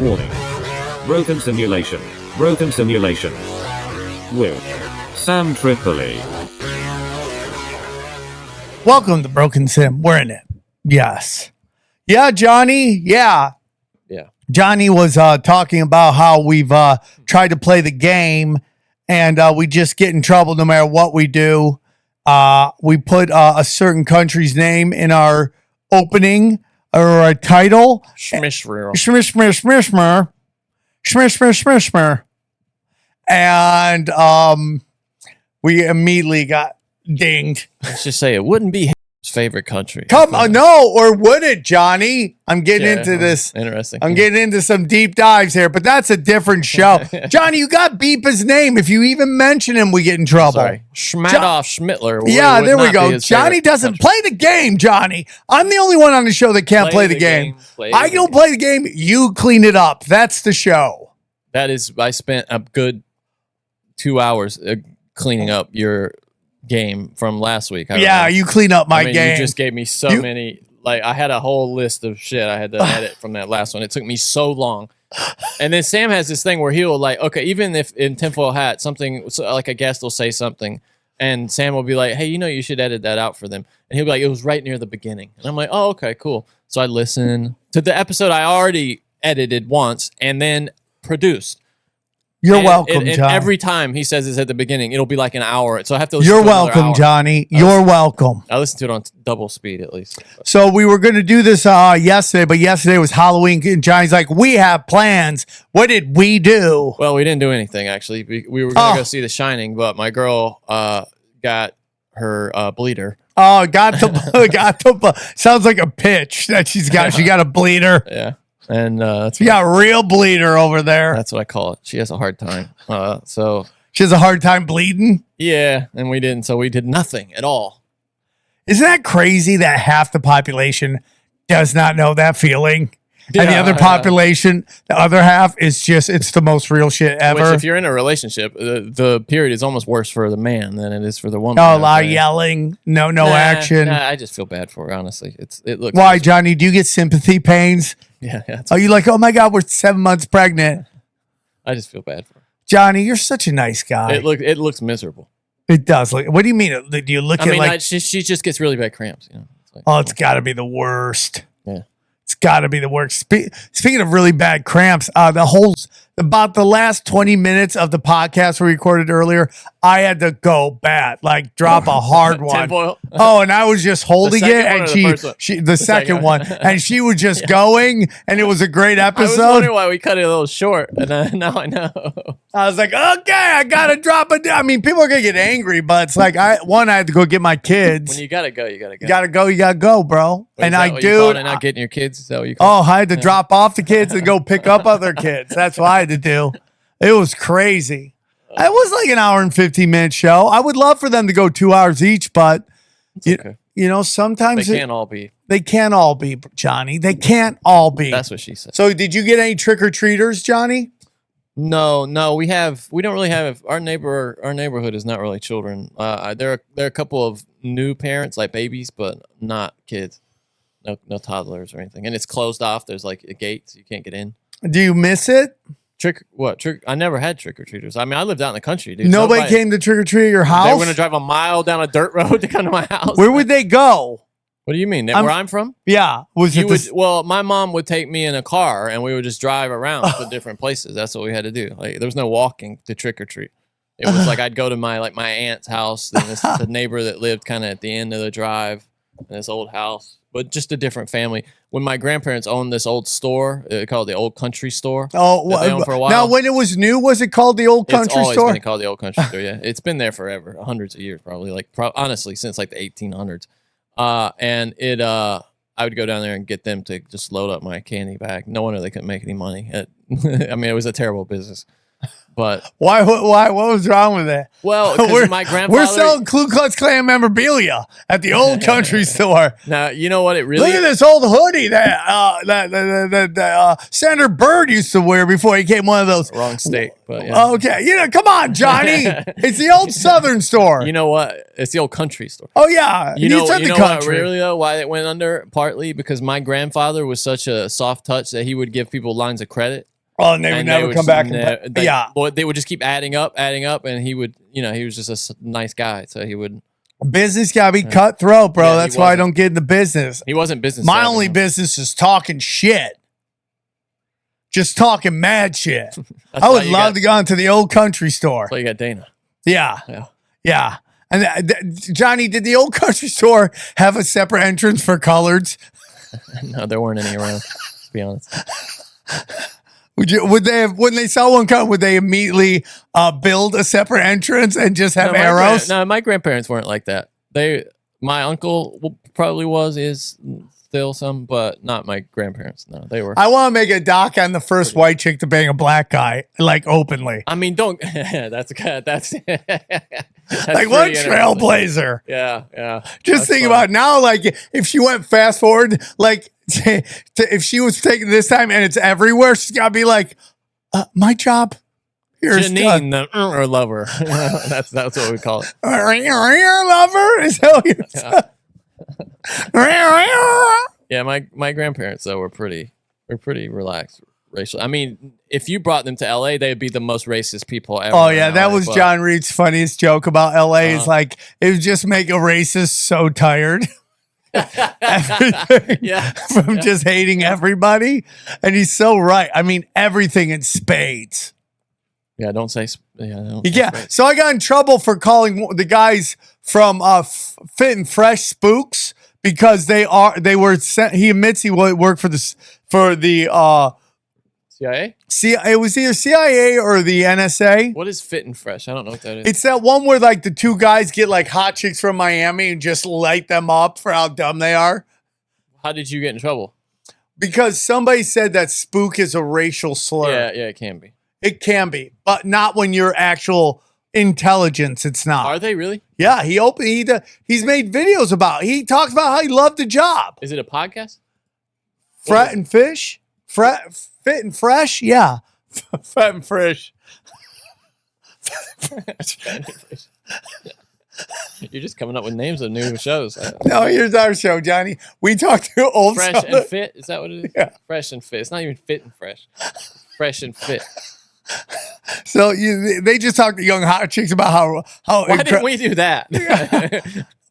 Warning. Broken simulation. Broken simulation. With Sam Tripoli. Welcome to Broken Sim. We're in it. Yes. Yeah, Johnny. Yeah. Johnny was talking about how we've tried to play the game and we just get in trouble no matter what we do. We put a certain country's name in our opening or a title. Schmishmer. And we immediately got dinged. Let's just say it wouldn't be his favorite country. Come on, no, or would it, Johnny? I'm getting into this. Interesting. I'm getting into some deep dives here, but that's a different show. Johnny, you got beep his name. If you even mention him, we get in trouble. Sorry. Schmittler. Yeah, there we go. Johnny doesn't play the game, Johnny. I'm the only one on the show that can't play the game. I don't play the game. You clean it up. That's the show. That is, I spent a good 2 hours cleaning up your game from last week. You clean up my game. You just gave me so many. Like, I had a whole list of shit I had to edit from that last one. It took me so long. And then Sam has this thing where he'll okay, even if in tinfoil hat something, like a guest will say something, and Sam will be like, "Hey, you should edit that out for them." And he'll be like, "It was right near the beginning." And I'm like, "Oh, okay, cool." So I listen to the episode I already edited once and then produced. You're welcome, John. Every time he says it's at the beginning, it'll be like an hour. So I have to listen You're to welcome, Johnny. You're welcome. I listened to it on double speed at least. So we were going to do this yesterday, but yesterday was Halloween. And Johnny's like, we have plans. What did we do? Well, we didn't do anything, actually. We were going to go see The Shining, but my girl got her bleeder. Oh, got the sounds like a pitch that she's got. She got a bleeder. Yeah. And she got a real bleeder over there. That's what I call it. She has a hard time. So she has a hard time bleeding. Yeah, and we didn't. So we did nothing at all. Isn't that crazy that half the population does not know that feeling? Yeah, and the other population, the other half is just, it's the most real shit ever. Which if you're in a relationship, the period is almost worse for the man than it is for the woman. Oh, a lot of yelling, no action. I just feel bad for her, honestly. It looks. Why, Johnny? Do you get sympathy pains? Yeah. Are you like, oh my God, we're 7 months pregnant? I just feel bad for her. Johnny, you're such a nice guy. It looks miserable. It does. What do you mean? Do you look she just gets really bad cramps. It's got to be the worst. Yeah. It's got to be the worst. Speaking of really bad cramps, about the last 20 minutes of the podcast we recorded earlier, I had to go bad, like drop a hard one. Tinfoil? Oh, and I was just holding it, and the second one, and she was just going, and it was a great episode. I was wondering why we cut it a little short, and now I know. I was like, okay, I gotta drop it. I mean, people are gonna get angry, but it's like I had to go get my kids. When you gotta go, you gotta go. You gotta go, bro. And I do. And not getting your kids. Is that what you call it? I had to drop off the kids and go pick up other kids. That's what I had to do. It was crazy. It was like an hour and 15-minute show. I would love for them to go 2 hours each, but sometimes they can't all be. They can't all be, Johnny. They can't all be. That's what she said. So, did you get any trick-or-treaters, Johnny? No. We don't really have our neighborhood is not really children. There are a couple of new parents, like babies, but not kids. No toddlers or anything. And it's closed off. There's like a gate, so you can't get in. Do you miss it? Trick? I never had trick-or-treaters. I mean, I lived out in the country, dude. Nobody came to trick-or-treat at your house? They were going to drive a mile down a dirt road to come to my house. Where would they go? What do you mean? Where I'm from? Yeah. Well, my mom would take me in a car, and we would just drive around to different places. That's what we had to do. Like, there was no walking to trick-or-treat. It was like I'd go to my aunt's house, then the neighbor that lived kind of at the end of the drive in this old house, but just a different family. When my grandparents owned this old store, called the Old Country Store. Oh, they owned for a while. Now, when it was new, was it called the Old Country Store? It's always been called the Old Country Store. Yeah, it's been there forever, hundreds of years, probably. Honestly, since like the 1800s. And I would go down there and get them to just load up my candy bag. No wonder they couldn't make any money. I mean, it was a terrible business. But Why? What was wrong with that? well, because my grandfather. We're selling Ku Klux Klan memorabilia at the old country store. Now you know what it really. Look at this old hoodie that Senator Byrd used to wear before he became one of those. Wrong state, but yeah. Okay, come on, Johnny. It's the old Southern store. You know what? It's the old country store. Oh yeah, You know the what country. really though? Why it went under? Partly because my grandfather was such a soft touch that he would give people lines of credit. Oh, and they would never come back. They would just keep adding up, and he would, he was just a nice guy, so he would. Business gotta be cutthroat, bro. Yeah, That's why I don't get into business. He wasn't business. My only business is talking shit. Just talking mad shit. I would love to go into the old country store. That's why you got Dana. Yeah. And Johnny, did the old country store have a separate entrance for coloreds? No, there weren't any around, to be honest. Would they have, when they saw one come, would they immediately build a separate entrance and just have arrows? No, my grandparents weren't like that. My uncle probably is still some, but not my grandparents. No, they were. I want to make a doc on the first white chick to bang a black guy, like openly. I mean, don't. That's that's like what trailblazer. Yeah. Just think about now, like if she went fast forward, like if she was taking this time and it's everywhere, she's got to be like, my job. Here's Janine, or lover. That's what we call it. Lover? Is that what Yeah, my grandparents though were pretty relaxed racial. I mean, if you brought them to LA, they'd be the most racist people ever. Oh yeah, that was John Reed's funniest joke about LA. Is like it would just make a racist so tired. Everything from just hating everybody, and he's so right. I mean, everything in spades. Yeah, don't say. Yeah. So I got in trouble for calling the guys from Fit and Fresh spooks because they were sent. He admits he worked for the CIA. It was either CIA or the NSA. What is Fit and Fresh? I don't know what that is. It's that one where like the two guys get like hot chicks from Miami and just light them up for how dumb they are. How did you get in trouble? Because somebody said that spook is a racial slur. Yeah, it can be. It can be, but not when you're actual intelligence. It's not. Are they really? Yeah, he's made videos about. He talks about how he loved the job. Is it a podcast? Fit and Fresh, yeah. Fat and Fresh. You're just coming up with names of new shows. No, here's our show, Johnny. We talk to old Fresh and Fit. Is that what it is? Yeah. Fresh and Fit. It's not even Fit and Fresh. Fresh and Fit. So they just talk to young hot chicks about how. Why didn't we do that?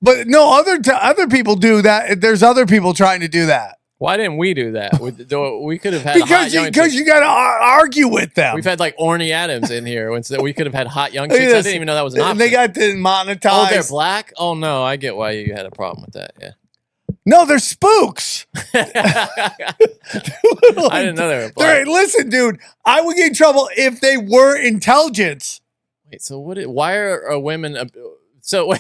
But no, other people do that. There's other people trying to do that. Why didn't we do that? We could have had because you got to argue with them. We've had like Orny Adams in here. We could have had hot young chicks. I didn't even know that was an option. They got demonetized. Oh, they're black? Oh no, I get why you had a problem with that. Yeah. No, they're spooks. I didn't know they were black. Listen, dude, I would get in trouble if they were intelligence. Wait, so why are women? So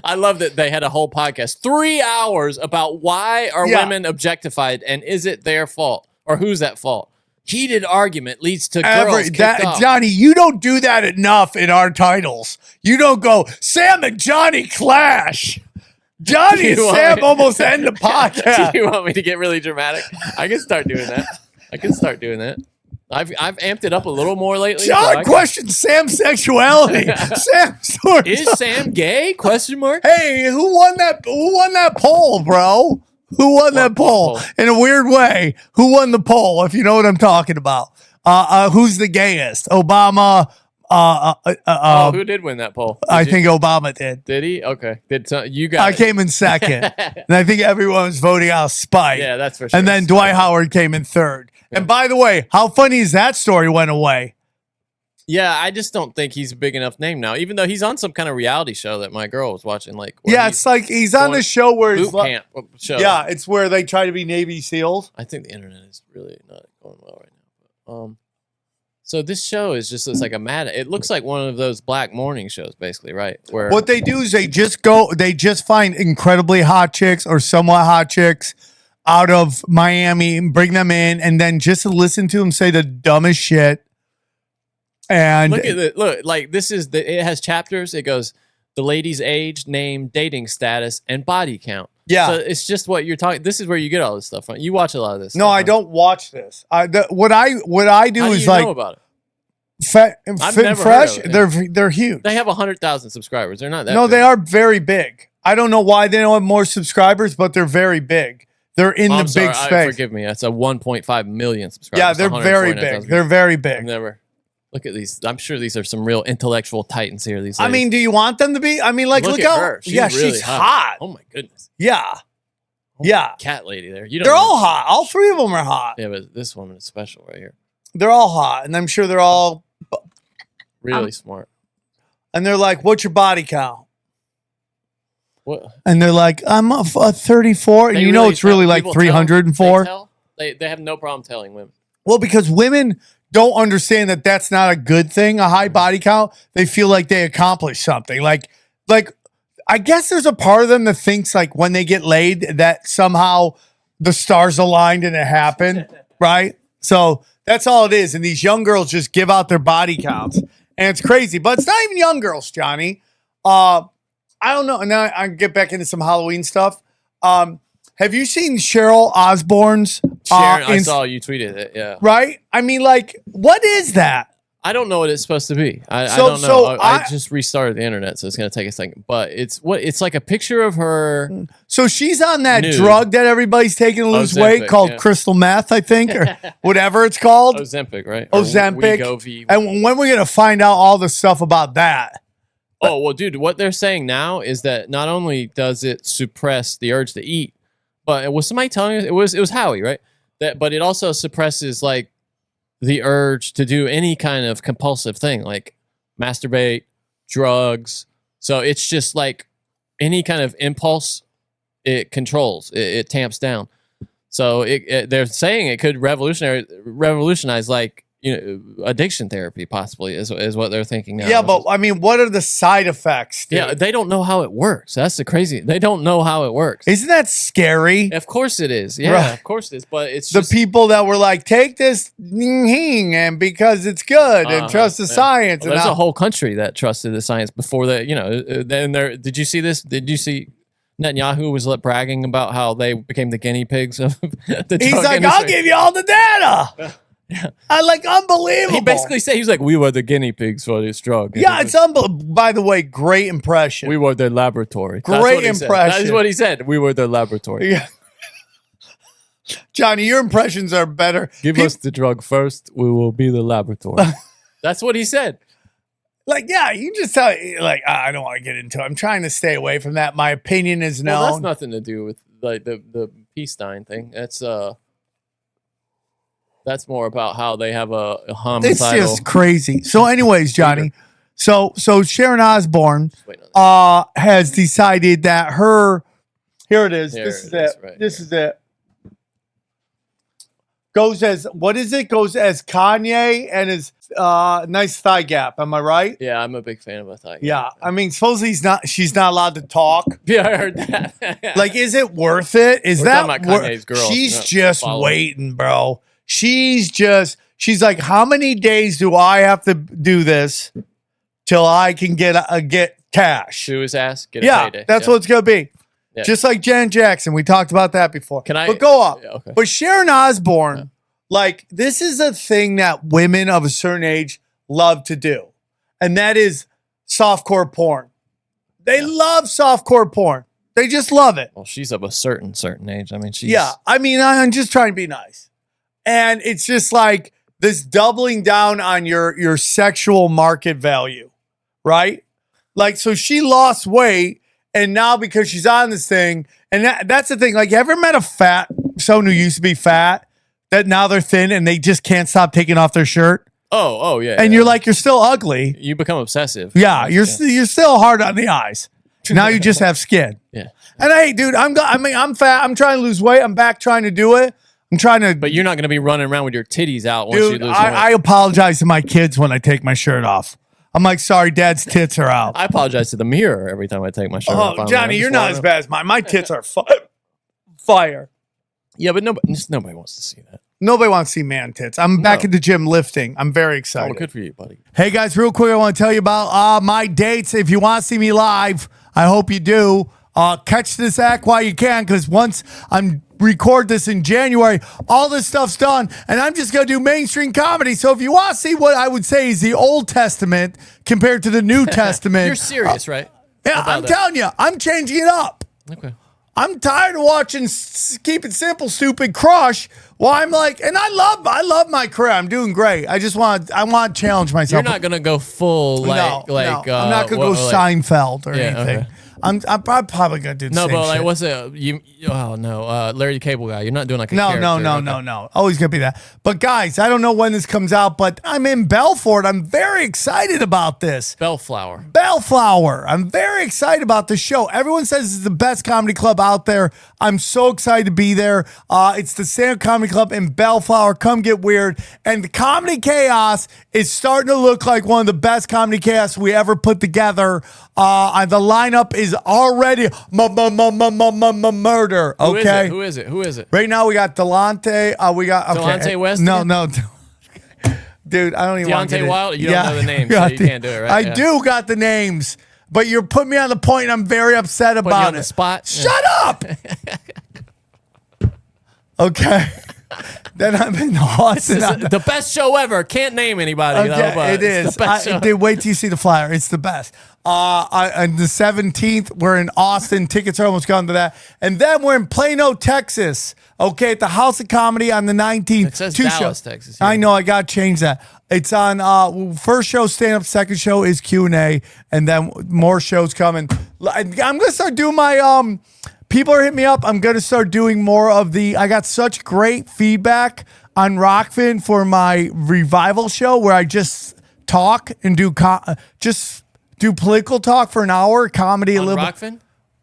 I love that they had a whole podcast, 3 hours about why are women objectified and is it their fault or who's at fault? Heated argument leads to girls kicked off. Johnny, you don't do that enough in our titles. You don't go, Sam and Johnny clash. Johnny and Sam almost end the podcast. Do you want me to get really dramatic? I can start doing that. I've amped it up a little more lately. John questions Sam's sexuality. Is Sam gay? Question mark. Hey, who won that poll, bro? Who won that poll? In a weird way, who won the poll? If you know what I'm talking about. Who's the gayest? Obama. Who did win that poll? I think Obama did. Did he? Okay. You got? I came in second, and I think everyone was voting out of spite. Yeah, that's for sure. And then Dwight Howard came in third. Yeah. And by the way, how funny is that story went away? Yeah, I just don't think he's a big enough name now. Even though he's on some kind of reality show that my girl was watching. It's like he's on the show where boot camp show. Yeah, it's where they try to be Navy SEALs. I think the internet is really not going well right now. So this show is just like it looks like one of those black morning shows, basically, right? Where what they do is they just find incredibly hot chicks or somewhat hot chicks out of Miami and bring them in and then just listen to them say the dumbest shit. And Look at it. Look, like this is it has chapters. It goes the lady's age, name, dating status, and body count. Yeah. So it's just what you're talking. This is where you get all this stuff from. You watch a lot of this. no, stuff, I huh? don't watch this. What I do How do is you like know about it? Fit never Fresh. heard of it, They're huge. They have 100,000 subscribers. They're not that. No, big. they are very big. I don't know why they don't have more subscribers, but they're very big. They're in Oh, the I'm sorry. big space. Forgive me. That's a 1.5 million subscribers. Yeah, they're very big. They're very I've big. never. Look at these. I'm sure these are some real intellectual titans here. These. I ladies. mean, do you want them to be? I mean, like, look at how. her. Yeah, really she's hot. Oh my goodness. Yeah, Oh, yeah. Cat lady there. You don't They're know. all hot. All three of them are hot. Yeah, but this woman is special right here. They're all hot, and I'm sure they're all. Really smart. And they're like, "What's your body count?" What? And they're like, "I'm a 34," and They you know really it's really tell- like people 304. tell? They have no problem telling women. Well, because women don't understand that that's not a good thing, a high body count. They feel like they accomplished something. Like I guess there's a part of them that thinks like when they get laid that somehow the stars aligned and it happened, right? So that's all it is. And these young girls just give out their body counts. And it's crazy. But it's not even young girls, Johnny. I don't know. Now I get back into some Halloween stuff. Have you seen Cheryl Osborne's? Sharon, I saw you tweeted it. Yeah. Right? I mean, like, what is that? I don't know what it's supposed to be. I So- don't know. so I I- just restarted the internet, so it's gonna take a second. But it's like a picture of her. So she's on that Nude. drug that everybody's taking to lose weight Ozempic, called yeah. crystal meth, I think, or whatever it's called. Ozempic, right? Or Ozempic. Wegovy. And when we're going to find out all the stuff about that? Oh, well, dude, what they're saying now is that not only does it suppress the urge to eat, but was somebody telling us it was Howie, right? But it also suppresses like the urge to do any kind of compulsive thing, like masturbate, drugs. So it's just like any kind of impulse, it controls, it tamps down. So they're saying it could revolutionize like, you know, addiction therapy possibly is what they're thinking now. Yeah, but I mean, what are the side effects? Dude? Yeah, they don't know how it works. That's the crazy. They don't know how it works. Isn't that scary? Of course it is. Yeah, Right. of course it is. But it's The just, people that were like, take this and because it's good and trust the yeah. science. Well, and there's I- a whole country that trusted the science before that. You know, then there. Did you see this? Did you see Netanyahu was bragging about how they became the guinea pigs of the He's drug like, industry? I'll give you all the data. I like unbelievable. He basically said, he was like, we were the guinea pigs for this drug. Yeah, it's unbelievable. By the way, great impression. We were their laboratory. That's Great what he said. impression. That is what he said. We were their laboratory. Yeah. Johnny, your impressions are better. Give us the drug first. We will be the laboratory. That's what he said. Like, yeah, you just tell like I don't want to get into it. I'm trying to stay away from that. My opinion is known. Well, that's nothing to do with like the Peace-Stein thing. That's more about how they have a It's homicidal. just crazy. So, anyways, Johnny. So Sharon Osbourne Wait on this. has decided that her here it is. Here This is it is, it. right This is it. Goes as what is it? Goes as Kanye and his nice thigh gap. Am I right? Yeah, I'm a big fan of a thigh. Yeah. I mean, supposedly she's not allowed to talk. Yeah, I heard that. Like, is it worth it? Is We're that talking about Kanye's girl. She's Not just following. waiting, bro. She's like, how many days do I have to do this till I can get cash? Sue his ass. Get a Yeah, payday. that's what it's gonna be. Yeah. Just like Janet Jackson, we talked about that before. Can I? But go up. Yeah, okay. But Sharon Osbourne, like, this is a thing that women of a certain age love to do, and that is softcore porn. They love softcore porn. They just love it. Well, she's of a certain age. I mean, she's Yeah, I mean, I'm just trying to be nice, and it's just like this doubling down on your sexual market value, right? Like, so she lost weight. And now because she's on this thing, and that's the thing. Like, you ever met someone who used to be fat that now they're thin and they just can't stop taking off their shirt? Oh yeah. And yeah. you're like, you're still ugly. you become obsessive. Yeah, you're still hard on the eyes. Now you just have skin. Yeah. And hey, dude, I'm fat. I'm trying to lose weight. I'm back trying to do it. I'm trying to. But you're not going to be running around with your titties out once you Dude, lose weight. I apologize to my kids when I take my shirt off. I'm like, sorry, Dad's tits are out. I apologize to the mirror every time I take my shirt off. Oh, Johnny, you're not as bad as mine. My tits are fire. Yeah, but nobody wants to see that. Nobody wants to see man tits. I'm back at the gym lifting. I'm very excited. Oh, good for you, buddy. Hey guys, real quick, I want to tell you about my dates. If you want to see me live, I hope you do. Catch this act while you can, because once I'm record this in January, all this stuff's done, and I'm just gonna do mainstream comedy. So if you want to see what I would say is the Old Testament compared to the New Testament, You're serious, right? Yeah, I'm telling you, I'm changing it up. Okay. I'm tired of watching Keep It Simple, Stupid Crush. Well, I'm like, and I love my career. I'm doing great. I want to challenge myself. You're not gonna go full No, I'm not gonna go Seinfeld or anything. Okay. I'm probably gonna do the No, same but like, shit. what's it? Larry the Cable Guy. You're not doing like a No, character. no. Always gonna be that. But guys, I don't know when this comes out, but I'm in Belfort. I'm very excited about this. Bellflower. I'm very excited about this show. Everyone says it's the best comedy club out there. I'm so excited to be there. It's the Stand Up Comedy Club in Bellflower. Come get weird. And the Comedy Chaos is starting to look like one of the best Comedy Chaos we ever put together. The lineup is already murder. Okay. Who is it? Right now we got Delonte. We got Delonte West? No. Dude, I don't even want to get Deontay it. Wilder? You don't know the names, so you can't do it, right? I Yeah. do got the names, but you're putting me on the point, and I'm very upset Putting you about on it. the spot. Shut up. Okay. Then I'm in Austin. This is the best show ever. Can't name anybody. Okay, but it it's is. the best show. Dude, wait till you see the flyer. It's the best. On the 17th, we're in Austin. Tickets are almost gone to that. And then we're in Plano, Texas. Okay, at the House of Comedy on the 19th. It says Two Dallas, shows. Texas. Here. I know. I got to change that. It's on first show stand-up, second show is Q&A, and then more shows coming. I'm going to start doing my people are hitting me up. I'm going to start doing more of I got such great feedback on Rockfin for my revival show where I just talk and do political talk for an hour, comedy On a little Rockfin? bit.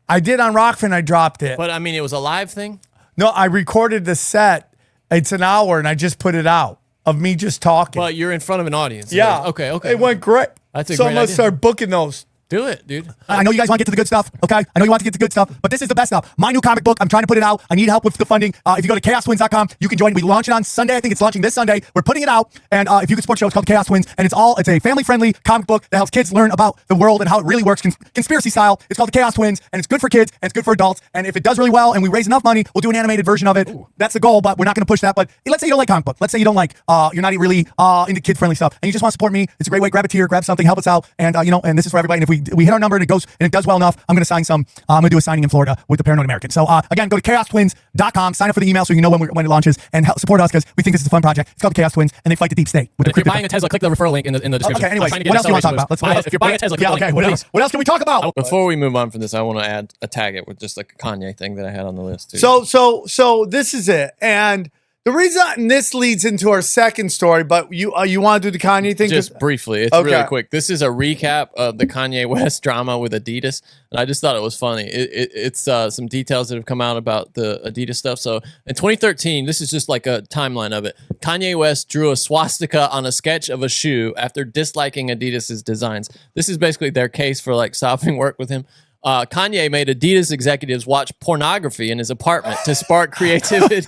I did on Rockfin. I dropped it. But I mean, it was a live thing. No, I recorded the set. It's an hour, and I just put it out of me just talking. But you're in front of an audience. Yeah. Okay. It went great. That's a so great I'm going to idea. start booking those. Do it, dude. I know you guys want to get to the good stuff, okay? I know you want to get to the good stuff, but this is the best stuff. My new comic book, I'm trying to put it out. I need help with the funding. If you go to chaostwins.com, you can join. We launch it on Sunday. I think it's launching this Sunday. We're putting it out, and if you could support the show, it's called Chaos Twins, and it's a family-friendly comic book that helps kids learn about the world and how it really works, conspiracy style. It's called the Chaos Twins, and it's good for kids, and it's good for adults, and if it does really well and we raise enough money, we'll do an animated version of it. Ooh. That's the goal, but we're not going to push that. But let's say you don't like comic book. Let's say you don't like, you're not really into kid-friendly stuff, and you just want to support me. It's a great way. Grab a tier, grab something, help us out, and and this is for everybody. And if we hit our number and it does well enough, I'm going to sign some. I'm going to do a signing in Florida with the Paranoid American. So again, go to chaostwins.com, sign up for the email so you know when it launches, and help support us because we think this is a fun project. It's called the Chaos Twins, and they fight the deep state with If you're buying a Tesla, click the referral link in the description. Okay, anyway, what else do you want to talk about? If you're buying a Tesla, click the link. What else can we talk about? Before we move on from this, I want to tag it with just like a Kanye thing that I had on the list too. So this is it, and the reason and this leads into our second story, but you want to do the Kanye thing? Just briefly, it's really quick. This is a recap of the Kanye West drama with Adidas, and I just thought it was funny. It's some details that have come out about the Adidas stuff. So in 2013, this is just like a timeline of it. Kanye West drew a swastika on a sketch of a shoe after disliking Adidas's designs. This is basically their case for like stopping work with him. Kanye made Adidas executives watch pornography in his apartment to spark creativity.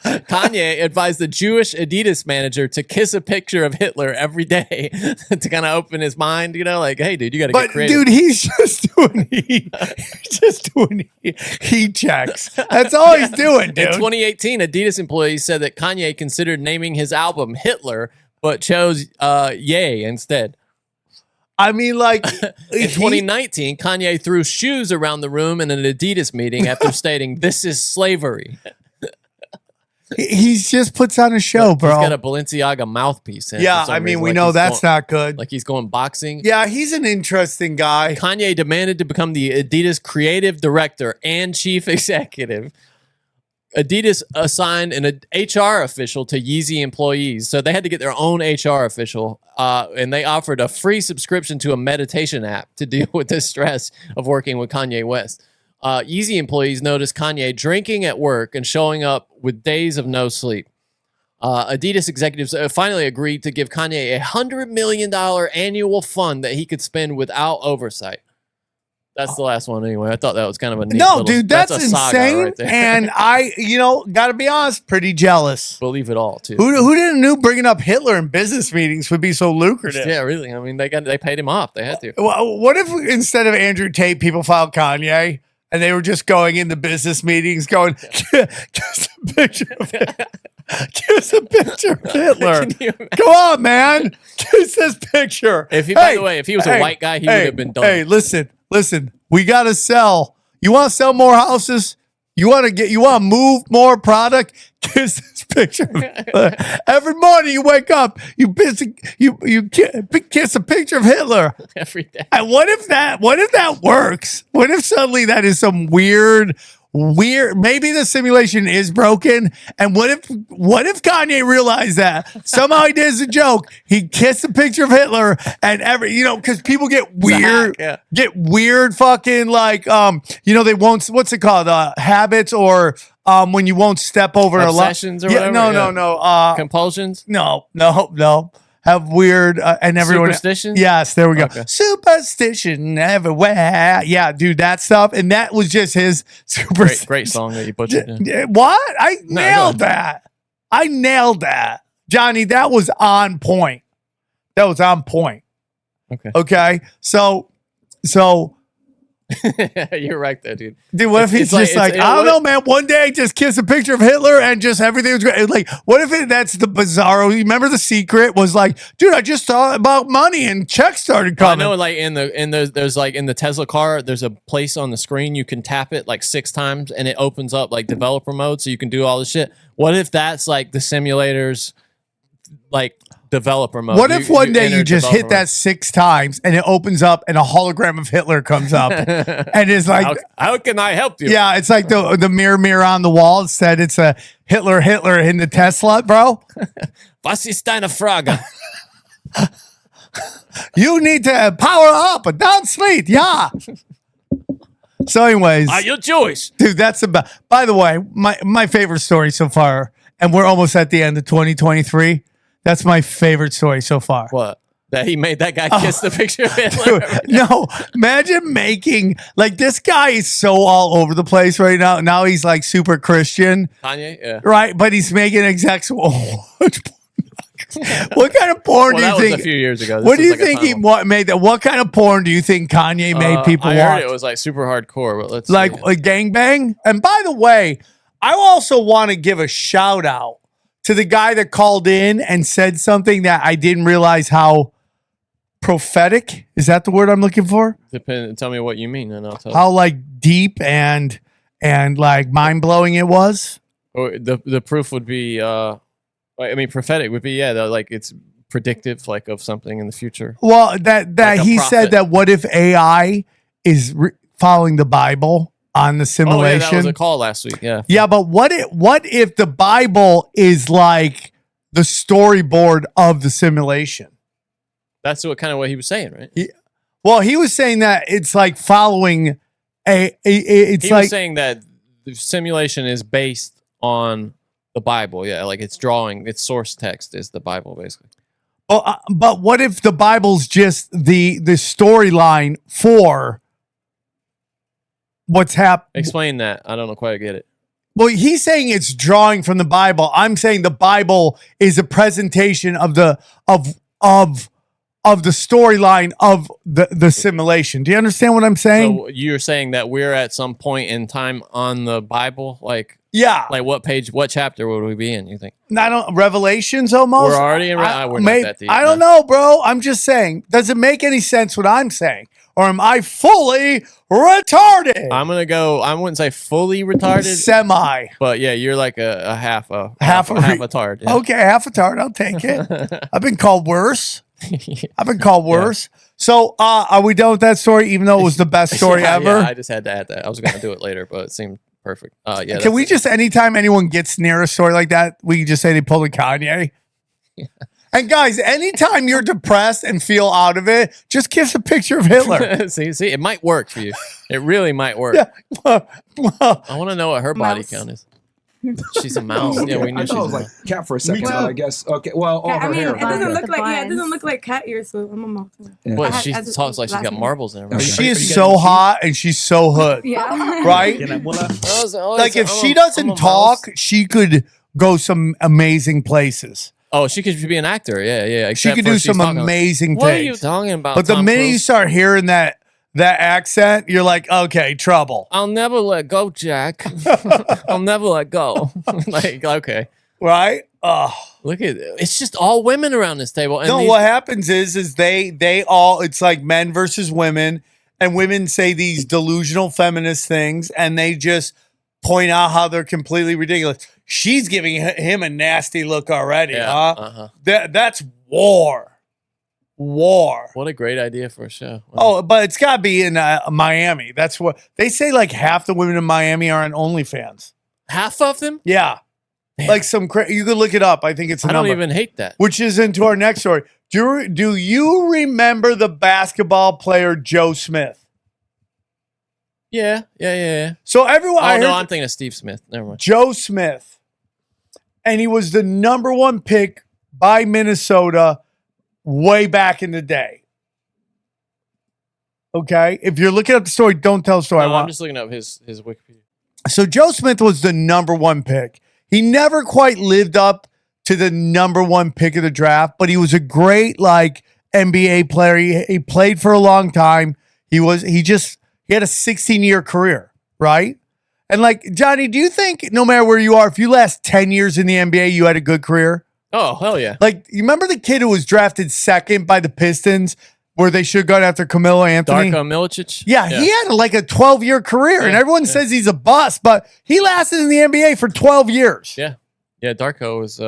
Kanye advised the Jewish Adidas manager to kiss a picture of Hitler every day to kind of open his mind, like, hey, dude, you got to get creative. Dude, he's just doing heat checks. That's all he's doing, dude. In 2018, Adidas employees said that Kanye considered naming his album Hitler, but chose Ye instead. I mean, like... In 2019, Kanye threw shoes around the room in an Adidas meeting after stating, "This is slavery." He just puts on a show, bro. He's got a Balenciaga mouthpiece in. Yeah, I mean, we know that's not good. Like he's going boxing. Yeah, he's an interesting guy. Kanye demanded to become the Adidas creative director and chief executive. Adidas assigned an HR official to Yeezy employees, so they had to get their own HR official, and they offered a free subscription to a meditation app to deal with the stress of working with Kanye West. Yeezy employees noticed Kanye drinking at work and showing up with days of no sleep. Adidas executives finally agreed to give Kanye $100 million annual fund that he could spend without oversight. That's the last one anyway. I thought that was kind of a neat No, little, dude, that's a saga insane. right there. And I, gotta be honest, pretty jealous. Believe it all too. Who didn't know bringing up Hitler in business meetings would be so lucrative? Yeah, really. I mean, they paid him off. They had to. What if instead of Andrew Tate, people filed Kanye and they were just going into business meetings going, just a picture of it. Just a picture of Hitler. Come on, man. Just this picture. By the way, if he was a white guy, he would have been done. Hey, listen. We got to sell. You want to sell more houses? You want to move more product? Kiss this picture. Every morning you wake up, you kiss a picture of Hitler Every day. And what if that works? What if suddenly that is some weird, maybe the simulation is broken. And what if Kanye realized that somehow he did as a joke, he kissed a picture of Hitler and because people get weird, fucking like, they won't, what's it called? Habits or, when you won't step over obsessions or whatever. No. Compulsions. No. Have weird and everyone superstitions. Yes, there we go. Okay. Superstition everywhere. Yeah, dude, that stuff, and that was just his superstition. Great song that you butchered. What? I nailed that, Johnny. That was on point. Okay. So. You're right there, dude. Dude, what if he's just I don't know, man. One day, just kiss a picture of Hitler and just everything was great. Like, what if that's the bizarro? You remember The Secret was like, dude, I just thought about money and checks started coming. I know, like there's like in the Tesla car, there's a place on the screen you can tap it like 6 times and it opens up like developer mode, so you can do all this shit. What if that's like the simulators, like developer mode? What if one day you just hit that 6 times and it opens up and a hologram of Hitler comes up and it's like, how can I help you? Yeah, it's like the mirror on the wall said it's a Hitler in the Tesla, bro. Was ist deine Frage? You need to power up and down sleep, yeah. So anyways. Are you Jewish? Dude, that's about, by the way, my favorite story so far, and we're almost at the end of 2023. That's my favorite story so far. What? That he made that guy kiss the picture of Hitler? No, imagine making, like, this guy is so all over the place right now. Now he's like super Christian. Kanye? Yeah. Right? But he's making execs. What kind of porn do you think? Was a few years ago. What do you think he made that? What kind of porn do you think Kanye made people watch? I heard it was like super hardcore, but let's like a gangbang. And by the way, I also want to give a shout out to the guy that called in and said something that I didn't realize how prophetic, is that the word I'm looking for? Tell me what you mean, and I'll tell you. How like deep and like mind blowing it was. Or the proof would be, prophetic would be like it's predictive, like of something in the future. Well, that like he said that what if AI is following the Bible on the simulation? Oh, yeah, that was a call last week. Yeah. Yeah, but what if the Bible is like the storyboard of the simulation? That's what he was saying, right? Well, he was saying that it's like following he was saying that the simulation is based on the Bible. Yeah, like its source text is the Bible, basically. But what if the Bible's just the storyline for what's happening? Explain that. I don't quite get it. Well, he's saying it's drawing from the Bible. I'm saying the Bible is a presentation of the storyline of the simulation. Do you understand what I'm saying? So you're saying that we're at some point in time on the Bible, like like what page, what chapter would we be in? You think? Not Revelations almost. We're already in. We're not that deep. I don't know, bro. I'm just saying. Does it make any sense what I'm saying? Or am I fully retarded? I'm gonna go. I wouldn't say fully retarded, semi. But yeah, you're like a half a tard. Yeah. Okay, half a tard. I'll take it. I've been called worse. Yeah. So, are we done with that story? Even though it was the best story ever. Yeah, I just had to add that. I was gonna do it later, but it seemed perfect. Yeah. Can we just anytime anyone gets near a story like that, we can just say they pulled a Kanye? Yeah. And guys, anytime you're depressed and feel out of it, just kiss a picture of Hitler. see, it might work for you. It really might work. Yeah. I want to know what her body count is. She's a mouse. Yeah, we knew I she thought it was was a like mouse. cat for a second, too. but I guess okay. Well, all I her mean, hair. it doesn't look The like it buns. doesn't look like cat ears, so I'm a mouse. Yeah. But I she just- talks like she's got last name. marbles in her. Okay. She is so hot and she's so hood, Yeah. right? Like if she doesn't talk, she could go some amazing places. Oh, she could be an actor. Yeah, yeah. She except could for do she's some talking- amazing What are you things. talking about? But the Tom minute you Cruise? start hearing that accent, you're like, okay, trouble. I'll never let go, Jack. I'll never let go. Like, okay. Right? Oh. Look at it. It's just all women around this table. And No, these- what happens is they all, it's like men versus women, and women say these delusional feminist things, and they just point out how they're completely ridiculous. She's giving him a nasty look already, Yeah, huh? uh-huh. That's war. War. What a great idea for a show. Wow. Oh, but it's got to be in Miami. That's what they say. Like half the women in Miami are on OnlyFans. Half of them? Yeah, like some. You could look it up. I think it's a I don't number. even hate that. Which is into our next story. Do you remember the basketball player Joe Smith? Yeah. So everyone, Oh, I heard no, I'm thinking of Steve Smith. Never mind. Joe Smith, and he was the number one pick by Minnesota way back in the day. Okay, if you're looking up the story, don't tell the story. No, I'm just looking up his Wikipedia. So Joe Smith was the number one pick. He never quite lived up to the number one pick of the draft, but he was a great like NBA player. He played for a long time. He had a 16-year career, right? And like Johnny, do you think no matter where you are, if you last 10 years in the NBA, you had a good career? Oh, hell yeah. Like you remember the kid who was drafted second by the Pistons, where they should have gone after Carmelo Anthony? Darko Milicic? Yeah, he had like a 12-year career, and everyone says he's a bust, but he lasted in the NBA for 12 years. Yeah. Yeah, Darko was,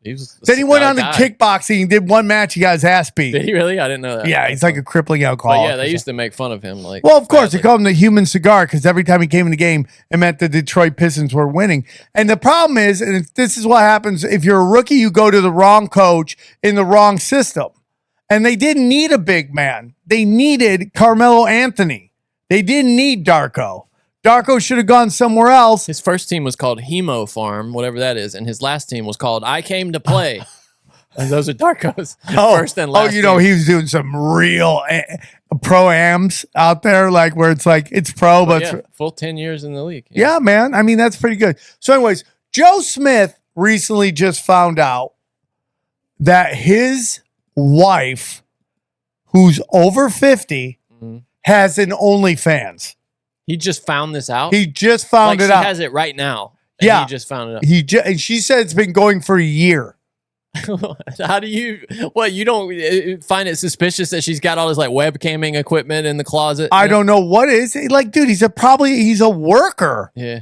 he was. Then he went on to guy. kickboxing and did one match. He got his ass beat. Did he really? I didn't know that. Yeah, he's like a crippling But alcoholic. yeah, they used to make fun of him. Like, Well, of course, they badly. called him the human cigar because every time he came in the game, it meant the Detroit Pistons were winning. And the problem is, and this is what happens if you're a rookie, you go to the wrong coach in the wrong system. And they didn't need a big man. They needed Carmelo Anthony. They didn't need Darko. Darko should have gone somewhere else. His first team was called Hemo Farm, whatever that is, and his last team was called I Came to Play. And those are Darko's first and last. you know, team. he was doing some real pro-ams out there, like where it's like, it's pro, but yeah, full 10 years in the league. yeah, man. I mean, that's pretty good. So anyways, Joe Smith recently just found out that his wife, who's over 50, has an OnlyFans. He just found this out. He just found like it she out. has it right now. And Yeah. he just found it out. And she said it's been going for a year. How do you? What, you don't find it suspicious that she's got all this like webcamming equipment in the closet? I don't know what is it. Like, dude, he's a worker. Yeah.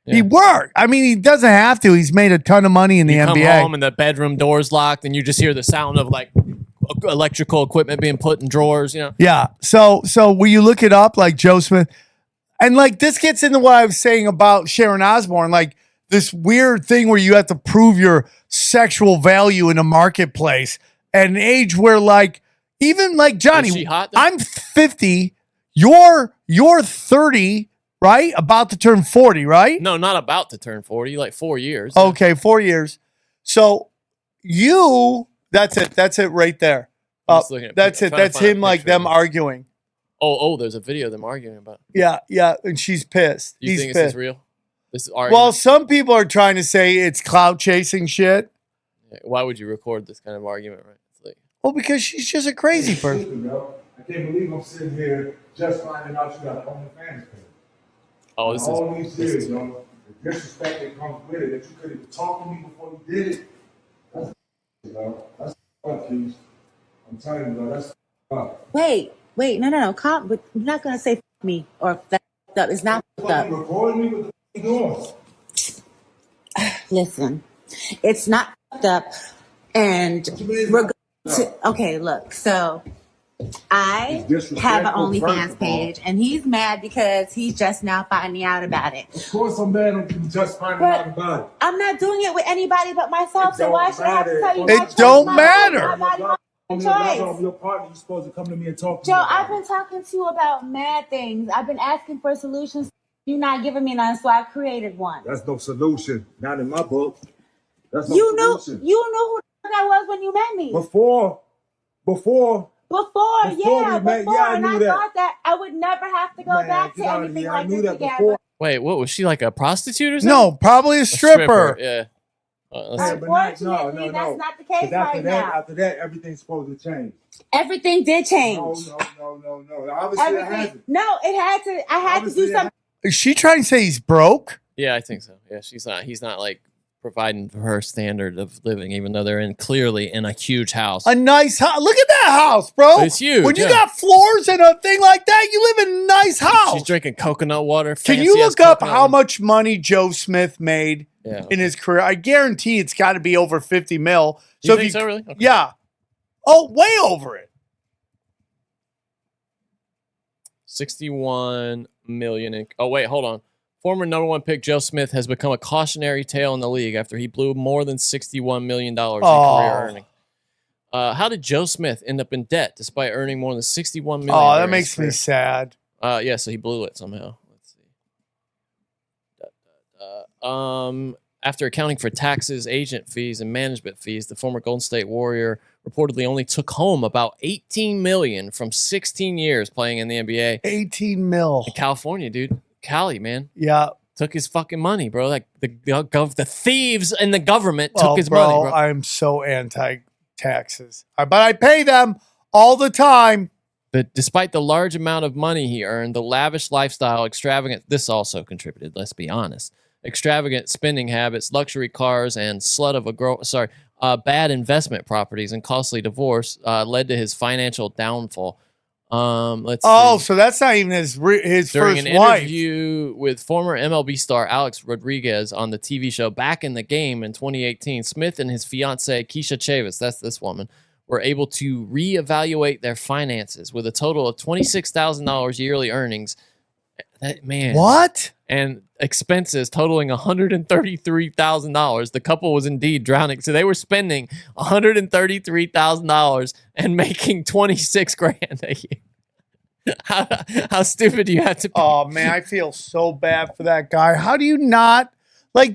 He worked. I mean, he doesn't have to. He's made a ton of money in the You come NBA. home and the bedroom door's locked, and you just hear the sound of like electrical equipment being put in drawers. You know. Yeah. So will you look it up, like Joe Smith? And like this gets into what I was saying about Sharon Osbourne, like this weird thing where you have to prove your sexual value in a marketplace at an age where like even like Johnny, Is she hot, though? I'm 50, you're 30, right? About to turn 40, right? No, not about to turn 40. Like 4 years. Okay, 4 years. So that's it right there. I'm just looking at That's pic- it. trying to That's find a him like picture of them it. arguing. Oh, there's a video of them arguing about it. Yeah, and she's pissed. You He's think pissed. this is real? This is argument? Well, some people are trying to say it's clout chasing shit. Why would you record this kind of argument, right? It's like, Well, because she's just a crazy person. Listen, bro, I can't believe I'm sitting here just finding out you got OnlyFans page. oh, this All is these years, yo, the disrespect that comes with it, that you could even talk to me before you did it. That's bro. That's fuck, Keith. I'm telling you, bro, that's fuck. Wait, no. Calm, but you're not gonna say f- me or f- up. It's not f- up. You recording me? What the fuck you doing? Listen, it's not f- up, and we're going to. Okay, look. So I It's have an disrespectful, first OnlyFans of all. page, and he's mad because he's just now finding out about it. Of course I'm mad I'm just finding out about it. I'm not doing it with anybody but myself, It so why don't should I have to matter. tell you? It my choice, don't my matter. body, my body, my I'm choice. your partner. You're supposed to come to me and talk to Joe, me. I've been talking to you about mad things. I've been asking for solutions You're not giving me none, so I created one. That's no solution. Not in my book. That's no You knew solution. who the fuck I was when you met me. Before, Before, we met, yeah, I and knew I that. thought that I would never have to go Man, back to get out of anything here. like I knew this that again. before. Wait, what was she, like a prostitute or something? No, probably a stripper. Yeah. Yeah, but Unfortunately, that's not the case Because after right that, now. after that, everything's supposed to change. Everything did change. No. Obviously, it hasn't. No, it had to. I had to do something. Is she trying to say he's broke? Yeah, I think so. Yeah, he's not like providing for her standard of living, even though they're clearly in a huge house. A nice house. Look at that house, bro. It's huge. When you yeah. got floors and a thing like that, you live in a nice house. She's drinking coconut water. Can you look up how much money Joe Smith made in his career? I guarantee it's got to be over 50 mil. You think so, really? Okay. Yeah. Oh, way over it. 61 million. Oh, wait, hold on. Former number one pick Joe Smith has become a cautionary tale in the league after he blew more than $61 million in career earnings. How did Joe Smith end up in debt despite earning more than $61 million? Oh, that makes me sad. Yeah, so he blew it somehow. Let's see. After accounting for taxes, agent fees, and management fees, the former Golden State Warrior reportedly only took home about $18 million from 16 years playing in the NBA. 18 mil. In California, dude. Cali, man. Yeah. Took his fucking money, bro. Like the thieves in the government took his money, bro. I'm so anti-taxes. But I pay them all the time. But despite the large amount of money he earned, the lavish lifestyle, this also contributed, let's be honest. Extravagant spending habits, luxury cars, and bad investment properties and costly divorce led to his financial downfall. Let's see. So that's not even his During first an wife. interview with former MLB star Alex Rodriguez on the TV show Back in the Game in 2018, Smith and his fiancee Keisha Chavis, that's this woman, were able to reevaluate their finances with a total of $26,000 yearly earnings. What? And expenses totaling $133,000. The couple was indeed drowning. So they were spending $133,000 and making 26 grand a year. How stupid do you have to be? Oh, man, I feel so bad for that guy. How do you not,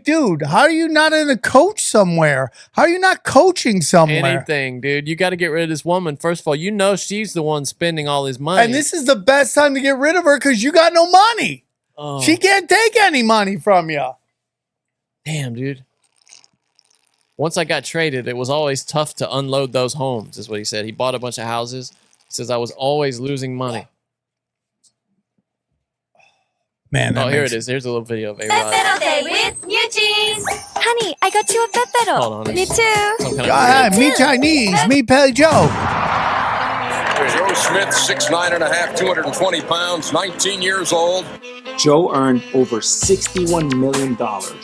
dude, how are you not in a coach somewhere? How are you not coaching somewhere? Anything, dude. You got to get rid of this woman. First of all, you know she's the one spending all his money. And this is the best time to get rid of her because you got no money. Oh. She can't take any money from you. Damn, dude. Once I got traded, it was always tough to unload those homes, is what he said. He bought a bunch of houses. He says, I was always losing money. Man, here it is. Here's a little video of A-Rod. Better Day with Eugene. Honey, I got you a pepero. Hold on. Me too. Me Chinese, me Pei Joe. Joe Smith, 6'9.5", 220 pounds, 19 years old. Joe earned over $61 million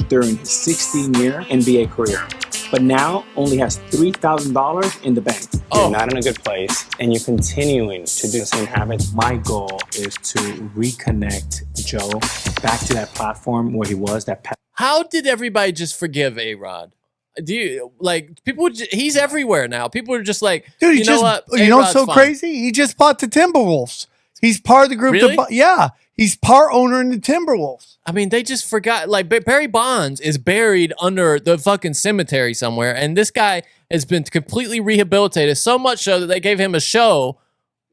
during his 16-year NBA career, but now only has $3,000 in the bank. You're not in a good place, and you're continuing to do the same habits. My goal is to reconnect Joe back to that platform where he was. How did everybody just forgive A-Rod? Do you people? He's everywhere now. People are just like, dude. You know what? You know what's so crazy? He just bought the Timberwolves. He's part of the group. Really? Yeah, he's part owner in the Timberwolves. I mean, they just forgot. Barry Bonds is buried under the fucking cemetery somewhere, and this guy has been completely rehabilitated. So much so that they gave him a show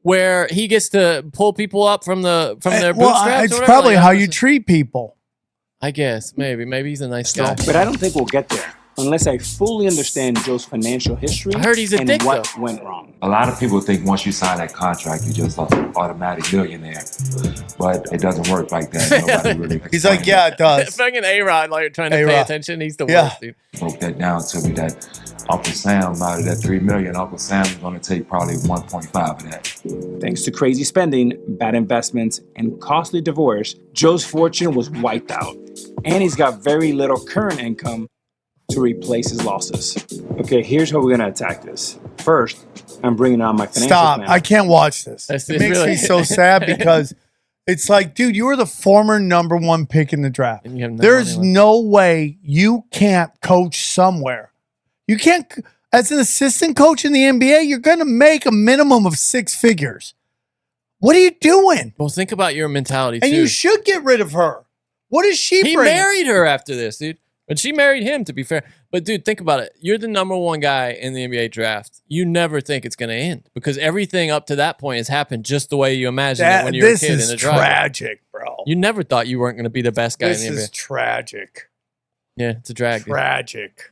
where he gets to pull people up from their bootstraps. It's probably how you treat people. I guess maybe he's a nice guy, but I don't think we'll get there unless I fully understand Joe's financial history. I heard he's a dick, what though. went wrong. A lot of people think once you sign that contract, you just automatic millionaire, but it doesn't work like that. Nobody really. He's like, yeah, it does. Fucking A-Rod, trying to pay attention. He's the worst, dude. Broke that down to me that Uncle Sam, out of that $3 million, Uncle Sam's going to take probably 1.5 of that. Thanks to crazy spending, bad investments, and costly divorce, Joe's fortune was wiped out, and he's got very little current income to replace his losses. Okay, here's how we're gonna attack this. First, I'm bringing on my financial plan. I can't watch this. It makes me so sad because it's like, dude, you were the former number one pick in the draft. There's no way you can't coach somewhere. You can't, as an assistant coach in the NBA, you're gonna make a minimum of 6 figures. What are you doing? Well, think about your mentality too. And you should get rid of her. What does she He bring? married her after this, dude. But she married him, to be fair. But, dude, think about it. You're the number one guy in the NBA draft. You never think it's going to end because everything up to that point has happened just the way you imagined it when you were a kid in the draft. This is tragic, bro. You never thought you weren't going to be the best guy in the NBA. This is tragic. Yeah, it's a drag. Tragic.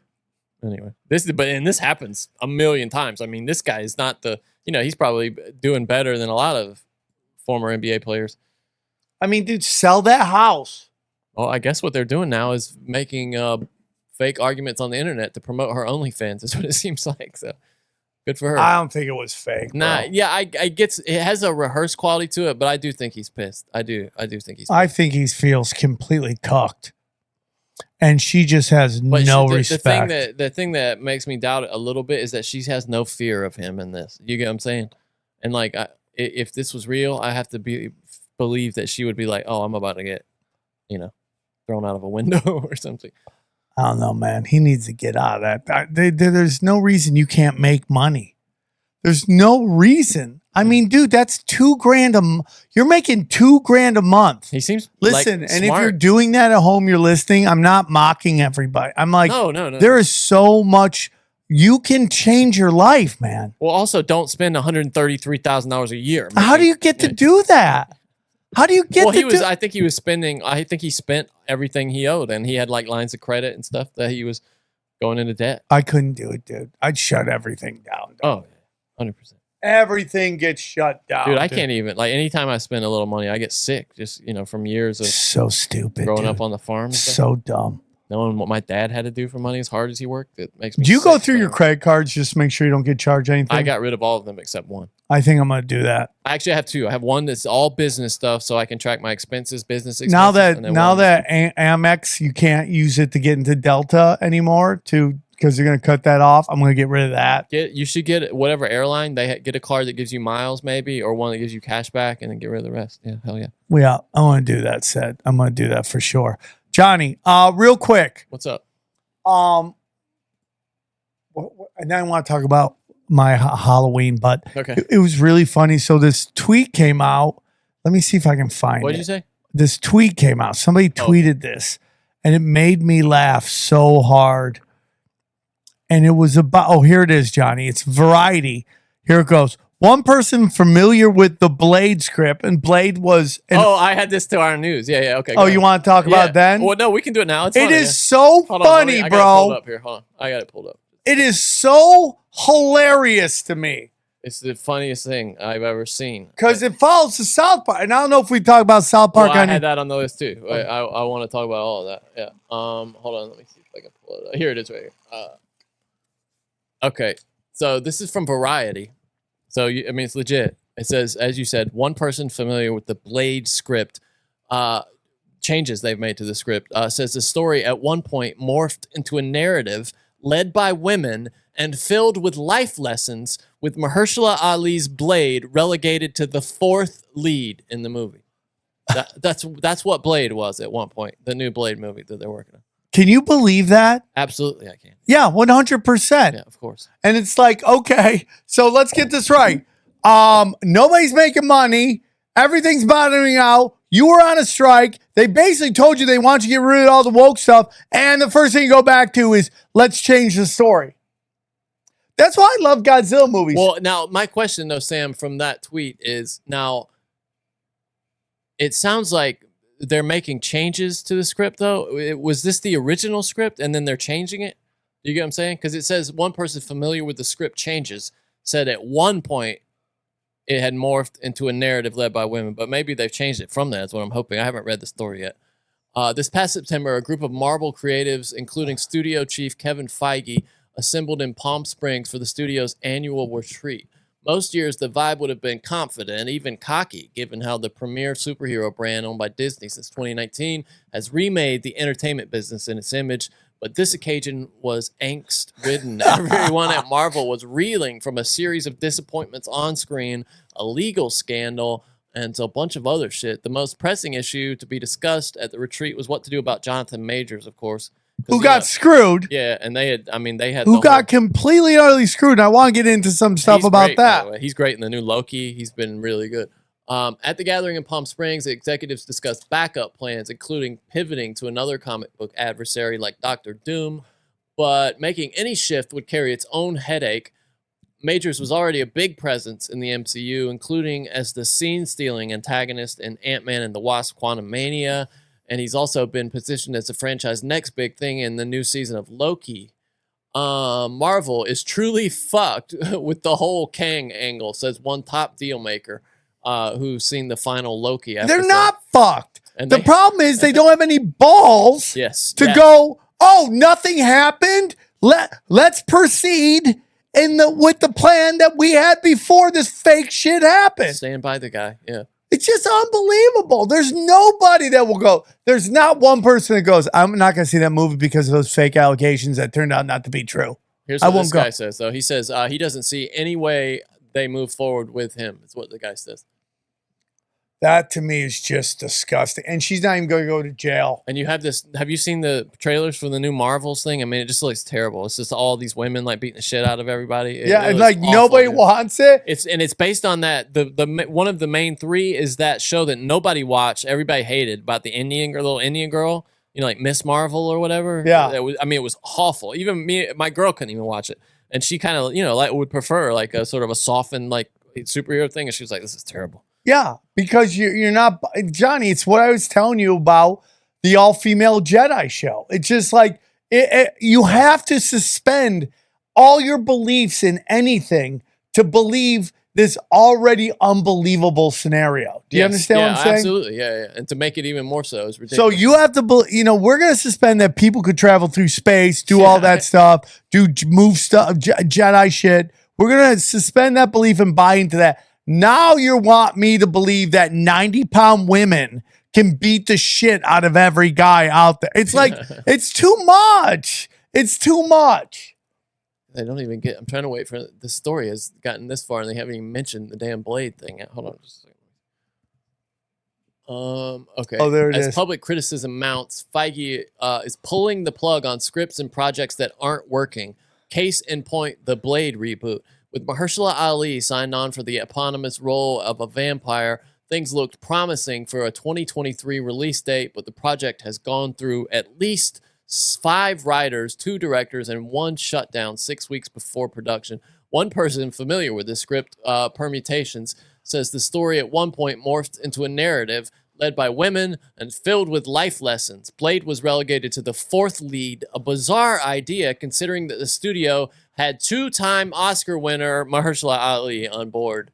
Anyway, this happens a million times. I mean, this guy is not he's probably doing better than a lot of former NBA players. I mean, dude, sell that house. Well, I guess what they're doing now is making fake arguments on the internet to promote her OnlyFans. Is what it seems like. So good for her. I don't think it was fake. Nah, bro. yeah, I get it has a rehearsed quality to it, but I do think he's pissed. I do think he's pissed. I think he feels completely cucked. And she just has no respect. The thing that makes me doubt it a little bit is that she has no fear of him in this. You get what I'm saying? And like, if this was real, I have to believe that she would be like, "Oh, I'm about to get, thrown out of a window or something." I don't know, man. He needs to get out of that. There's no reason you can't make money. There's no reason. I mean, dude, that's $2,000 you're making $2,000 a month. He seems listen, like and smart. if you're doing that at home, you're listening. I'm not mocking everybody. I'm like, no. There is so much you can change your life, man. Well, also don't spend $133,000 a year. How do you get to do that? How do you get to do? I think he spent everything he owed, and he had like lines of credit and stuff that he was going into debt. I couldn't do it, dude. I'd shut everything down. Oh, 100%. Everything gets shut down. Dude, I can't even, like, anytime I spend a little money, I get sick just, from years of so stupid growing dude. up on the farm. And stuff. So dumb. Knowing what my dad had to do for money as hard as he worked, it makes me Do you sick, go through man. your credit cards just to make sure you don't get charged anything? I got rid of all of them except one. I think I'm going to do that. I actually have two. I have one that's all business stuff so I can track my expenses, business expenses. Now that and then Amex, you can't use it to get into Delta anymore because they're going to cut that off. I'm going to get rid of that. you should get whatever airline, get a card that gives you miles maybe, or one that gives you cash back, and then get rid of the rest. Yeah, hell yeah. Yeah, I want to do that, Seth. I'm going to do that for sure. Johnny, real quick. What's up? And then I want to talk about my Halloween, but Okay. it was really funny. So this tweet came out. Let me see if I can find it. What did you say? This tweet came out. Somebody tweeted this, and it made me laugh so hard. And it was about, here it is, Johnny. It's Variety. Here it goes. One person familiar with the Blade script, and Blade was... I had this to our news. Yeah, okay. Oh, you want to talk about it then? Well, no, we can do it now. It's It funny, is so Hold on, funny, I got it bro. pulled up here. Hold on. I got it pulled up. It is so hilarious to me. It's the funniest thing I've ever seen. Because it follows the South Park. And I don't know if we talk about South Park. I had that on the list too. I want to talk about all of that. Yeah. Hold on. Let me see if I can pull it up. Here it is right here. Okay. So this is from Variety. So, it's legit. It says, as you said, one person familiar with the Blade script, changes they've made to the script, says the story at one point morphed into a narrative led by women and filled with life lessons, with Mahershala Ali's Blade relegated to the fourth lead in the movie. That's what Blade was at one point, the new Blade movie that they're working on. Can you believe that? Absolutely, I can. Yeah, 100%. Yeah, of course. And it's like, okay, so let's get this right. Nobody's making money. Everything's bottoming out. You were on a strike. They basically told you they want you to get rid of all the woke stuff. And the first thing you go back to is, let's change the story. That's why I love Godzilla movies. Well, now, my question, though, Sam, from that tweet is, now, it sounds like they're making changes to the script, though. Was this the original script, and then they're changing it? You get what I'm saying? Because it says one person familiar with the script changes said at one point it had morphed into a narrative led by women, but maybe they've changed it from that. That's what I'm hoping. I haven't read the story yet. This past September, a group of Marvel creatives, including studio chief Kevin Feige, assembled in Palm Springs for the studio's annual retreat. Most years, the vibe would have been confident, even cocky, given how the premier superhero brand owned by Disney since 2019 has remade the entertainment business in its image. But this occasion was angst-ridden. Everyone at Marvel was reeling from a series of disappointments on screen, a legal scandal, and a bunch of other shit. The most pressing issue to be discussed at the retreat was what to do about Jonathan Majors, of course. Who got screwed. Yeah, and they had who got completely utterly screwed. And I want to get into some stuff about great, that. by the way. He's great in the new Loki. He's been really good. At the gathering in Palm Springs, the executives discussed backup plans, including pivoting to another comic book adversary like Doctor Doom, but making any shift would carry its own headache. Majors was already a big presence in the MCU, including as the scene-stealing antagonist in Ant-Man and the Wasp: Quantumania, and he's also been positioned as the franchise's next big thing in the new season of Loki. Marvel is truly fucked with the whole Kang angle, says one top deal maker who's seen the final Loki episode. They're not fucked. And the problem is they don't have any balls to go, oh, nothing happened. Let's proceed with the plan that we had before this fake shit happened. Stand by the guy. Yeah. It's just unbelievable. There's nobody that will go. There's not one person that goes, I'm not going to see that movie because of those fake allegations that turned out not to be true. Here's what this guy says, though. He says he doesn't see any way they move forward with him. Is what the guy says. That to me is just disgusting. And she's not even going to go to jail. And you have this. Have you seen the trailers for the new Marvels thing? I mean, it just looks terrible. It's just all these women like beating the shit out of everybody. And like awful, nobody wants it. It's based on that. The one of the main three is that show that nobody watched, everybody hated, about the little Indian girl. You know, like Miss Marvel or whatever. Yeah. It was awful. Even me, my girl couldn't even watch it, and she kind of like would prefer like a sort of a softened like superhero thing, and she was like, "This is terrible." Yeah, because you're not, Johnny, it's what I was telling you about the all-female Jedi show. It's just like, you have to suspend all your beliefs in anything to believe this already unbelievable scenario. Do you understand what I'm saying? Absolutely, yeah. And to make it even more so is ridiculous. So you have to, we're going to suspend that people could travel through space, do all that stuff, move stuff, Jedi shit. We're going to suspend that belief and buy into that. Now you want me to believe that 90-pound women can beat the shit out of every guy out there. It's like, it's too much. It's too much. They don't even get, I'm trying to wait for, the story has gotten this far and they haven't even mentioned the damn Blade thing. Hold on just a second. Okay. Oh, there it is. As public criticism mounts, Feige is pulling the plug on scripts and projects that aren't working. Case in point, the Blade reboot. With Mahershala Ali signed on for the eponymous role of a vampire, things looked promising for a 2023 release date, but the project has gone through at least 5 writers, 2 directors, and 1 shutdown 6 weeks before production. One person familiar with the script permutations says the story at one point morphed into a narrative led by women and filled with life lessons. Blade was relegated to the 4th lead, a bizarre idea considering that the studio had 2-time Oscar winner Mahershala Ali on board.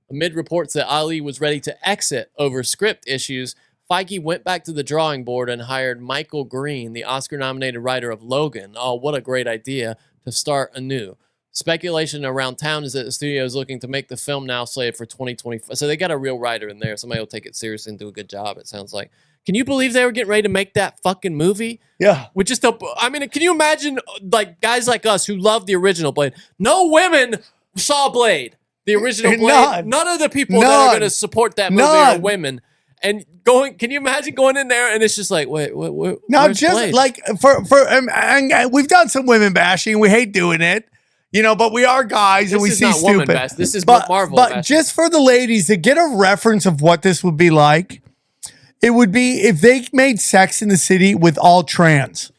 Amid reports that Ali was ready to exit over script issues, Feige went back to the drawing board and hired Michael Green, the Oscar-nominated writer of Logan. Oh, what a great idea to start anew. Speculation around town is that the studio is looking to make the film now slated for 2025. So they got a real writer in there. Somebody will take it seriously and do a good job, it sounds like. Can you believe they were getting ready to make that fucking movie? Yeah. With just can you imagine like guys like us who love the original Blade? No women saw Blade, the original Blade. None of the people that are going to support that movie are women. And can you imagine going in there and it's just like, wait, now just Blade? Like and we've done some women bashing. We hate doing it. But we are guys and we see stupid. This is Marvel. But just for the ladies to get a reference of what this would be like, it would be if they made Sex in the City with all trans.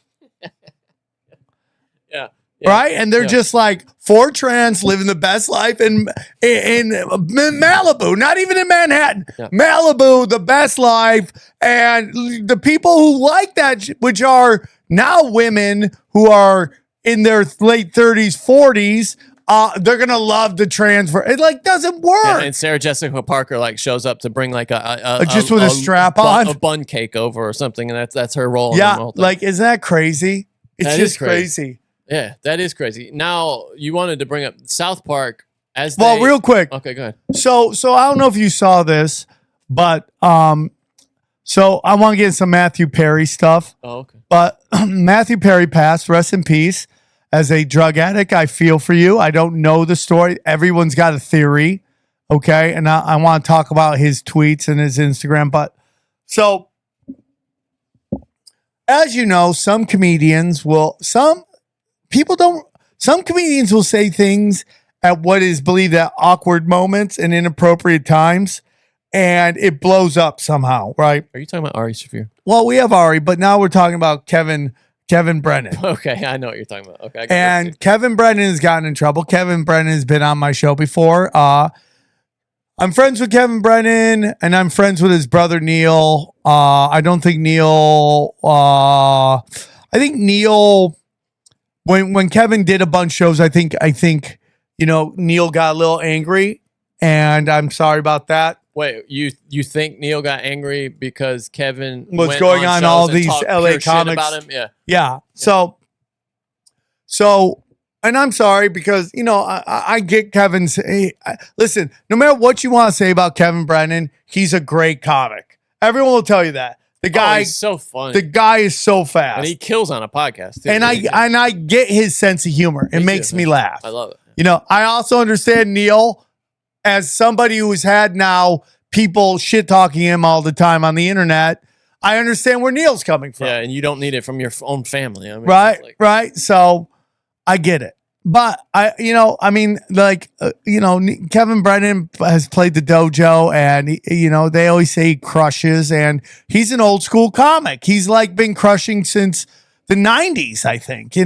Yeah. Right? And they're just like 4 trans living the best life in Malibu, not even in Manhattan. Yeah. Malibu, the best life. And the people who like that, which are now women who are in their late 30s, 40s, they're gonna love the transfer. It doesn't work. Yeah, and Sarah Jessica Parker shows up to bring just with a strap on, a bun cake over or something, and that's her role. Yeah, isn't that crazy? It's just crazy. Yeah, that is crazy. Now you wanted to bring up South Park as real quick. Okay, go ahead. So I don't know if you saw this, but so I want to get some Matthew Perry stuff. Oh, okay. But Matthew Perry passed. Rest in peace. As a drug addict, I feel for you. I don't know the story. Everyone's got a theory, okay? And I want to talk about his tweets and his Instagram. But so, as you know, some comedians will say things at what is believed at awkward moments and inappropriate times. and it blows up somehow, right? Are you talking about Ari Shaffir? Well, we have Ari, but now we're talking about Kevin Brennan. Okay, I know what you're talking about. Okay, And Kevin Brennan has gotten in trouble. Kevin Brennan has been on my show before. I'm friends with Kevin Brennan, and I'm friends with his brother Neil. I don't think Neil. I think Neil. When Kevin did a bunch of shows, I think Neil got a little angry, and I'm sorry about that. Wait, you think Neil got angry because Kevin was went going on all these LA pure shit comics about him? Yeah. Yeah. So, and I'm sorry because, I get Kevin's, listen, no matter what you want to say about Kevin Brennan, he's a great comic. Everyone will tell you that. The guy he's so funny. The guy is so fast. And he kills on a podcast too. And I get his sense of humor. It makes me laugh. I love it. I also understand Neil as somebody who's had now people shit talking him all the time on the internet. I understand where Neil's coming from. Yeah, and you don't need it from your own family. I mean, right. So I get it. But Kevin Brennan has played the dojo, and they always say he crushes, and he's an old school comic. He's been crushing since the 90s, I think. You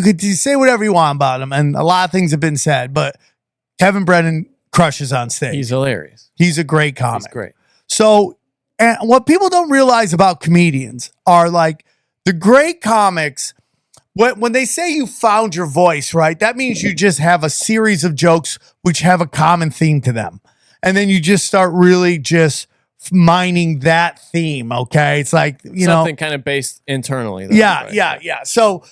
could say whatever you want about him, and a lot of things have been said, but Kevin Brennan crushes on stage. He's hilarious. He's a great comic. He's great. So, and what people don't realize about comedians are the great comics. When they say you found your voice, right? That means you just have a series of jokes which have a common theme to them. And then you just start really just mining that theme, okay? It's something kind of based internally. Though, yeah, right? yeah. So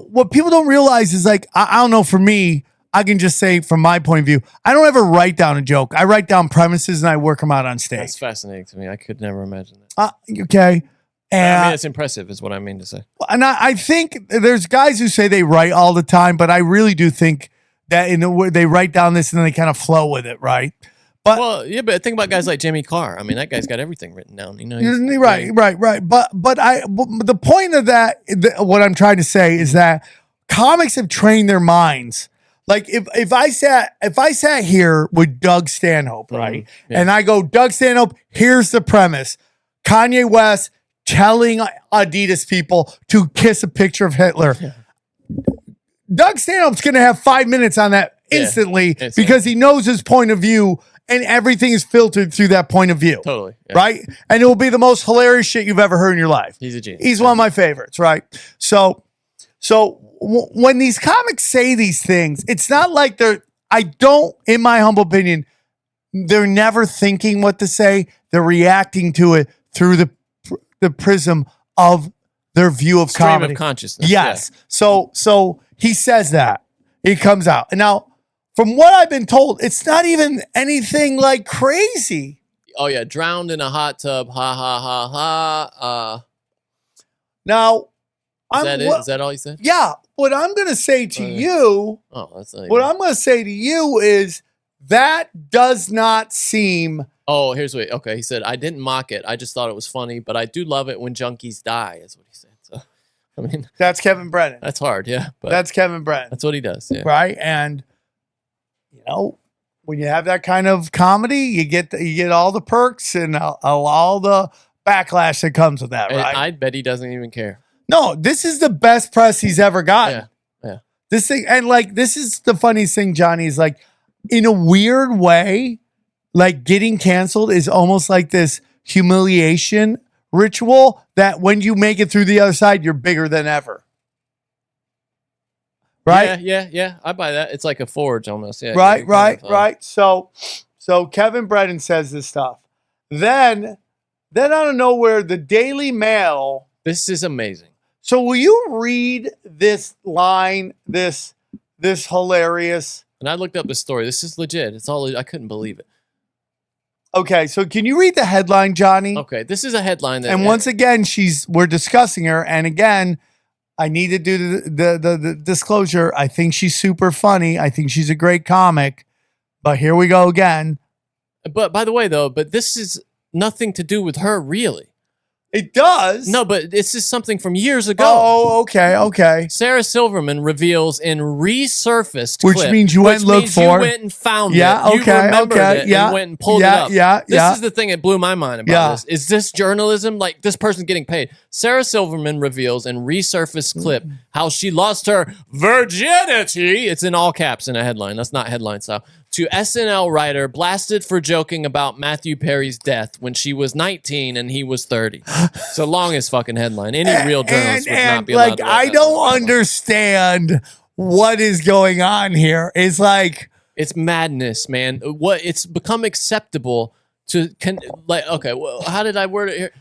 what people don't realize is I don't know, for me, I can just say from my point of view, I don't ever write down a joke. I write down premises and I work them out on stage. That's fascinating to me. I could never imagine that. Okay. And it's impressive is what I mean to say. And I think there's guys who say they write all the time, but I really do think that they write down this and then they kind of flow with it, right? But think about guys like Jimmy Carr. I mean, that guy's got everything written down. Right. But the point of that, what I'm trying to say is that comics have trained their minds. If I sat here with Doug Stanhope, right, and I go, Doug Stanhope, here's the premise: Kanye West telling Adidas people to kiss a picture of Hitler. Doug Stanhope's going to have 5 minutes on that instantly because he knows his point of view and everything is filtered through that point of view. Totally. Yeah. Right? And it will be the most hilarious shit you've ever heard in your life. He's a genius. He's one of my favorites, right? So when these comics say these things, it's not like in my humble opinion, they're never thinking what to say. They're reacting to it through the prism of their view of Stream comedy. of consciousness. Yes. Yeah. So he says that. It comes out. And now, from what I've been told, it's not even anything crazy. Oh, yeah. Drowned in a hot tub. Ha, ha, ha, ha. Now, is that all you said? Yeah. What I'm going to say to you, I'm going to say to you is that does not seem... Oh, here's what. Okay, he said, I didn't mock it. I just thought it was funny, but I do love it when junkies die, is what he said. So, I mean, that's Kevin Brennan. That's hard, yeah. But that's Kevin Brennan. That's what he does, yeah. Right, and when you have that kind of comedy, you get all the perks and all the backlash that comes with that. Right? I bet he doesn't even care. No, this is the best press he's ever gotten. Yeah. This thing, and this is the funniest thing, Johnny, is in a weird way. Getting canceled is almost like this humiliation ritual that when you make it through the other side, you're bigger than ever. Right? Yeah. I buy that. It's like a forge almost. Yeah. Right. So Kevin Brennan says this stuff. Then out of nowhere, the Daily Mail. This is amazing. So will you read this line, this hilarious? And I looked up the story. This is legit. It's all, I couldn't believe it. Okay, so can you read the headline, Johnny? Okay, this is a headline that. And once again, we're discussing her, and again, I need to do the disclosure. I think she's super funny. I think she's a great comic. But here we go again. But by the way, though, this is nothing to do with her, really. It does. No, but it's just something from years ago. Oh, okay. Sarah Silverman reveals in resurfaced Which clip, means you went and looked for. You went and found it. Yeah, You remembered it yeah. and went and pulled it up. This is the thing that blew my mind about this. Is this journalism? Like, this person's getting paid. Sarah Silverman reveals in resurfaced clip how she lost her virginity. It's in all caps in a headline. That's not headline style. To SNL writer blasted for joking about Matthew Perry's death when she was 19 and he was 30. It's the longest fucking headline. Any real journalist would not be allowed to write I that don't long. understand what is going on here. It's like it's madness, man. What it's become acceptable to okay. Well, how did I word it here?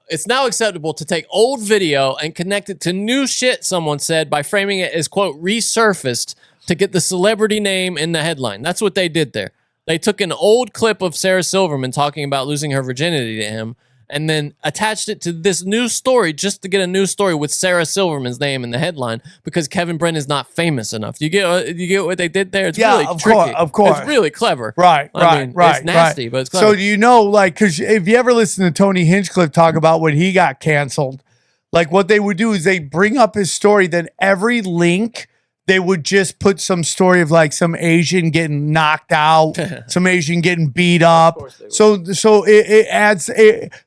It's now acceptable to take old video and connect it to new shit someone said by framing it as, quote, resurfaced to get the celebrity name in the headline. That's what they did there. They took an old clip of Sarah Silverman talking about losing her virginity to him and then attached it to this new story just to get a new story with Sarah Silverman's name in the headline because Kevin Brennan is not famous enough. You get what they did there? It's really tricky. Of course. It's really clever. Right. It's nasty, but it's clever. So do you know, like, because if you ever listen to Tony Hinchcliffe talk about when he got canceled, like what they would do is they bring up his story, then every link they would just put some story of like some Asian getting knocked out, some Asian getting beat up. So it adds.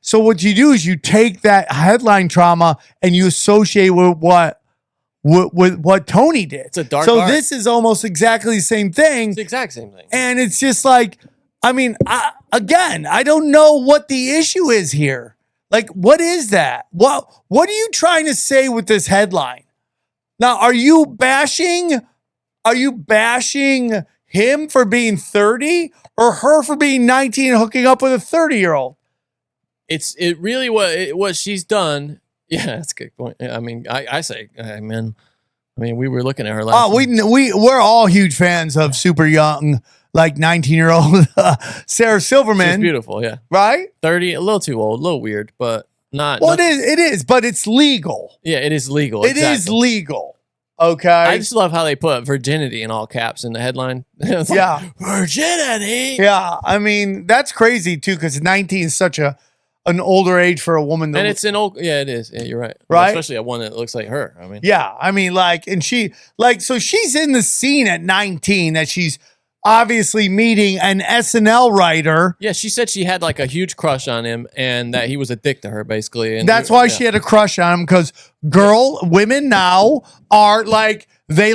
So what you do is you take that headline trauma and you associate with what Tony did. It's a dark So art. this is almost exactly the same thing. It's the exact same thing. And it's just like, I mean, I don't know what the issue is here. Like, what is that? What are you trying to say with this headline? Now, are you bashing him for being 30 or her for being 19 and hooking up with a 30-year-old? It really what she's done. Yeah, that's a good point. I mean, I say, man. I mean, we were looking at her last. We're all huge fans of super young, like 19-year-old Sarah Silverman. She's beautiful, yeah. Right? 30, a little too old, a little weird, but not. Well, it is, but it's legal. Yeah, it is legal. It is legal. Okay. I just love how they put virginity in all caps in the headline. It's like, yeah. Virginity. Yeah. I mean, that's crazy too, because 19 is such an older age for a woman. And it's an old, yeah, it is. Yeah, you're right. Right. Especially a one that looks like her. I mean, yeah. I mean, like, and so she's in the scene at 19 that she's obviously meeting an SNL writer. Yeah, she said she had like a huge crush on him and that he was a dick to her, basically. And that's why she had a crush on him, because women now are like, they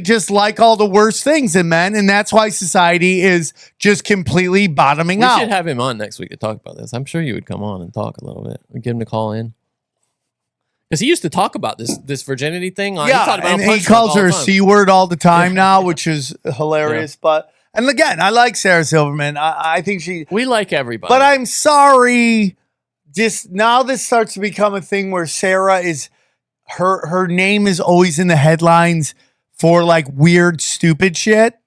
just like all the worst things in men, and that's why society is just completely bottoming out. We should have him on next week to talk about this. I'm sure he would come on and talk a little bit. We get him to call in. Because he used to talk about this virginity thing. He talked about and he calls her a C word all the time now, which is hilarious. Yeah. But and again, I like Sarah Silverman. I think we like everybody. But I'm sorry, just now this starts to become a thing where Sarah is her name is always in the headlines for like weird, stupid shit.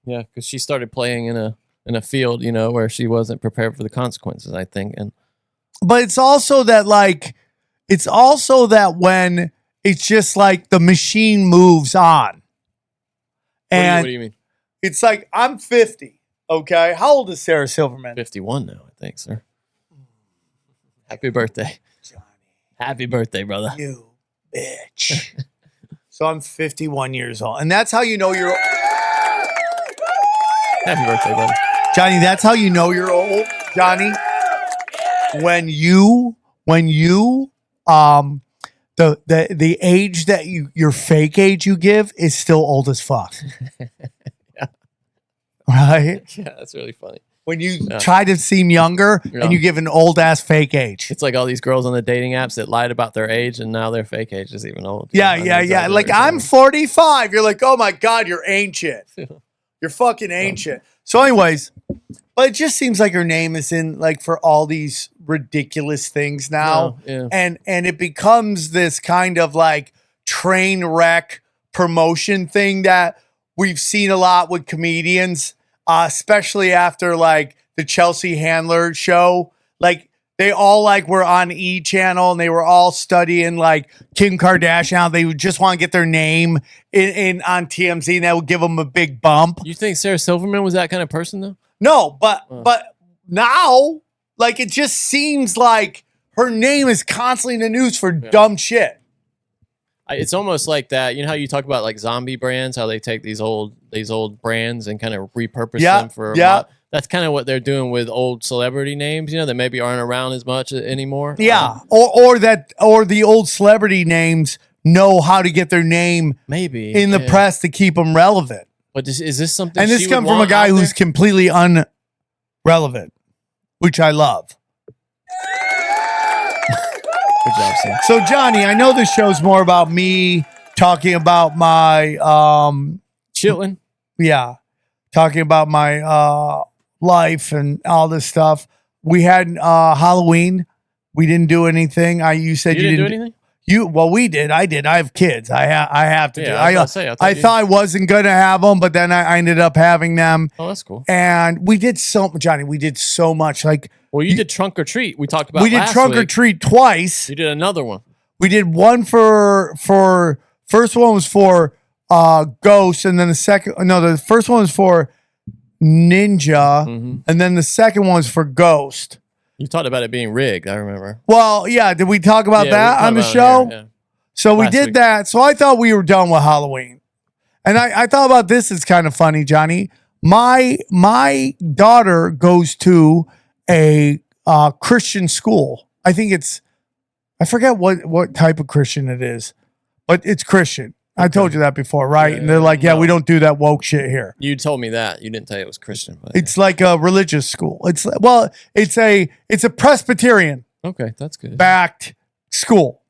Yeah, because she started playing in a field, where she wasn't prepared for the consequences, I think. But it's also that when it's just like the machine moves on. And what do you mean? It's like, I'm 50. Okay. How old is Sarah Silverman? 51 now, I think, sir. Happy birthday. Johnny. Happy birthday, brother. You bitch. So I'm 51 years old. And that's how you know you're Happy birthday, buddy. Johnny, that's how you know you're old, Johnny. When you the age that your fake age you give is still old as fuck. Yeah. Right? Yeah, that's really funny. When you try to seem younger and you give an old ass fake age. It's like all these girls on the dating apps that lied about their age and now their fake age is even old. Yeah. Like, I'm 45. You're like, oh my God, you're ancient. You're fucking ancient. So anyways, but it just seems like her name is in like for all these ridiculous things now. Yeah. And it becomes this kind of like train wreck promotion thing that we've seen a lot with comedians, especially after like the Chelsea Handler show. Like they all like were on E! Channel and they were all studying like Kim Kardashian. They would just want to get their name in on TMZ and that would give them a big bump. You think Sarah Silverman was that kind of person though? No, but now Like, it just seems like her name is constantly in the news for dumb shit. It's almost like that. You know how you talk about like zombie brands, how they take these old brands and kind of repurpose them for that's kind of what they're doing with old celebrity names, you know, that maybe aren't around as much anymore. Yeah. Or the old celebrity names know how to get their name maybe in the press to keep them relevant. But is this something? And this comes from a guy who's completely unrelevant, which I love. Good job, Sam. So, Johnny, I know this show's more about me talking about my chilling. Yeah. Talking about my life and all this stuff. We had Halloween. We didn't do anything. You said you didn't do anything? We did. I did. I have kids. I have to do. I thought I wasn't gonna have them, but then I ended up having them. Oh, that's cool. And we did Johnny. We did so much. Like, well, you did trunk or treat. We talked about. We did trunk or treat twice. You did another one. We did one for first one was for Ghost, and then the first one was for Ninja, and then the second one was for Ghost. You talked about it being rigged, I remember. Well, yeah. Did we talk about that on the show? Yeah. So we did that. So I thought we were done with Halloween. And I thought about this. It's kind of funny, Johnny. My daughter goes to a Christian school. I think I forget what type of Christian it is, but it's Christian. I told you that before, right? And they're like, we don't do that woke shit here. You told me that. You didn't tell me it was Christian. But it's like a religious school. It's a Presbyterian. Okay, that's good. Backed school.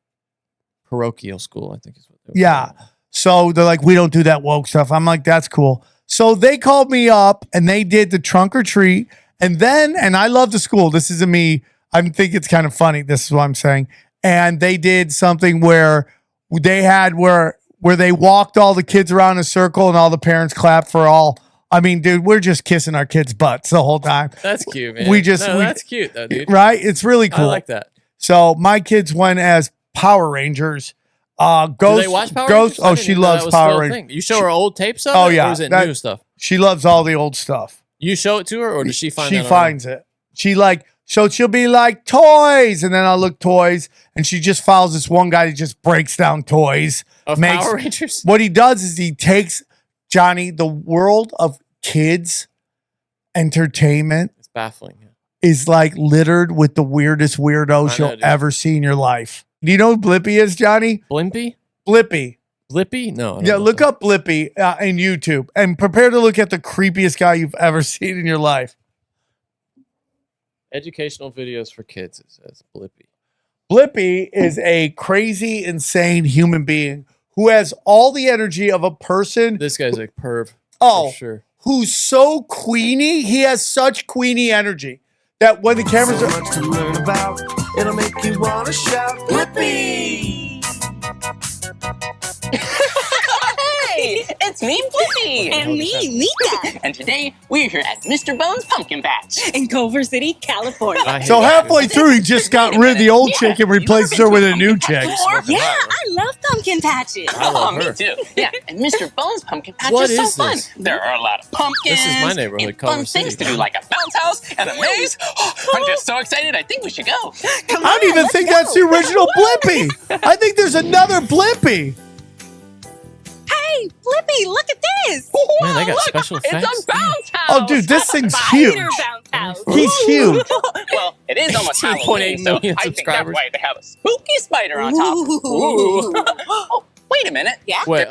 Parochial school, I think is what they were calling. So they're like, we don't do that woke stuff. I'm like, that's cool. So they called me up and they did the trunk or treat. And I love the school. This isn't me. I think it's kind of funny. This is what I'm saying. And they did something where they had where they walked all the kids around in a circle and all the parents clapped for all. I mean, dude, we're just kissing our kids' butts the whole time. That's cute, man. That's cute, though, dude. Right? It's really cool. I like that. So my kids went as Power Rangers. Ghost, do they watch Power Rangers? Oh, she loves Power Rangers. You show her old tapes of it? Oh, yeah. Or is it new stuff? She loves all the old stuff. You show it to her, or does she find it? She finds it. So she'll be like, toys. And then I'll look toys. And she just follows this one guy that just breaks down toys. Of Power Rangers? What he does is he takes, Johnny, the world of kids entertainment. It's baffling. Is like littered with the weirdest weirdos you'll ever see in your life. Do you know who Blippy is, Johnny? Blimpy? Blippy. Blippy? No. Yeah, look up Blippy in YouTube and prepare to look at the creepiest guy you've ever seen in your life. Educational videos for kids, it says Blippy. Blippy is a crazy, insane human being who has all the energy of a person. This guy's a perv. Oh, for sure. Who's so queenie. He has such queenie energy that when the cameras are. So much to learn about, it'll make you want to shout, Blippy! Hey, it's me, Blippy. And me, Mika. And today, we're here at Mr. Bones Pumpkin Patch in Culver City, California. So halfway through, he just got rid of the old chick and replaced her with a new chick. Yeah, I love pumpkin patches. Me too. Yeah, and Mr. Bones Pumpkin Patch What is so is fun. this? There are a lot of pumpkins. This is my neighborhood, and Culver fun City. things to do, like a bounce house and a maze. I'm just so excited. I think we should go. I don't even think that's the original Blippy. I think there's another Blippy. Hey, Blippy, look at this. Man, they got special effects. It's a bounce house. Oh, dude, this thing's huge. He's huge. Well, it is almost 2.8 Halloween, so million I think that's subscribers. why they have a spooky spider on top. Ooh. Oh, wait a minute. Yeah. Wait,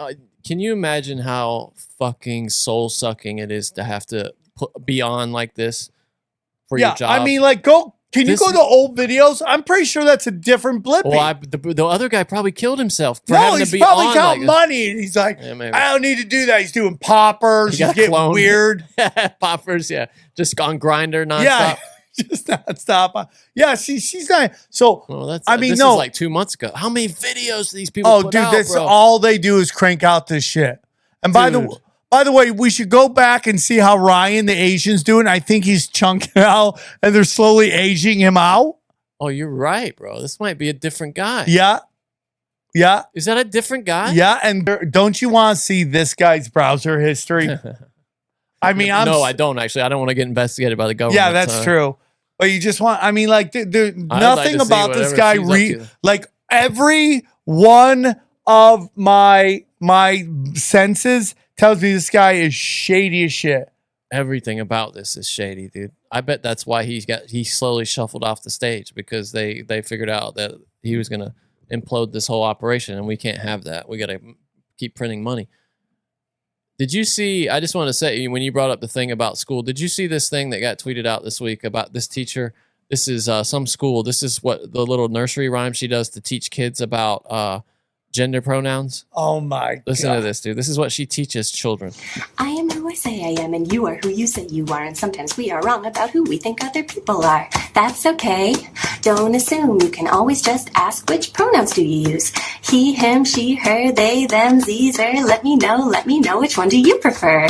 can you imagine how fucking soul-sucking it is to have to be on like this for your job? I mean, like, Can you go to old videos? I'm pretty sure that's a different Blippy. Well, the other guy probably killed himself for no, having he's to be probably on counting like money. And he's like, maybe. I don't need to do that. He's doing poppers. He He's got getting cloned. weird. Poppers, yeah. Just on Grinder nonstop. Yeah, just nonstop. Yeah, she's not. So, Well, that's, I mean, this no. is like 2 months ago. How many videos do these people Oh, put dude, out, that's bro? all they do is crank out this shit. And by the way, we should go back and see how Ryan, the Asian's doing. I think he's chunking out and they're slowly aging him out. Oh, you're right, bro. This might be a different guy. Yeah. Yeah. Is that a different guy? Yeah. And don't you want to see this guy's browser history? I mean, no, I don't actually. I don't want to get investigated by the government. Yeah, that's true. But you just want, I mean, like, like nothing to see about this whatever guy. she's up to. Like, every one of my senses tells me this guy is shady as shit. Everything about this is shady, dude. I bet that's why he slowly shuffled off the stage, because they figured out that he was gonna implode this whole operation, and we can't have that. We gotta keep printing money. Did you see? I just want to say, when you brought up the thing about school, did you see this thing that got tweeted out this week about this teacher? This is some school. This is what the little nursery rhyme she does to teach kids about gender pronouns. Oh my Listen to this, dude. This is what she teaches children. I am who I say I am, and you are who you say you are, and sometimes we are wrong about who we think other people are. That's okay. Don't assume. You can always just ask, which pronouns do you use? He, him, she, her, they, them, these, er. Let me know, which one do you prefer?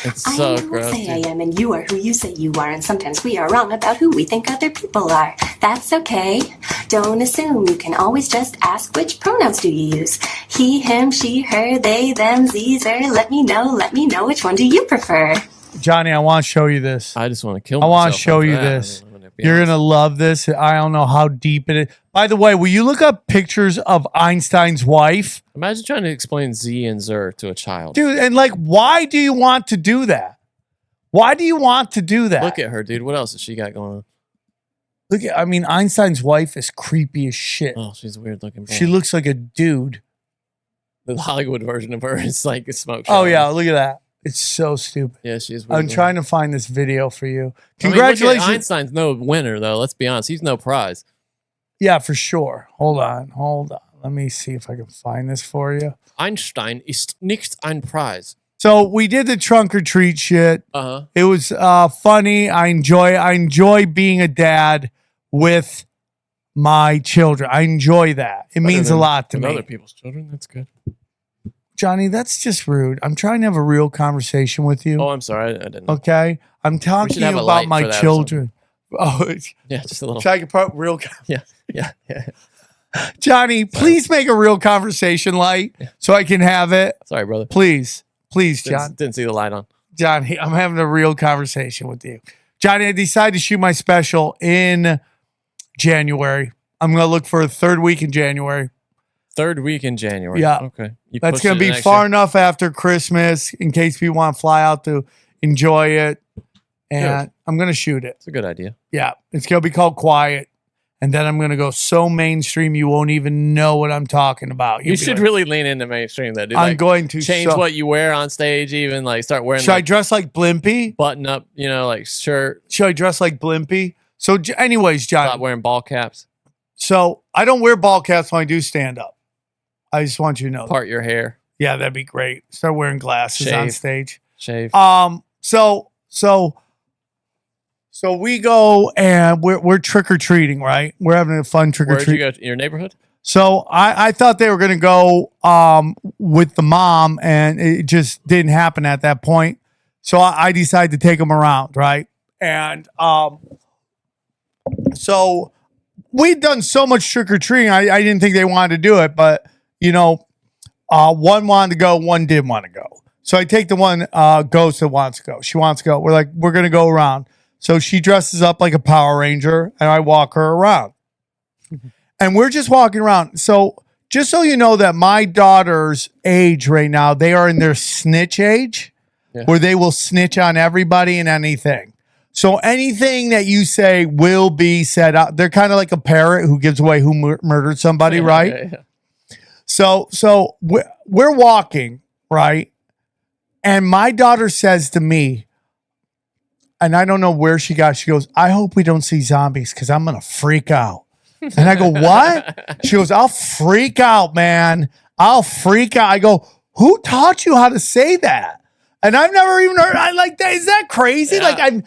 It's I so am who I gross. say I am, and you are who you say you are, and sometimes we are wrong about who we think other people are. That's okay. Don't assume. You can always just ask, which pronouns do you use? He, him, she, her, they, them, these, er. Let me know, which one do you prefer? Johnny, I want to show you this. I just want to kill I myself. want to show after you that. this. I'm gonna be You're honest. going to love this. I don't know how deep it is. By the way, will you look up pictures of Einstein's wife? Imagine trying to explain Z and Zer to a child. Dude, and like, why do you want to do that? Why do you want to do that? Look at her, dude. What else has she got going on? Look at, I mean, Einstein's wife is creepy as shit. Oh, she's a weird looking. She looks like a dude. The Hollywood version of her is like a smoke show. Oh, yeah, look at that. It's so stupid. Yeah, she is weird. I'm trying to find this video for you. I mean, Congratulations. look at Einstein's no winner, though. Let's be honest. He's no prize. Yeah, for sure. Hold on. Let me see if I can find this for you. Einstein ist nicht ein Preis. So we did the trunk or treat shit. Uh-huh. It was funny. I enjoy being a dad with my children. I enjoy that. It means a lot to me. Other people's children, that's good. Johnny, that's just rude. I'm trying to have a real conversation with you. Oh, I'm sorry. I didn't know. Okay? I'm talking have a about light for my that or children. Oh, Yeah, just a little. so I can put real. Yeah. Johnny, please make a real conversation light so I can have it. Sorry, brother. Please, John. Didn't see the light on. Johnny, I'm having a real conversation with you. Johnny, I decided to shoot my special in January. I'm going to look for a third week in January. Third week in January. Yeah. Okay. You That's pushed going it to be next far year. enough after Christmas in case people want to fly out to enjoy it. And Good. I'm going to shoot it. It's a good idea. Yeah. It's going to be called Quiet. And then I'm going to go so mainstream you won't even know what I'm talking about. You'll You be should like, really lean into mainstream, though, dude. I'm Like, going to change so- what you wear on stage, even like start wearing Should I like dress like Blimpy? button up, like shirt. Should I dress like Blimpy? So, anyways, John. Stop wearing ball caps. So I don't wear ball caps when I do stand up. I just want you to know. that. Part your hair. Yeah, that'd be great. Start wearing glasses on Shave. stage. Shave. So we go and we're trick or treating, right? We're having a fun trick or Where'd you treat. go? In your neighborhood? So I thought they were gonna go with the mom, and it just didn't happen at that point. So I decided to take them around, right? And so we'd done so much trick or treating, I didn't think they wanted to do it, but one wanted to go, one didn't want to go. So I take the one ghost that wants to go. She wants to go. We're like, we're gonna go around. So she dresses up like a Power Ranger, and I walk her around. And we're just walking around. So just so you know that my daughter's age right now, they are in their snitch age, where they will snitch on everybody and anything. So anything that you say will be said out. They're kind of like a parrot who gives away who murdered somebody, right? Yeah. So we're walking, right? And my daughter says to me, and I don't know where she goes, I hope we don't see zombies because I'm going to freak out. And I go, what? She goes, I'll freak out, man. I'll freak out. I go, who taught you how to say that? And I've never even heard, I like that. Is that crazy? Yeah.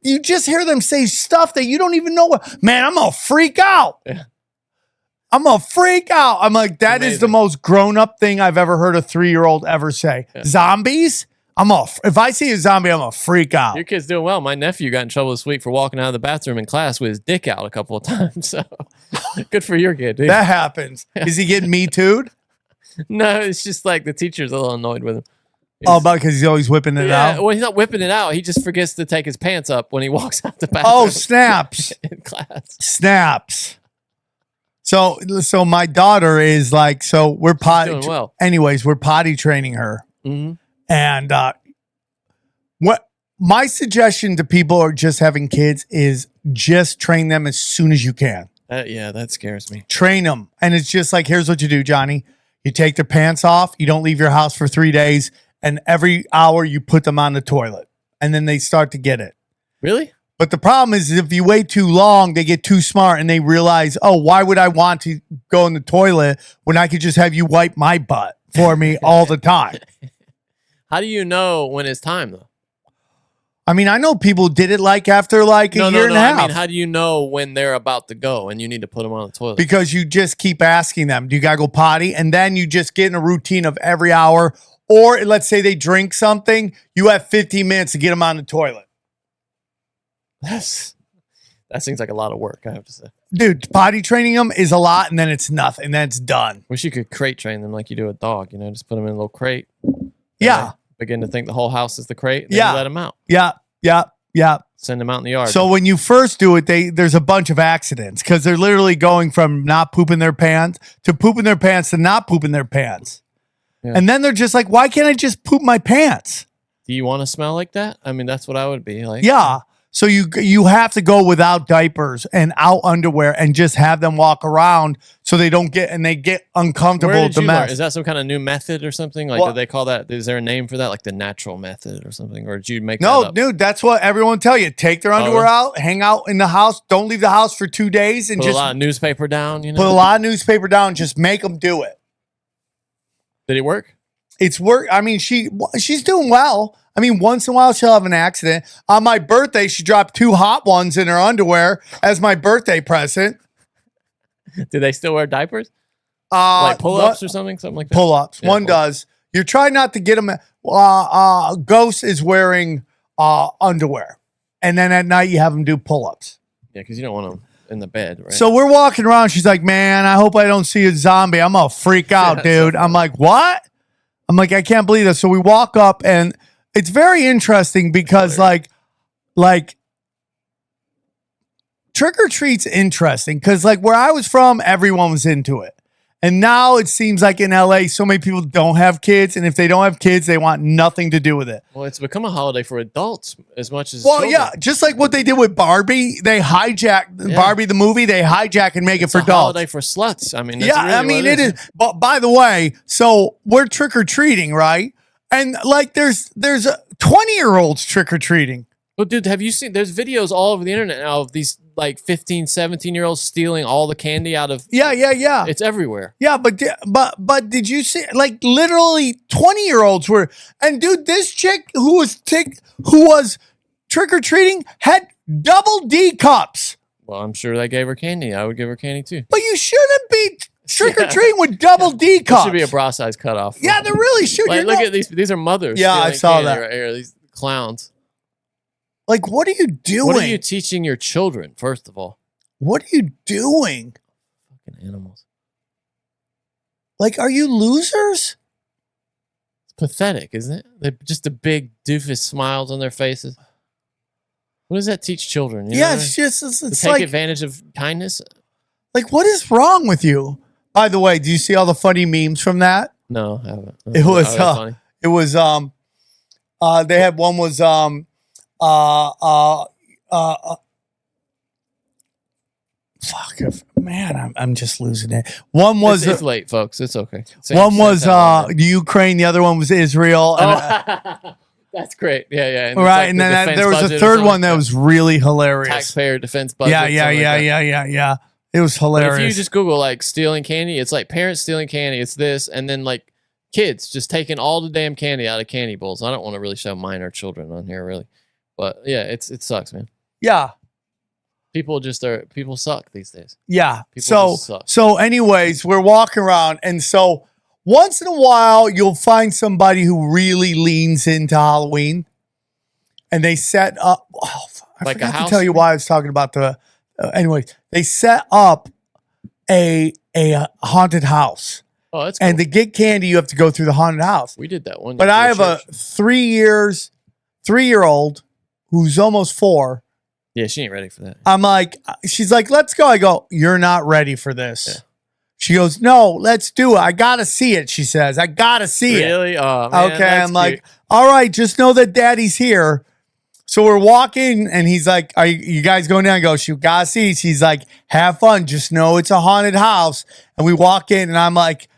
You just hear them say stuff that you don't even know what, man, I'm going to freak out. Yeah. I'm going to freak out. I'm like, that is the Amazing. most grown up thing I've ever heard a 3-year-old ever say. Yeah. Zombies? If I see a zombie, I'm going to freak out. Your kid's doing well. My nephew got in trouble this week for walking out of the bathroom in class with his dick out a couple of times. So good for your kid, dude. That happens. Is he getting me too'd? No, it's just like the teacher's a little annoyed with him. Oh, because he's always whipping it out? Well, he's not whipping it out. He just forgets to take his pants up when he walks out the bathroom. Oh, snaps. In class. Snaps. So my daughter is like, so we're potty. doing well. Anyways, we're potty training her. Mm-hmm. And what my suggestion to people who are just having kids is just train them as soon as you can. That scares me. Train them. And it's just like, here's what you do, Johnny. You take their pants off. You don't leave your house for 3 days. And every hour you put them on the toilet. And then they start to get it. Really? But the problem is if you wait too long, they get too smart and they realize, oh, why would I want to go in the toilet when I could just have you wipe my butt for me all the time? How do you know when it's time, though? I mean, I know people did it like after like a year and a half. I mean, how do you know when they're about to go and you need to put them on the toilet? Because you just keep asking them, do you got to go potty? And then you just get in a routine of every hour. Or let's say they drink something, you have 15 minutes to get them on the toilet. That seems like a lot of work, I have to say. Dude, potty training them is a lot, and then it's nothing. And then it's done. Wish you could crate train them like you do a dog, just put them in a little crate. Yeah. Begin to think the whole house is the crate, and then you let them out. Yeah. Send them out in the yard. So when you first do it, there's a bunch of accidents because they're literally going from not pooping their pants to pooping their pants to not pooping their pants. Yeah. And then they're just like, why can't I just poop my pants? Do you want to smell like that? I mean, that's what I would be like. Yeah. So you have to go without diapers and out underwear and just have them walk around so they don't get uncomfortable with the mess. Is that some kind of new method or something? Like, do they call that? Is there a name for that? Like the natural method or something? Or did you make that up? Dude, that's what everyone tell you. Take their underwear out, hang out in the house. Don't leave the house for 2 days and put just a lot of newspaper down. Put a lot of newspaper down. Just make them do it. Did it work? It's work. I mean, she's doing well. I mean, once in a while she'll have an accident. On my birthday, she dropped 2 hot ones in her underwear as my birthday present. Do they still wear diapers? Like pull-ups or something like that? Pull-ups. Yeah, one does. You're trying not to get them. Ghost is wearing underwear. And then at night, you have them do pull-ups. Yeah, because you don't want them in the bed, right? So we're walking around. She's like, man, I hope I don't see a zombie. I'm going to freak out, dude. I'm like, what? I'm like, I can't believe this. So we walk up and it's very interesting because like trick or treat's interesting because like where I was from, everyone was into it. And now it seems like in LA, so many people don't have kids. And if they don't have kids, they want nothing to do with it. Well, it's become a holiday for adults as much as children. Yeah, just like what they did with Barbie. They hijacked Barbie the movie. They hijack and make it for adults. Holiday for sluts. I mean, that's really I mean, it is. But by the way, so we're trick or treating, right? And like there's 20-year-olds trick or treating. Well, dude, have you seen? There's videos all over the internet now of these like 15, 17-year-olds stealing all the candy out of. Yeah. It's everywhere. Yeah, but did you see? Like literally 20-year-olds were. And dude, this chick who was trick or treating had double D cups. Well, I'm sure they gave her candy. I would give her candy too. But you shouldn't be trick or treating with double D cups. There should be a bra size cutoff. Yeah, there really should. Like, look at these. These are mothers. Yeah, I saw that. Right here, these clowns. Like, what are you doing? What are you teaching your children, first of all? What are you doing? Fucking animals. Like, are you losers? It's pathetic, isn't it? They're just the big doofus smiles on their faces. What does that teach children? You know it's just it's to take like advantage of kindness. Like, what is wrong with you? By the way, do you see all the funny memes from that? No, I haven't. It was funny. It was they had one was fuck, man, I'm just losing it. One was it's late, folks. It's okay. One was Ukraine. The other one was Israel. And, that's great. Yeah. And right, and then there was a third one that was really hilarious. Taxpayer defense budget. Yeah. It was hilarious. But if you just Google like stealing candy, it's like parents stealing candy. It's this, and then like kids just taking all the damn candy out of candy bowls. I don't want to really show minor children on here, really, but yeah, it sucks, man. Yeah. People suck these days. Yeah. People just suck. So anyways, we're walking around. And so once in a while, you'll find somebody who really leans into Halloween and they set up. Oh, I like forgot to tell you why I was talking about the. Anyway, they set up a haunted house. Oh, that's cool. And to get candy, you have to go through the haunted house. We did that one. But I have a 3-year-old who's almost 4. Yeah, she ain't ready for that. I'm like, she's like, let's go. I go, you're not ready for this. Yeah. She goes, no, let's do it. I got to see it. She says, I got to see it. Really? Oh, man, okay. I'm like, all right, just know that daddy's here. So we're walking and he's like, are you guys going down? I go, she got to see. He's like, have fun. Just know it's a haunted house. And we walk in and I'm like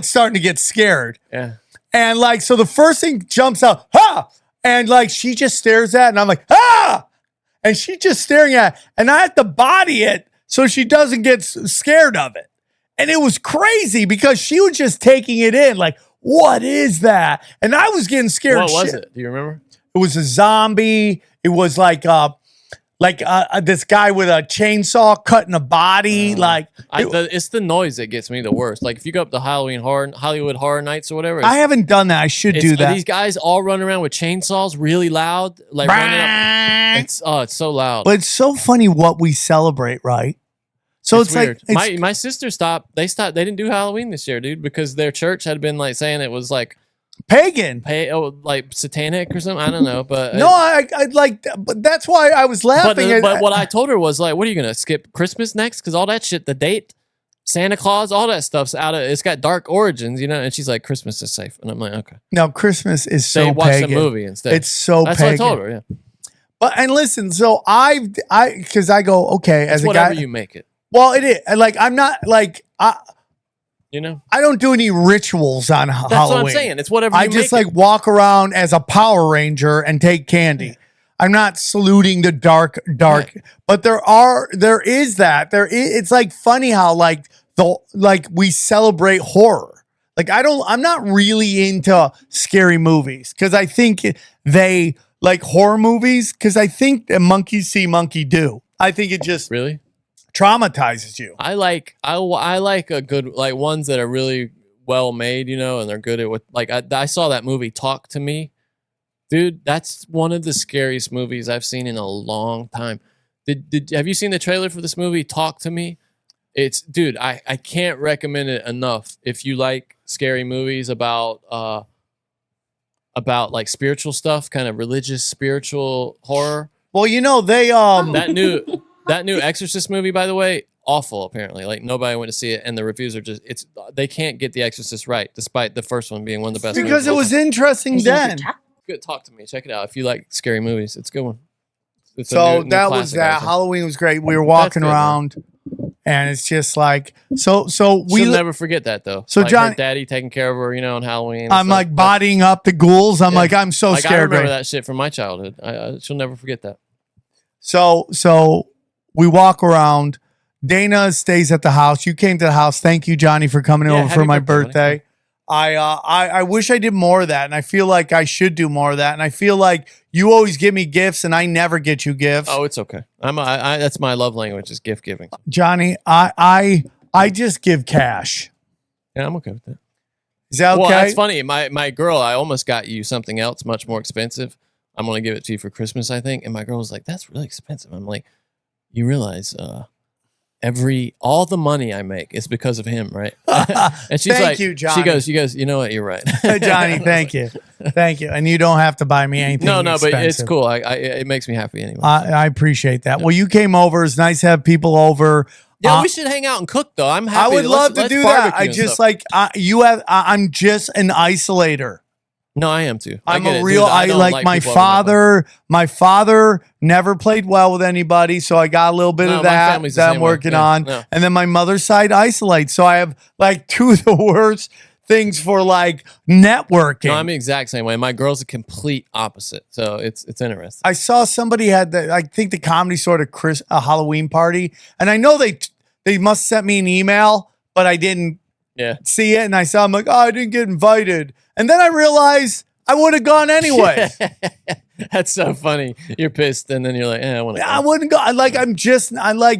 starting to get scared. Yeah. And like, so the first thing jumps out, ha! And like, she just stares at it and I'm like, ah! And she's just staring at it. And I have to body it so she doesn't get scared of it. And it was crazy because she was just taking it in like, what is that? And I was getting scared. What was it? Do you remember? It was a zombie. It was like this guy with a chainsaw cutting a body. It's the noise that gets me the worst. Like if you go up to Hollywood Horror Nights or whatever. I haven't done that. I should do that. These guys all run around with chainsaws really loud. Like running up. It's so loud. But it's so funny what we celebrate, right? So it's weird. Like my sister stopped. They didn't do Halloween this year, dude, because their church had been like saying it was like pagan, like satanic or something. I don't know, but no, I like that, but that's why I was laughing. But what I told her was like, what are you gonna skip Christmas next? Because all that shit, the date, Santa Claus, all that stuff's out of. It's got dark origins, you know. And she's like, Christmas is safe, and I'm like, okay. No, Christmas is so watch pagan. the movie instead. It's so that's pagan. what I told her. Yeah. But and listen, so because I go okay as it's a whatever guy, you make it. Well, it is. Like, I'm not like, you know, I don't do any rituals on Halloween. That's what I'm saying. It's whatever I just like walk around as a Power Ranger and take candy. Yeah. I'm not saluting the dark, right. But there is that. It's like funny how like we celebrate horror. Like I'm not really into scary movies because I think they like horror movies because I think that monkeys see, monkey do. I think it just really traumatizes you. I like a good like ones that are really well made, you know, and they're good at what. Like I saw that movie Talk to Me, dude. That's one of the scariest movies I've seen in a long time. Have you seen the trailer for this movie Talk to Me? It's dude, I can't recommend it enough if you like scary movies about like spiritual stuff, kind of religious spiritual horror. Well, you know they That new Exorcist movie, by the way, awful apparently. Like nobody went to see it, and the reviews are they can't get the Exorcist right, despite the first one being one of the best. Because it was interesting then. Good, talk to me. Check it out if you like scary movies. It's a good one. It's so new that was that. Halloween was great. We were walking around, and it's just like so. She'll never forget that though. So like John, her daddy taking care of her, you know, on Halloween. I'm like bodying up the ghouls. I'm like I'm so scared. I remember that shit from my childhood. She'll never forget that. So. We walk around. Dana stays at the house. You came to the house. Thank you, Johnny, for coming over for my birthday. I wish I did more of that, and I feel like I should do more of that. And I feel like you always give me gifts, and I never get you gifts. Oh, it's okay. That's my love language is gift giving. Johnny, I just give cash. Yeah, I'm okay with that. Is that okay? Well, that's funny. My girl, I almost got you something else much more expensive. I'm gonna give it to you for Christmas, I think. And my girl was like, "That's really expensive." I'm like, you realize all the money I make is because of him, right? And she's thank like, you, Johnny. She goes, you know what? You're right. Johnny, thank you. And you don't have to buy me anything. No, expensive. But it's cool. It makes me happy anyway. I appreciate that. Yeah. Well, you came over. It's nice to have people over. Yeah, we should hang out and cook though. I'm happy. I would love to do that. I just like I'm just an isolator. No, I am too. I'm a real. I like my father. My father never played well with anybody, so I got a little bit of that I'm working on. No. And then my mother's side isolates, so I have like two of the worst things for like networking. No, I'm the exact same way. My girl's a complete opposite, so it's interesting. I saw somebody had I think the Comedy Store at a Halloween party, and I know they must sent me an email, but I didn't see it, and I saw I'm like, oh, I didn't get invited. And then I realized I would have gone anyway. That's so funny. You're pissed, and then you're like, I want to. I wouldn't go. I'm like,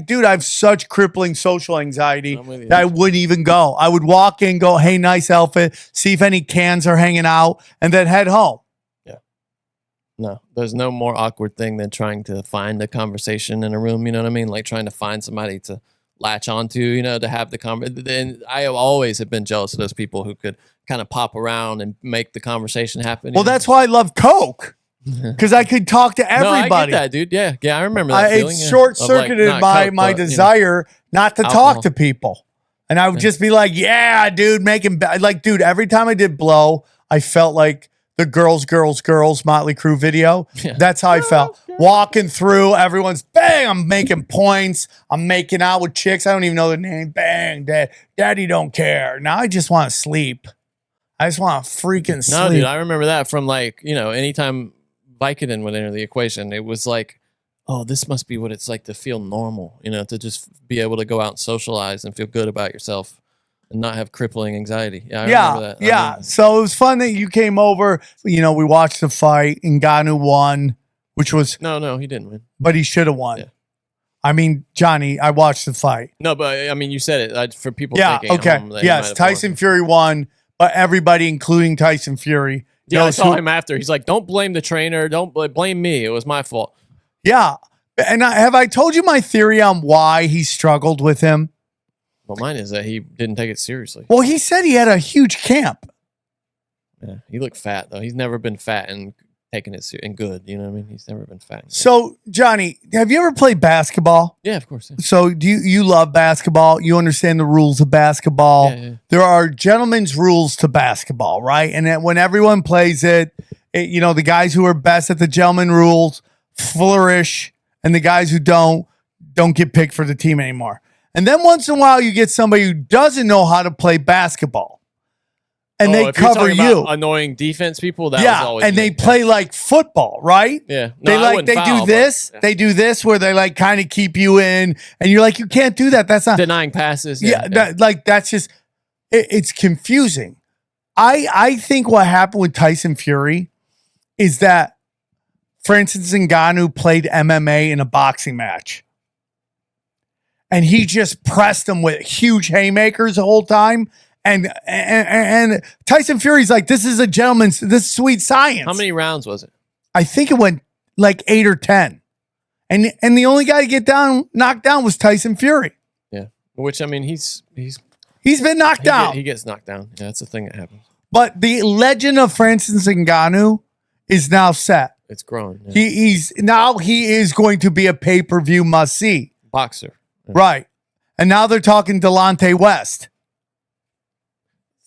dude, I have such crippling social anxiety that I wouldn't even go. I would walk in, go, hey, nice outfit, see if any cans are hanging out, and then head home. Yeah. No, there's no more awkward thing than trying to find a conversation in a room. You know what I mean? Like trying to find somebody to latch onto, you know, to have the conversation. And I always have been jealous of those people who could kind of pop around and make the conversation happen. Well, that's why I love Coke. Because I could talk to everybody. No, I get that, dude. Yeah, I remember that feeling. It short-circuited my desire not to talk to people. And I would just be like, yeah, dude, dude, every time I did blow, I felt like the Girls Motley Crue video. Yeah. That's how I felt. Walking through, everyone's bang, I'm making points. I'm making out with chicks. I don't even know their name. Bang, daddy don't care. Now I just want to sleep. I just want to freaking sleep. No, dude, I remember that from like, you know, anytime Vicodin would enter the equation, it was like, oh, this must be what it's like to feel normal, you know, to just be able to go out and socialize and feel good about yourself and not have crippling anxiety. Yeah, I remember that. Yeah. So it was fun that you came over. You know, we watched the fight. Ngannou won, which was... No, he didn't win. But he should have won. Yeah. I mean, Johnny, I watched the fight. No, but I mean, you said it for people thinking okay. at home that Yes, Tyson Fury won, but everybody, including Tyson Fury... Yeah, I saw him after. He's like, don't blame the trainer. Don't blame me. It was my fault. Yeah. And have I told you my theory on why he struggled with him? Well, mine is that he didn't take it seriously. Well, he said he had a huge camp. Yeah, he looked fat, though. He's never been fat and taking it and good. You know what I mean? He's never been fat. So, Johnny, have you ever played basketball? Yeah, of course. Yeah. So, do you love basketball? You understand the rules of basketball? Yeah. There are gentlemen's rules to basketball, right? And then when everyone plays it, you know, the guys who are best at the gentleman rules flourish, and the guys who don't get picked for the team anymore. And then once in a while, you get somebody who doesn't know how to play basketball. And they cover you. Annoying defense people. That was always and they play like football, right? Yeah. No, they do this. Yeah. They do this where they like kind of keep you in, and you're like, you can't do that. That's not denying passes. Yeah. That's just it's confusing. I think what happened with Tyson Fury is that, for instance, Ngannou played MMA in a boxing match, and he just pressed him with huge haymakers the whole time. And Tyson Fury's like, this is this sweet science. How many rounds was it? I think it went like 8 or 10. And the only guy to get knocked down was Tyson Fury. Yeah. Which, I mean, he's been knocked out. He gets knocked down. Yeah, that's the thing that happens. But the legend of Francis Ngannou is now set. It's grown. Yeah. He is going to be a pay-per-view must-see. Boxer. Yeah. Right. And now they're talking Delonte West.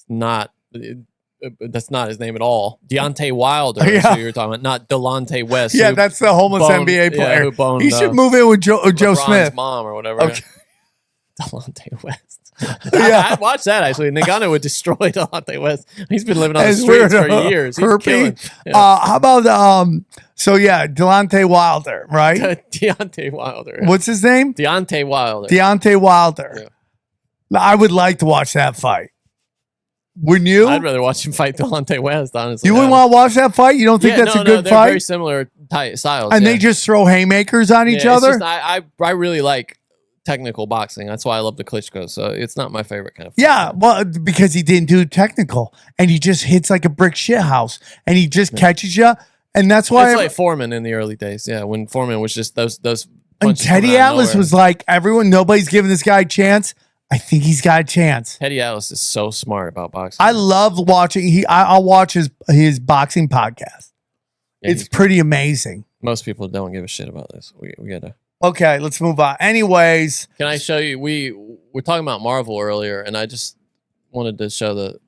That's not his name at all. Deontay Wilder is who you're talking about, not Delonte West. Yeah, that's the homeless NBA player. Who boned, he should move in with Joe Smith. Mom or whatever. Okay. Delonte West. I watched that actually. Ngannou would destroy Delonte West. He's been living on the streets for years. He's killing. Yeah. How about Delonte Wilder, right? Deontay Wilder. What's his name? Deontay Wilder. Deontay Wilder. Yeah. I would like to watch that fight. Wouldn't you? I'd rather watch him fight Delonte West, honestly. You wouldn't want to watch that fight? You don't think that's a good they're fight? Very similar styles. And they just throw haymakers on each other? Just, I really like technical boxing. That's why I love the Klitschko. So it's not my favorite kind of fight. Yeah, well, because he didn't do technical. And he just hits like a brick shit house. And he just catches you. And that's why... It's like Foreman in the early days. Yeah, when Foreman was just those and Teddy Atlas was like, nobody's giving this guy a chance. I think he's got a chance. Teddy Atlas is so smart about boxing. I love watching. I'll watch his boxing podcast. Yeah, it's pretty amazing. Most people don't give a shit about this. We gotta. Okay, let's move on. Anyways, can I show you? We were talking about Marvel earlier, and I just wanted to show that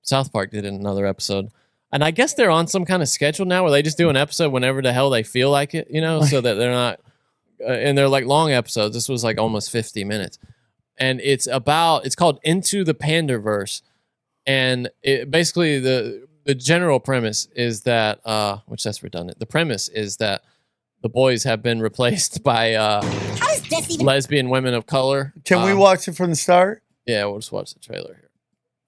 South Park did another episode, and I guess they're on some kind of schedule now where they just do an episode whenever the hell they feel like it, you know, so that they're not. And they're like long episodes. This was like almost 50 minutes. And it's called Into the Panderverse. And it basically the general premise is that, which that's redundant. The premise is that the boys have been replaced by lesbian women of color. Can we watch it from the start? Yeah, we'll just watch the trailer here.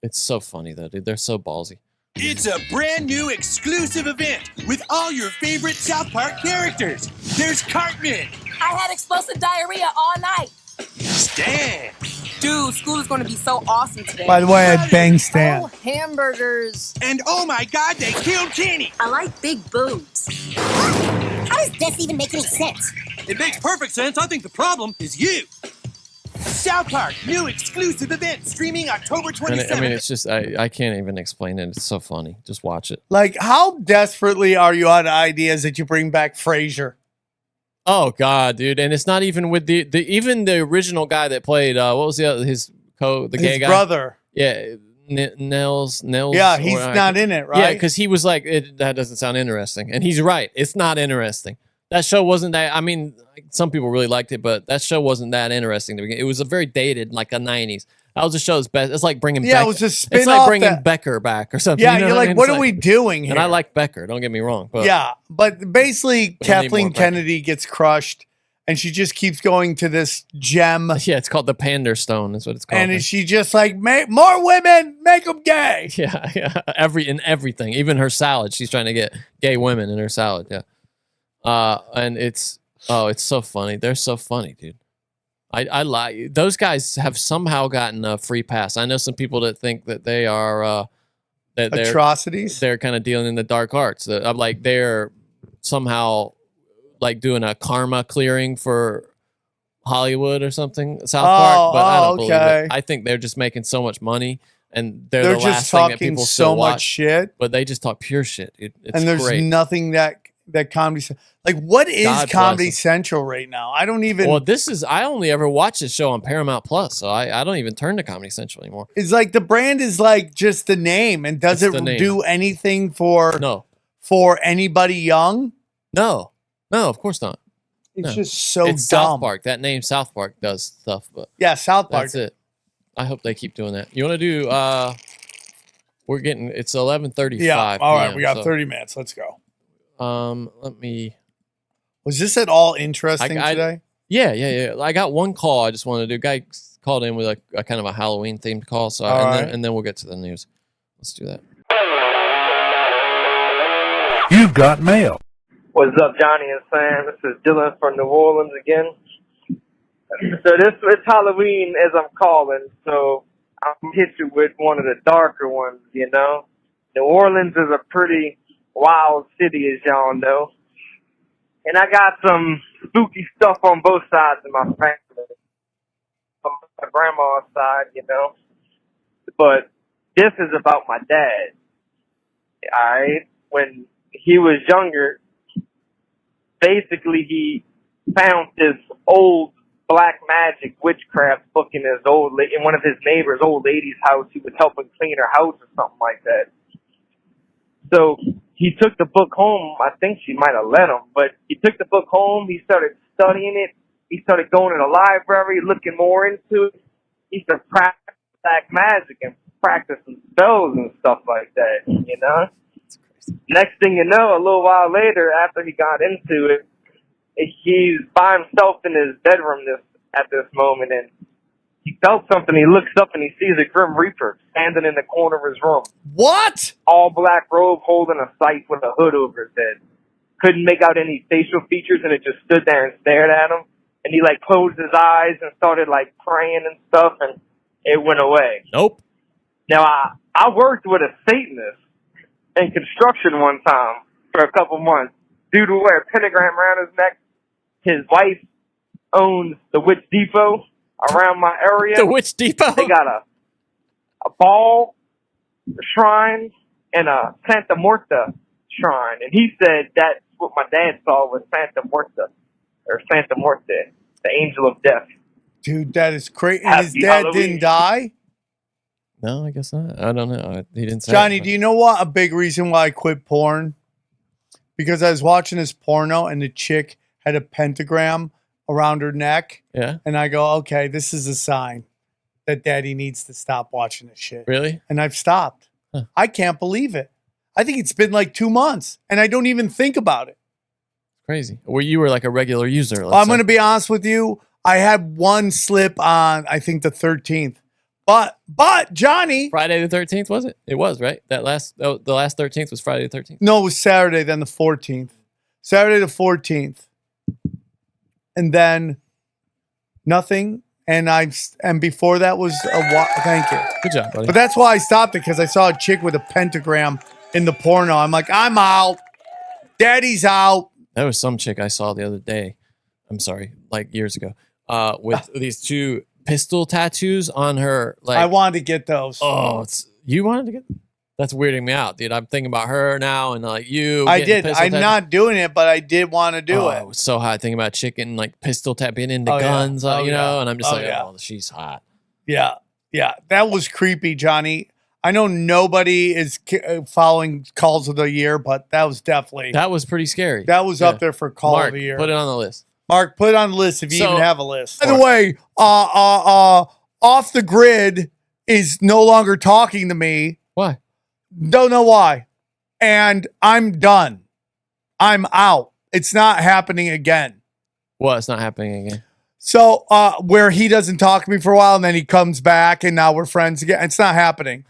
It's so funny though, dude. They're so ballsy. It's a brand new exclusive event with all your favorite South Park characters. There's Cartman. I had explosive diarrhea all night. Stan. Dude, school is going to be so awesome today. By the way, I banged Stan. Oh, hamburgers. And oh my God, they killed Kenny. I like big boobs. How does this even make any sense? It makes perfect sense. I think the problem is you. South Park, new exclusive event streaming October 27th. I mean, it's just I can't even explain it. It's so funny. Just watch it. Like, how desperately are you out of ideas that you bring back Frasier? Oh God, dude! And it's not even with the even the original guy that played what was the other, his gay guy brother. Yeah, Nels. Yeah, he's not in it, right? Yeah, because he was like, that doesn't sound interesting, and he's right. It's not interesting. That show wasn't that. I mean, some people really liked it, but that show wasn't that interesting to begin. It was a very dated, like a '90s. That was the show's best. It's like bringing. Yeah, Becker. it was a spin-off. It's like bringing Becker back or something. Yeah, you know you're what I like, mean? what It's are we doing here? And I like Becker. Don't get me wrong. But yeah, but basically, We don't need Kathleen more Becker. Kennedy gets crushed, and she just keeps going to this gem. Yeah, it's called the Pander Stone. That's what it's called. And she just like, more women, make them gay. Yeah. Everything, even her salad. She's trying to get gay women in her salad. Yeah. And it's so funny. They're so funny, dude. I like those guys have somehow gotten a free pass. I know some people that think that they are that they're Atrocities. They're kind of dealing in the dark arts. I'm like they're somehow like doing a karma clearing for Hollywood or something, South Park. But I don't believe it. I think they're just making so much money, and they're the just last thing that talking people so still much watch. shit. But they just talk pure shit. It's And there's great. nothing that Comedy like what is God bless Comedy them. Central right now? I don't even. Well, I only ever watch this show on Paramount Plus, so I don't even turn to Comedy Central anymore. It's like the brand is like just the name, and does It's it the name. do anything for anybody young? No, of course not. It's No. just so it's dumb. South Park. That name South Park does stuff, but Yeah, South Park. that's it. I hope they keep doing that. You want to do? It's 11:35. Yeah. All right, PM, we got so, 30 minutes. Let's go. Let me. Was this at all interesting today? Yeah. I got one call. I just wanted to do. Guy called in with a kind of a Halloween themed call. So All and right. then we'll get to the news. Let's do that. You've got mail. What's up, Johnny and Sam? This is Dylan from New Orleans again. So it's Halloween as I'm calling, so I'll hit you with one of the darker ones, you know. New Orleans is a pretty wild city, as y'all know. And I got some spooky stuff on both sides of my family. On my grandma's side, you know. But this is about my dad. Alright? When he was younger, basically he found this old black magic witchcraft book in in one of his neighbor's old lady's house. He was helping clean her house or something like that. So he took the book home. I think she might have let him, but he took the book home. He started studying it. He started going to the library, looking more into it. He started practicing black magic and practicing spells and stuff like that, you know? Next thing you know, a little while later, after he got into it, he's by himself in his bedroom at this moment, and he felt something. He looks up and he sees a Grim Reaper standing in the corner of his room. What? All black robe, holding a scythe with a hood over his head. Couldn't make out any facial features, and it just stood there and stared at him. And he like closed his eyes and started like praying and stuff, and it went away. Nope. Now I worked with a Satanist in construction one time for a couple months. Dude would wear a pentagram around his neck. His wife owns the Witch Depot around my area. The Witch Depot? They got a ball, a shrine, and a Santa Muerta shrine. And he said that's what my dad saw was Santa Muerta, or Santa Muerte, the angel of death. Dude, that is crazy. And his Happy dad Halloween. didn't die? No, I guess not. I don't know. He didn't say. Johnny, it, do you know what a big reason why I quit porn? Because I was watching this porno and the chick had a pentagram around her neck. Yeah. And I go, okay, this is a sign that daddy needs to stop watching this shit. Really? And I've stopped. I can't believe it. I think it's been like 2 months and I don't even think about it. Crazy. Well, you were like a regular user. I'm going to be honest with you. I had one slip on, I think the 13th. But Johnny. Friday the 13th, was it? It was, right? The last 13th was Friday the 13th. No, it was Saturday, then the 14th. Saturday the 14th. And then nothing. And before that was thank you. Good job, buddy. But that's why I stopped it, because I saw a chick with a pentagram in the porno. I'm like, I'm out. Daddy's out. There was some chick I saw the other day. I'm sorry, like years ago. With these two pistol tattoos on her. Like I wanted to get those. Oh, you wanted to get? That's weirding me out, dude. I'm thinking about her now and like you. I did. I'm not doing it, but I did want to do it. It was so hot. Thinking about chicken, like pistol tapping into guns, you know, and I'm just oh, she's hot. Yeah. Yeah. That was creepy, Johnny. I know nobody is following calls of the year, but that was definitely. That was pretty scary. That was up there for call Mark, of the year. Put it on the list. Mark, put it on the list if you even have a list. By the way, Off the Grid is no longer talking to me. Why? Don't know why. And I'm done. I'm out. It's not happening again. Well, it's not happening again. So where he doesn't talk to me for a while and then he comes back and now we're friends again. It's not happening.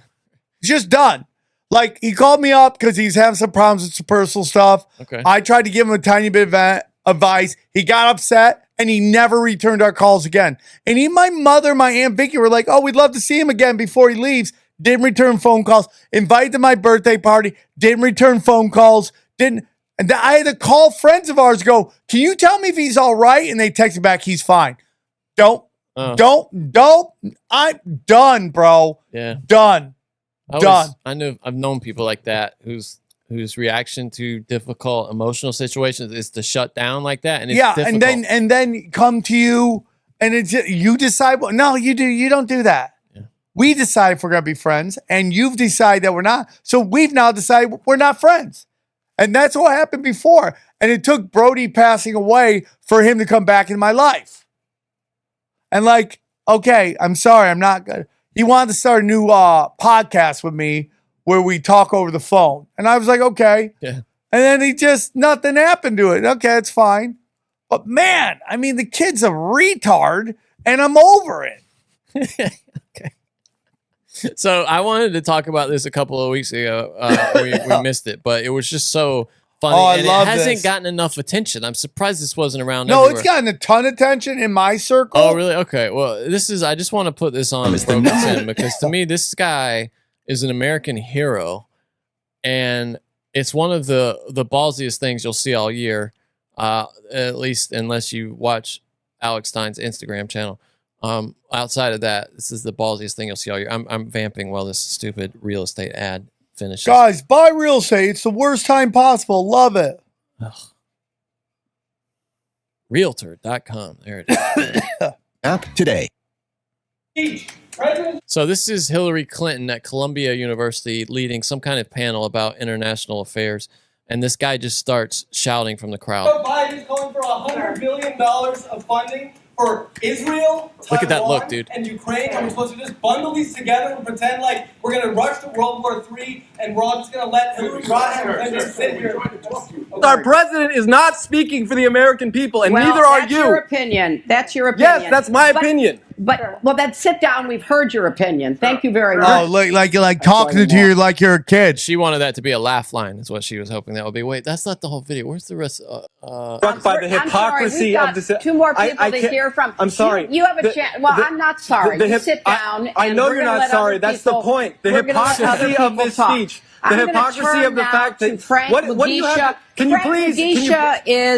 It's just done. Like he called me up because he's having some problems with some personal stuff. Okay. I tried to give him a tiny bit of advice. He got upset and he never returned our calls again. And even my mother, my Aunt Vicky were like, oh, we'd love to see him again before he leaves. Didn't return phone calls. Invited to my birthday party. Didn't return phone calls. And I had to call friends of ours, go, can you tell me if he's all right? And they texted back, he's fine. Don't. I'm done, bro. Yeah. Done. I've known people like that whose reaction to difficult emotional situations is to shut down like that. And it's difficult. and then come to you and it's you decide. Well, no, you do. You don't do that. Yeah. We decide if we're gonna be friends, and you've decided that we're not. So we've now decided we're not friends, and that's what happened before. And it took Brody passing away for him to come back in my life. And like, okay, I'm sorry, I'm not good. He wanted to start a new podcast with me where we talk over the phone. And I was like, okay. Yeah. And then nothing happened to it. Okay, it's fine. But man, I mean, the kid's a retard and I'm over it. Okay. So I wanted to talk about this a couple of weeks ago. We missed it, but it was just so funny. Oh, I and love it hasn't this. gotten enough attention. I'm surprised this wasn't around No, everywhere. it's gotten a ton of attention in my circle. Oh, really? Okay. Well, I just want to put this on Broken Sim because to me, this guy is an American hero. And it's one of the ballsiest things you'll see all year, at least unless you watch Alex Stein's Instagram channel. Outside of that, this is the ballsiest thing you'll see all year. I'm vamping while this stupid real estate ad finishes. Guys, buy real estate. It's the worst time possible. Love it. Ugh. Realtor.com. There it is. App today. So this is Hillary Clinton at Columbia University leading some kind of panel about international affairs. And this guy just starts shouting from the crowd. Joe Biden is calling for $100 billion of funding for Israel, Look at that Taiwan, look, dude. and Ukraine. And we're supposed to just bundle these together and pretend like we're going to rush to World War III and we're all just going to let Hillary Rodham sit here. Our president is not speaking for the American people, and neither are you. That's your opinion. That's your opinion. Yes, that's my opinion. But then sit down. We've heard your opinion. Thank you very much. Oh, like you're like talking to you like you're a kid. She wanted that to be a laugh line, is what she was hoping that would be. Wait, that's not the whole video. Where's the rest? Struck by the hypocrisy of the. Two more people to hear from. I'm sorry. You have a chance. Well, I'm not sorry. You sit down. I know you're not sorry. That's the point. The hypocrisy of this speech. The hypocrisy of the fact that what do you have? Can you please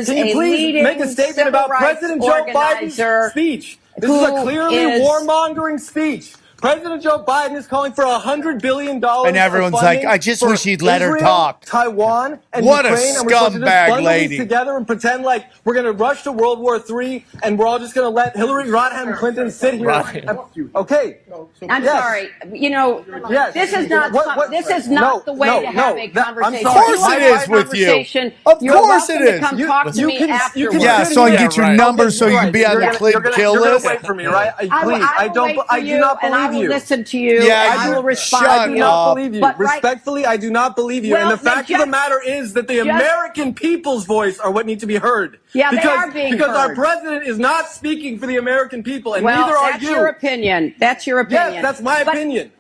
make a statement about President Joe Biden's speech? This is a clearly warmongering speech. President Joe Biden is calling for $100 billion. And everyone's like, I just wish he'd let her talk. Taiwan and what Ukraine. A and we're supposed to just scumbag bundle lady. These together and pretend like we're going to rush to World War III and we're all just going to let Hillary Rodham Clinton sit here. Okay. I'm sorry. You know, this is not this is not the way to have a conversation. Of course it is with you. Of course it is. Come talk to me afterwards. Yeah, so I can get your number so you can be on the click kill list. Wait for me, right? Please, I do not believe you. Listen to you. Yeah, I will respond. I do not believe you. Respectfully, I do not believe you. And the fact of the matter is that the American people's voice are what need to be heard. Yeah, they are being because heard. Our president is not speaking for the American people, and neither are you. That's your opinion. That's your opinion. Yes, that's my opinion.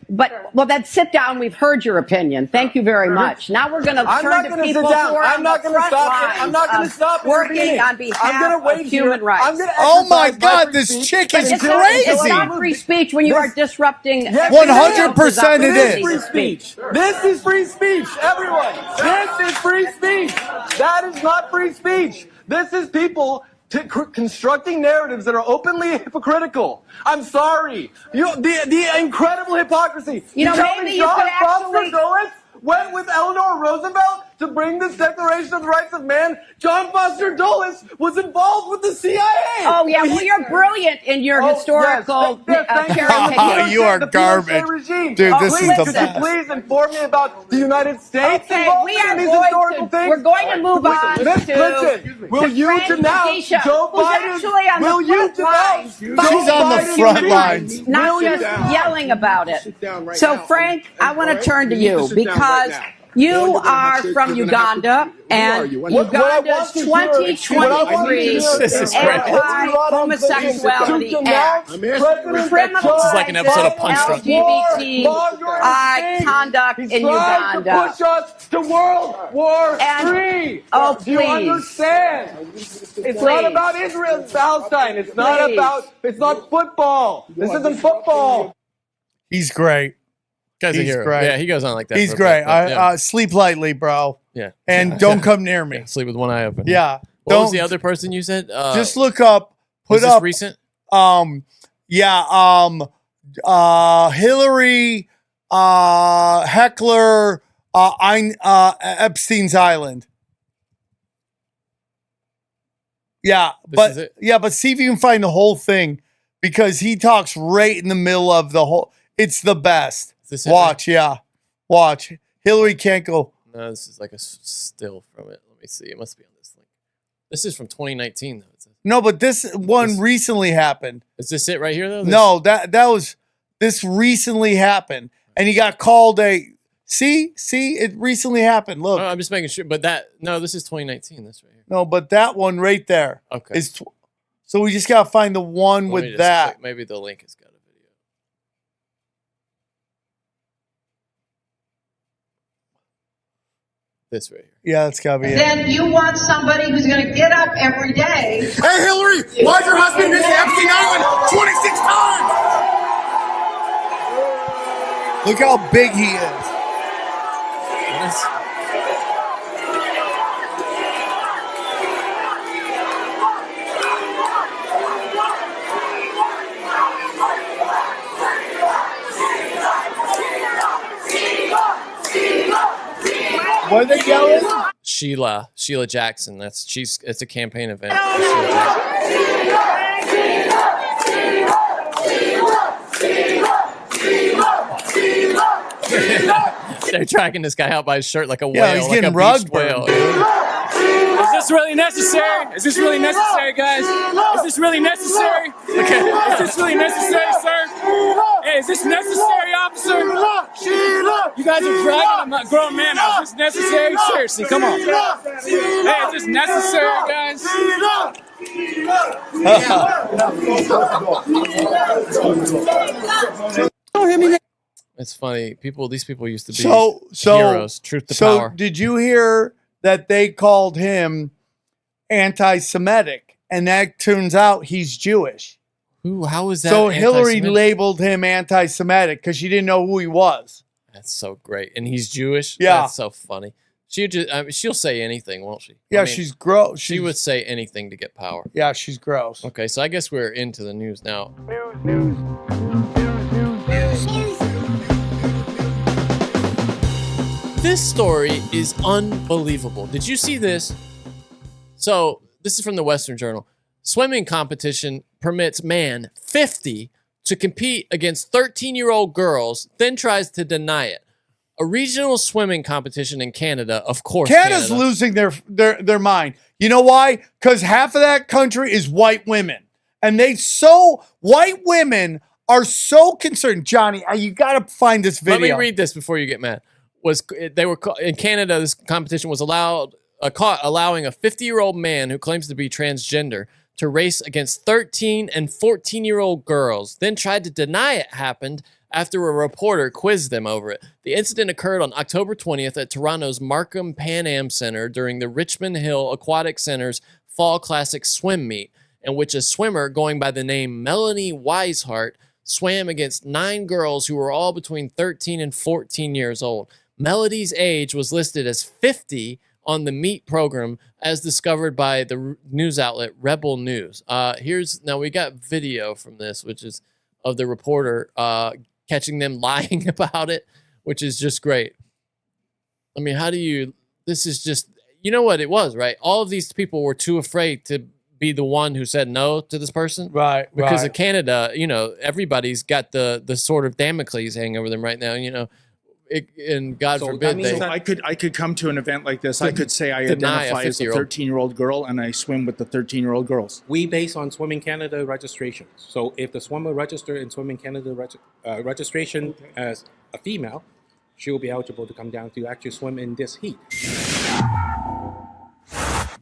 Well, then sit down. We've heard your opinion. Thank you very much. Now we're going to turn to people who are on the front lines. I'm not going to stop working on behalf of human rights. Oh my God, this chick is crazy. It's not free speech when you are disrupting. 100% it is. Free speech. This is free speech, everyone. This is free speech. That is not free speech. This is people constructing narratives that are openly hypocritical. I'm sorry. The incredible hypocrisy. You know, tell maybe me you John could Foster actually- Dulles went with Eleanor Roosevelt to bring this Declaration of the Rights of Man. John Foster Dulles was involved with the CIA. Oh, yeah. Well, you're brilliant in your historical thank you. Oh, you are The garbage. Pinochet regime. Dude, this is the Could best. you please inform me about the United States Okay, involvement we are in these going historical to, things? we're going to move on Miss to Clinton, will you Frank denounce Medisha, Joe who's Biden? actually on Will the you front lines. denounce She's on the Biden's front regime? lines. Not Will you? just yelling about it. right So, now. Frank, I want to turn to You need to you sit down right because now. you are from Uganda, and Uganda's 2023 Anti-Homosexuality Act This is like an episode of Punch Drunk. LGBT conduct in Uganda. To push us to World War III. Oh, Do you please. understand? It's not about Israel and Palestine. It's not Please. it's not football. This isn't football. He's great. Guy's a He's hero. great. Yeah, he goes on like that. He's for a great. bit, but, yeah. Sleep lightly, bro. Yeah. And don't come near me. Sleep with one eye open. Yeah. What was Don't- the other person you said? Just look up. was Put this up. recent? Hillary, Heckler, Epstein's Island. Yeah, is it? but see if you can find the whole thing because he talks right in the middle of the whole. It's the best. Is this it, Watch, yeah, watch. Hillary can't go. No, this is like a still from it. Let me see. It must be on this link. This is from 2019 though. No, but this one recently happened. Is this it right here though? No, that was this recently happened, and he got called a. See, it recently happened. Look, No, I'm just making sure. But this is 2019. This right here. no, but that one right there. Okay. Is so we just gotta find the one Let me with just that. click. Maybe the link has got a video. This right here. Yeah, it's gotta be it. Then you want somebody who's going to get up every day. Hey, Hillary, why'd your husband miss Epstein Island 26 times? Look how big he is. What are they yelling? Sheila Jackson. It's a campaign event. for Sheila Jackson. They're tracking this guy out by his shirt like a whale. Yeah, he's like getting a rug beached whale. burned. Is this really necessary? Is this really necessary, guys? Is this really necessary? Okay. Is this really necessary, sir? Hey, is this necessary, officer? You guys are dragging a grown man out. Is this necessary? Seriously, come on. Hey, is this necessary, guys? It's funny. These people used to be So heroes. Truth to so power. did you hear that they called him anti-Semitic, and that turns out he's Jewish? Ooh, how is that? So Hillary anti-Semitic? labeled him anti-Semitic because she didn't know who he was. That's so great, and he's Jewish. Yeah. That's so funny. She'll say anything, won't she? Yeah, she's gross. She would say anything to get power. Yeah, she's gross. Okay, so I guess we're into the news now. This story is unbelievable. Did you see this? So, this is from the Western Journal. Swimming competition permits man 50 to compete against 13-year-old girls, then tries to deny it. A regional swimming competition in Canada, of course. Canada's Canada. losing their mind. You know why? Because half of that country is white women. And white women are so concerned. Johnny, you got to find this video. Let me read this before you get mad. In Canada, this competition was allowing a 50-year-old man who claims to be transgender to race against 13 and 14-year-old girls, then tried to deny it happened after a reporter quizzed them over it. The incident occurred on October 20th at Toronto's Markham Pan Am Center during the Richmond Hill Aquatic Center's Fall Classic swim meet, in which a swimmer going by the name Melanie Weishart swam against 9 girls who were all between 13 and 14 years old. Melody's age was listed as 50 on the meat program as discovered by the news outlet Rebel News. Now we got video from this, which is of the reporter catching them lying about it, which is just great. I mean, this is just, you know what it was, right? All of these people were too afraid to be the one who said no to this person. Right. Because of Canada, everybody's got the sword of Damocles hanging over them right now, and God forbid I could come to an event like this. I could say I identify as a 13-year-old girl and I swim with the 13-year-old girls. We base on Swimming Canada registration. So if the swimmer registered in Swimming Canada registration as a female, she will be eligible to come down to actually swim in this heat.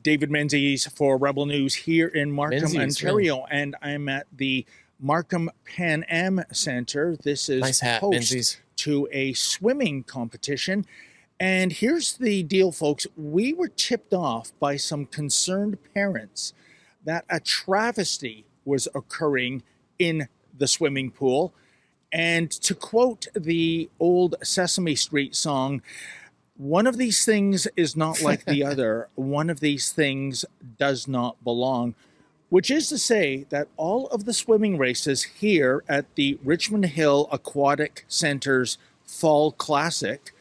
David Menzies for Rebel News here in Markham, Ontario, and I'm at the Markham Pan Am Center. This is nice hat, host Menzies. To a swimming competition. And here's the deal, folks. We were tipped off by some concerned parents that a travesty was occurring in the swimming pool. And to quote the old Sesame Street song, one of these things is not like the other. One of these things does not belong. Which is to say that all of the swimming races here at the Richmond Hill Aquatic Center's Fall Classic,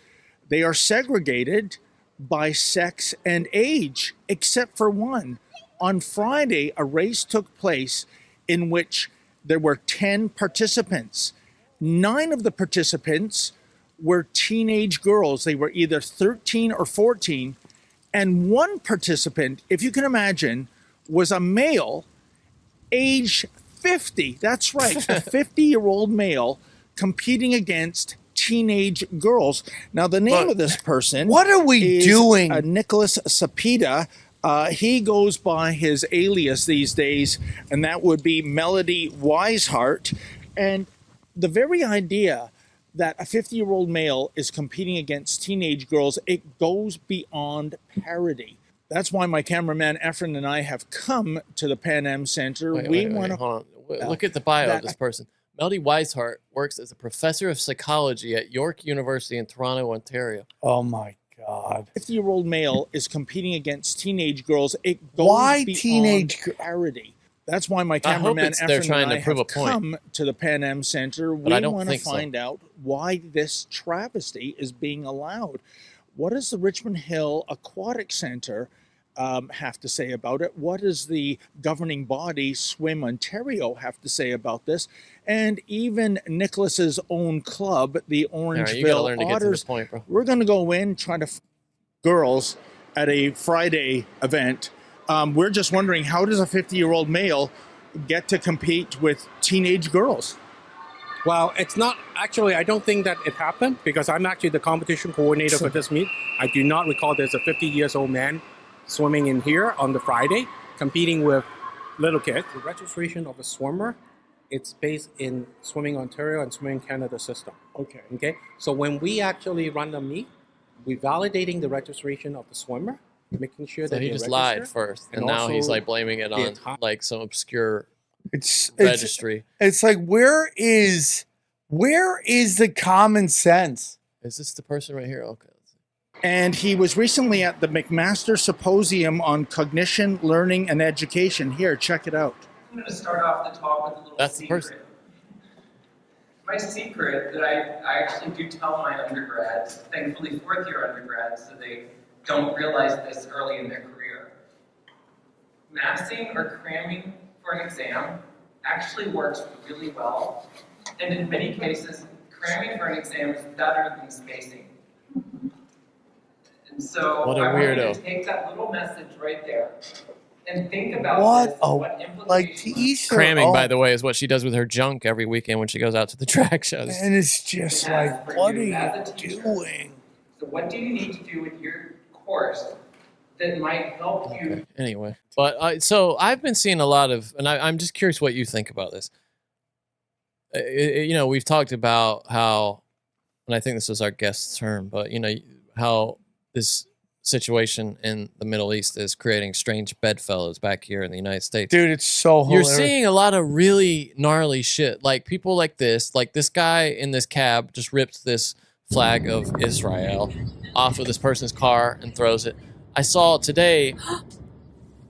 they are segregated by sex and age, except for one. On Friday, a race took place in which there were 10 participants. 9 of the participants were teenage girls. They were either 13 or 14. And one participant, if you can imagine, was a male, age 50. That's right, a 50-year-old male competing against teenage girls. Now, the name of this person, what are we doing? Nicholas Sapita. He goes by his alias these days, and that would be Melody Wiseheart. And the very idea that a 50-year-old male is competing against teenage girls, it goes beyond parody. That's why my cameraman Efren and I have come to the Pan Am Center. Hold on. Look at the bio of this person. Melody Wiseheart works as a professor of psychology at York University in Toronto, Ontario. Oh my God. 50-year-old male is competing against teenage girls. It goes beyond parody. That's why my cameraman Efren and I have come to the Pan Am Center. We want to find out why this travesty is being allowed. What does the Richmond Hill Aquatic Center have to say about it? What does the governing body, Swim Ontario, have to say about this? And even Nicholas's own club, the Orangeville Otters. We're going to go in, try to girls at a Friday event. We're just wondering, how does a 50-year-old male get to compete with teenage girls? Well, it's not actually, I don't think that it happened because I'm actually the competition coordinator for this meet. I do not recall there's a 50-year-old man swimming in here on the Friday, competing with little kids. The registration of a swimmer, it's based in Swimming Ontario and Swimming Canada system. Okay. So when we actually run the meet, we're validating the registration of the swimmer, making sure that he just lied first, and now he's like blaming it on like some obscure registry. It's like, where is the common sense? Is this the person right here? Okay. And he was recently at the McMaster Symposium on Cognition, Learning, and Education. Here, check it out. I'm going to start off the talk with a little That's secret. The person. My secret that I actually do tell my undergrads, thankfully fourth-year undergrads, so they don't realize this early in their career. Massing or cramming for an exam actually works really well, and in many cases, cramming for an exam is better than spacing. And so what a I want you weirdo. to take that little message right there and think about this, what implications. Cramming, by the way, is what she does with her junk every weekend when she goes out to the track shows. And it's just like, what are you doing? So what do you need to do with your course that might help you? Anyway, but so I've been seeing a lot of, and I'm just curious what you think about this. We've talked about how, and I think this was our guest's term, but how this situation in the Middle East is creating strange bedfellows back here in the United States. Dude, it's so hilarious. You're seeing a lot of really gnarly shit. Like people like this guy in this cab just ripped this flag of Israel off of this person's car and throws it. I saw today,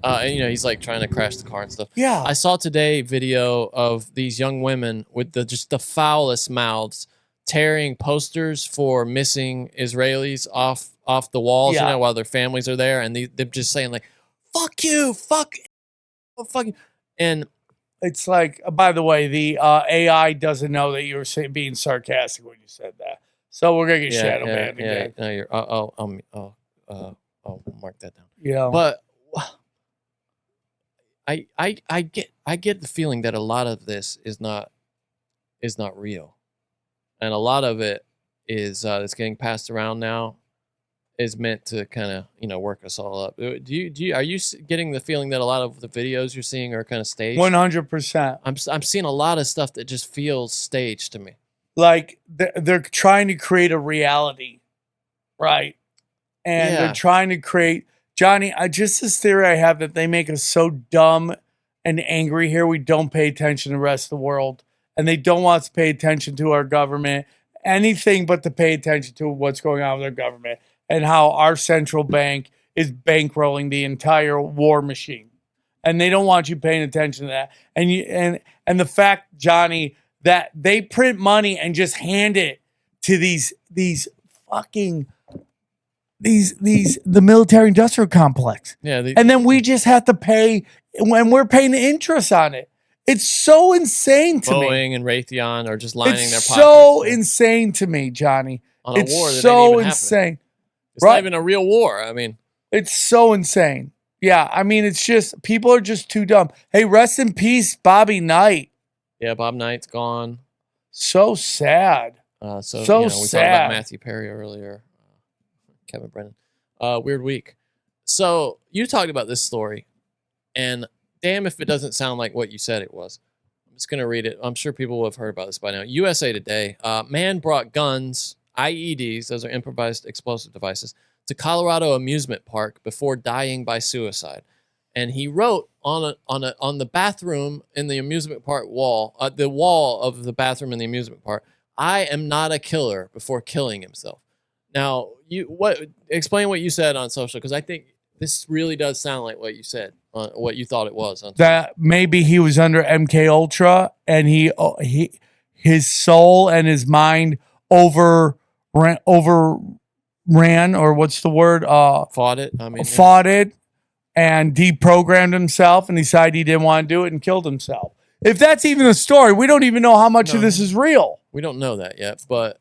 and he's like trying to crash the car and stuff. Yeah. I saw today video of these young women with just the foulest mouths tearing posters for missing Israelis off the walls, while their families are there, and they're just saying like, "Fuck you, fuck you," and it's like, by the way, the AI doesn't know that you were being sarcastic when you said that, so we're gonna get shadow banned again. No, you're. I'll mark that down. Yeah, but I get the feeling that a lot of this is not real, and a lot of it is that's getting passed around now is meant to kind of work us all up. Are you getting the feeling that a lot of the videos you're seeing are kind of staged? 100%. I'm seeing a lot of stuff that just feels staged to me. Like they're trying to create a reality, right? And they're trying to create, Johnny, this theory I have that they make us so dumb and angry here we don't pay attention to the rest of the world, and they don't want us to pay attention to our government, anything but to pay attention to what's going on with our government and how our central bank is bankrolling the entire war machine. And they don't want you paying attention to that. And the fact, Johnny, that they print money and just hand it to the military industrial complex. Yeah. And then we just have to pay when we're paying the interest on it. It's so insane to me. Boeing and Raytheon are just lining their pockets. It's so insane to me, Johnny. On a it's war that so ain't even insane. happening. It's not even a real war. I mean, it's so insane. Yeah, I mean, it's just people are just too dumb. Hey, rest in peace, Bobby Knight. Yeah, Bob Knight's gone. So sad. We sad. talked about Matthew Perry earlier. Kevin Brennan. Weird week. So you talked about this story, and damn if it doesn't sound like what you said it was. I'm just going to read it. I'm sure people will have heard about this by now. USA Today. Man brought guns, IEDs, those are improvised explosive devices, to Colorado amusement park before dying by suicide. And he wrote on the bathroom in the amusement park wall, the wall of the bathroom in the amusement park, "I am not a killer," before killing himself. Now, explain what you said on social, because I think this really does sound like what you said, what you thought it was. That maybe he was under MKUltra and his soul and his mind overran, or what's the word? Fought it. Fought it and deprogrammed himself and decided he didn't want to do it and killed himself. If that's even a story, we don't even know how much of this is real. We don't know that yet, but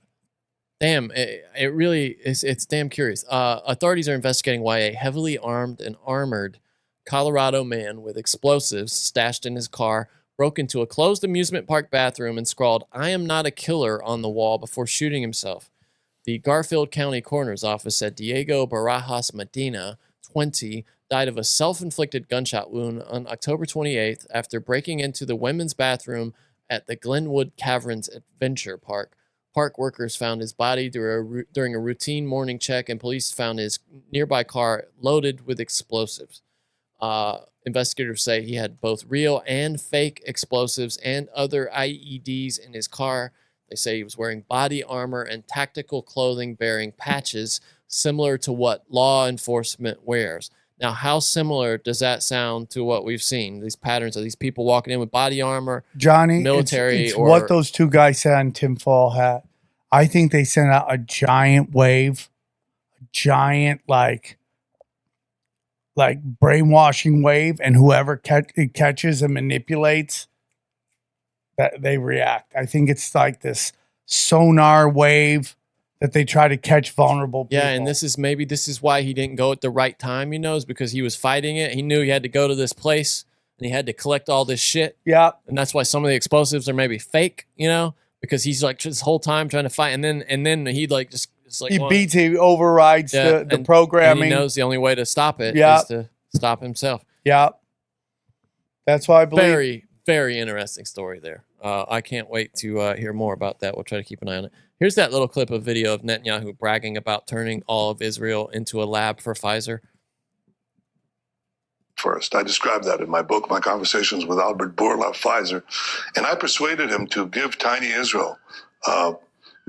damn, it really is. It's damn curious. Authorities are investigating why a heavily armed and armored Colorado man with explosives stashed in his car broke into a closed amusement park bathroom and scrawled, "I am not a killer," on the wall before shooting himself. The Garfield County Coroner's Office said Diego Barajas Medina, 20, died of a self-inflicted gunshot wound on October 28th after breaking into the women's bathroom at the Glenwood Caverns Adventure Park. Park workers found his body during a routine morning check, and police found his nearby car loaded with explosives. Investigators say he had both real and fake explosives and other IEDs in his car. They say he was wearing body armor and tactical clothing bearing patches similar to what law enforcement wears. Now, how similar does that sound to what we've seen? These patterns of these people walking in with body armor, Johnny, military, it's what those two guys said on tinfoil hat. I think they sent out a giant wave, like brainwashing wave, and whoever catches and manipulates, that they react. I think it's like this sonar wave that they try to catch vulnerable people. Yeah, and this is why he didn't go at the right time, is because he was fighting it. He knew he had to go to this place and he had to collect all this shit. Yeah. And that's why some of the explosives are maybe fake, because he's like this whole time trying to fight, and then he like just like he overrides the programming. And he knows the only way to stop it is to stop himself. Yeah. That's why I believe. Very, very interesting story there. I can't wait to hear more about that. We'll try to keep an eye on it. Here's that little clip of video of Netanyahu bragging about turning all of Israel into a lab for Pfizer. First, I described that in my book, My Conversations with Albert Bourla, Pfizer, and I persuaded him to give tiny Israel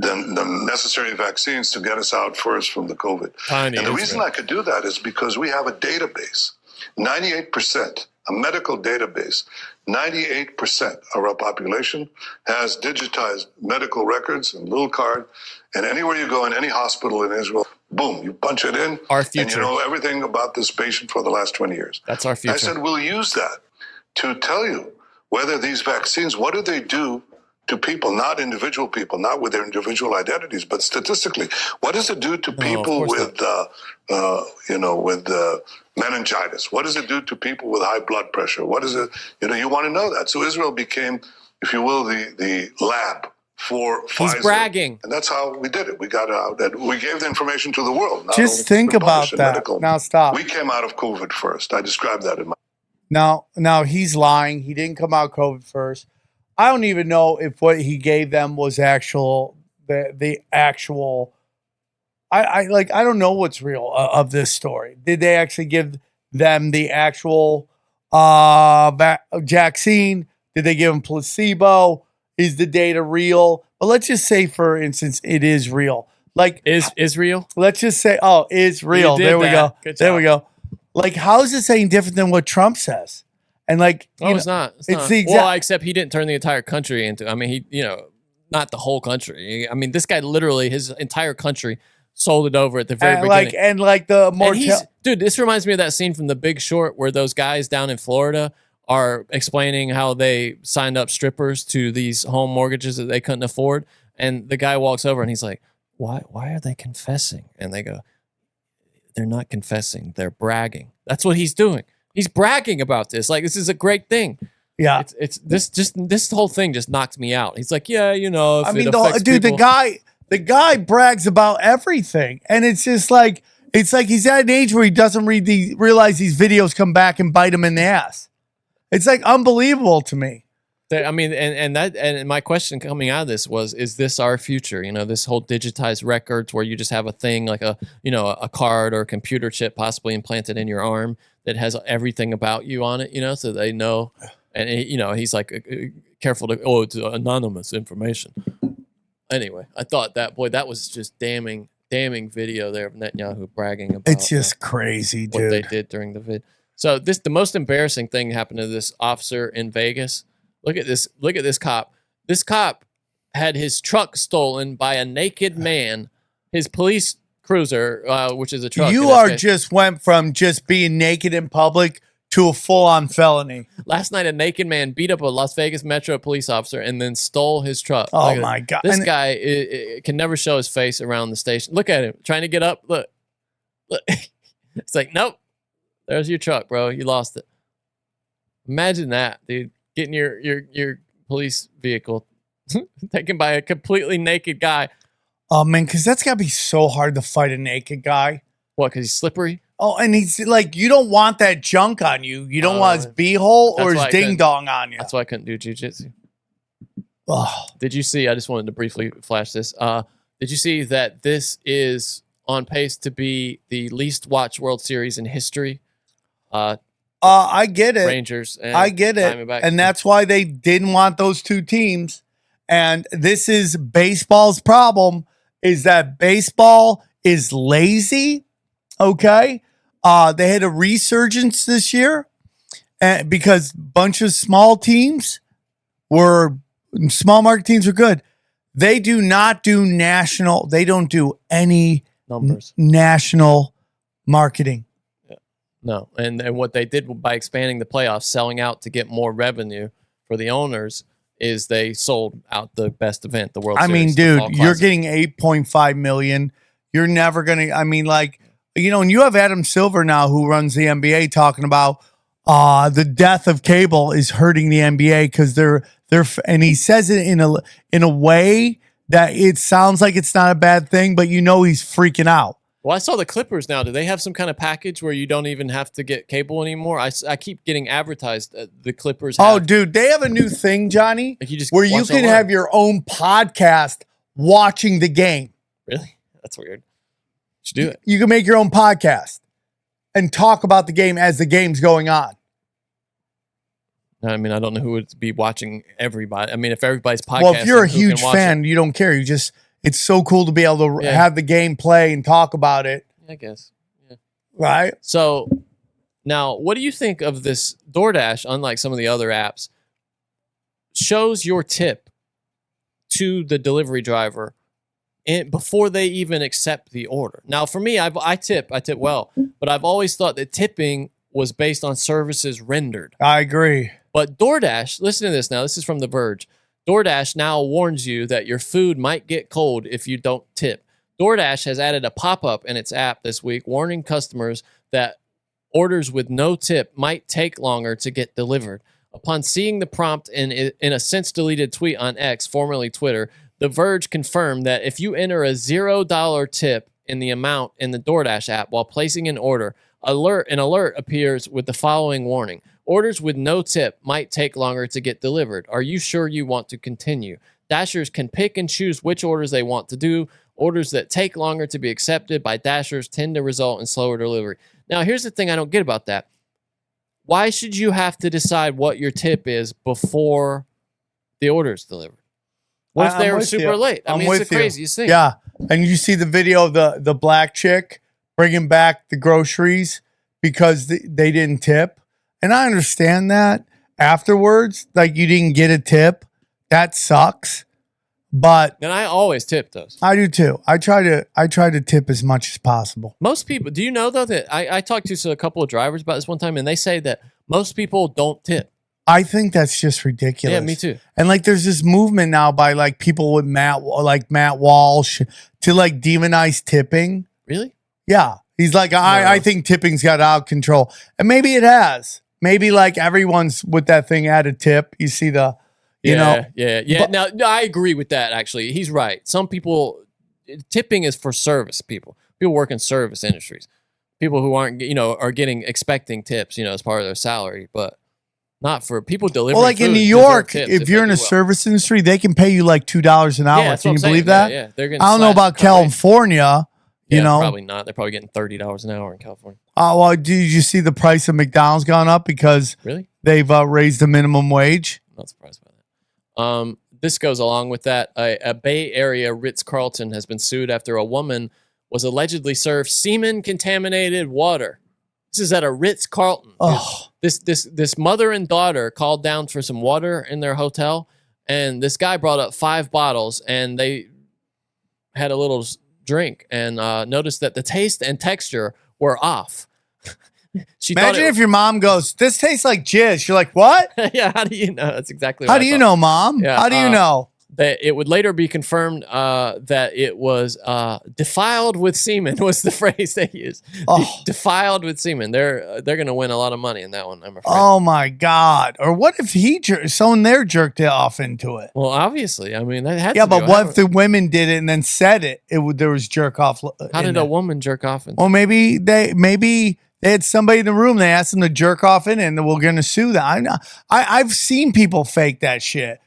the necessary vaccines to get us out first from the COVID. Tiny and the reason Israel. I could do that is because we have a database. 98%, a medical database, 98% of our population has digitized medical records and little card. And anywhere you go in any hospital in Israel, boom, you punch it in. Our and future. you know everything about this patient for the last 20 years. That's our future. I said, we'll use that to tell you whether these vaccines, what do they do to people, not individual people, not with their individual identities, but statistically, what does it do to people with, with meningitis? What does it do to people with high blood pressure? What is it? You want to know that. So Israel became, if you will, the lab for Pfizer. He's bragging. And that's how we did it. We got out that we gave the information to the world. Just think about that. Now stop. We came out of COVID first. I described that in my. Now he's lying. He didn't come out COVID first. I don't even know if what he gave them was actual the actual. I don't know what's real of this story. Did they actually give them the actual vaccine? Did they give them placebo? Is the data real? But let's just say, for instance, it is real. Like is real. Let's just say, is real. There we go. There we go. Like, how is this any different than what Trump says? And like, it's not. It's not. the exact. Well, except he didn't turn the entire country into. I mean, not the whole country. I mean, this guy literally, his entire country sold it over at the very beginning. Dude, this reminds me of that scene from The Big Short where those guys down in Florida are explaining how they signed up strippers to these home mortgages that they couldn't afford, and the guy walks over and he's like, "Why are they confessing?" And they go, "They're not confessing. They're bragging." That's what he's doing. He's bragging about this. Like, this is a great thing. Yeah. It's this whole thing just knocked me out. He's like, yeah, if I mean, it affects people. the guy brags about everything, and it's just like he's at an age where he doesn't realize these videos come back and bite him in the ass. It's like unbelievable to me. I mean, and my question coming out of this was, is this our future? This whole digitized records where you just have a thing like a card or a computer chip possibly implanted in your arm that has everything about you on it, so they know. And he's like, careful to, it's anonymous information. Anyway, I thought that was just damning video there of Netanyahu bragging about. It's just crazy, dude. What they did during the vid. So the most embarrassing thing happened to this officer in Vegas. Look at this. Look at this cop. This cop had his truck stolen by a naked man. His police cruiser, which is a truck. Just went from just being naked in public to a full-on felony. Last night, a naked man beat up a Las Vegas Metro police officer and then stole his truck. Oh, my God. This guy can never show his face around the station. Look at him, trying to get up. Look. It's like, nope. There's your truck, bro. You lost it. Imagine that, dude. Getting your police vehicle taken by a completely naked guy. Oh, man, because that's got to be so hard to fight a naked guy. What, because he's slippery? Oh, and he's like, you don't want that junk on you. You don't want his beehole or his ding-dong on you. That's why I couldn't do jiu-jitsu. Oh. Did you see, I just wanted to briefly flash this. Did you see that this is on pace to be the least watched World Series in history? I get it. Rangers. And I get it. Diamondbacks. And that's why they didn't want those two teams. And this is baseball's problem, is that baseball is lazy. Okay. They had a resurgence this year because a bunch of small market teams were good. They do not do national. They don't do any numbers, national marketing. No. And what they did by expanding the playoffs, selling out to get more revenue for the owners, is they sold out the best event, the World Series. I mean, dude, you're getting $8.5 million. You're never going to, and you have Adam Silver now who runs the NBA talking about the death of cable is hurting the NBA because and he says it in a way that it sounds like it's not a bad thing, but he's freaking out. Well, I saw the Clippers now. Do they have some kind of package where you don't even have to get cable anymore? I keep getting advertised the Clippers have. Oh, dude, they have a new thing, Johnny, where you can online. have your own podcast watching the game. Really? That's weird. Should do it. You can make your own podcast and talk about the game as the game's going on. I mean, I don't know who would be watching everybody. I mean, if everybody's podcasting. Well, if you're a huge fan, you don't care. it's so cool to be able to have the game play and talk about it. I guess. Yeah. Right. So now, what do you think of this? DoorDash, unlike some of the other apps, shows your tip to the delivery driver before they even accept the order. Now, for me, I tip well, but I've always thought that tipping was based on services rendered. I agree. But DoorDash, listen to this now. This is from The Verge. DoorDash now warns you that your food might get cold if you don't tip. DoorDash has added a pop-up in its app this week warning customers that orders with no tip might take longer to get delivered. Upon seeing the prompt in a since-deleted tweet on X, formerly Twitter, The Verge confirmed that if you enter a $0 tip in the amount in the DoorDash app while placing an order, an alert appears with the following warning. Orders with no tip might take longer to get delivered. Are you sure you want to continue? Dashers can pick and choose which orders they want to do. Orders that take longer to be accepted by Dashers tend to result in slower delivery. Now, here's the thing I don't get about that. Why should you have to decide what your tip is before the order is delivered? What if they were super late? I mean, it's the craziest thing. Yeah. And you see the video of the black chick bringing back the groceries because they didn't tip. And I understand that afterwards, like you didn't get a tip. That sucks. But and I always tip those. I do too. I try to tip as much as possible. Most people, do you know though that I talked to a couple of drivers about this one time, and they say that most people don't tip. I think that's just ridiculous. Yeah, me too. And like, there's this movement now by like people with Matt Walsh to like demonize tipping. Really? Yeah. He's like, I think tipping's got out of control, and maybe it has. Maybe like everyone's with that thing at a tip. You see the. Yeah. But, no, I agree with that. Actually, he's right. Some people, tipping is for service people work in service industries, people who aren't, are expecting tips, as part of their salary, but not for people delivering. Well, like in New York, if you're in a service industry, they can pay you like $2 an hour. Can you believe that? Yeah, they're getting. I don't know about California. Probably not. They're probably getting $30 an hour in California. Oh, well, did you see the price of McDonald's gone up because they've raised the minimum wage? I'm not surprised by that. This goes along with that. A Bay Area Ritz-Carlton has been sued after a woman was allegedly served semen-contaminated water. This is at a Ritz-Carlton. Oh. This mother and daughter called down for some water in their hotel, and this guy brought up 5 bottles, and they had a little drink and noticed that the taste and texture were off. Imagine if your mom goes, "This tastes like jizz." You're like, "What?" Yeah, how do you know? That's exactly what How do you know, Mom? Yeah, how do you know? That it would later be confirmed that it was defiled with semen was the phrase they used. Defiled with semen. They're going to win a lot of money in that one, I'm afraid. Oh my God! Or what if someone there jerked it off into it? Well, obviously, I mean, that had yeah, to but what if the women did it and then said it? There was jerk off. How did a woman jerk off? Well, maybe they had somebody in the room. They asked them to jerk off in it, and we're going to sue them. I've seen people fake that shit.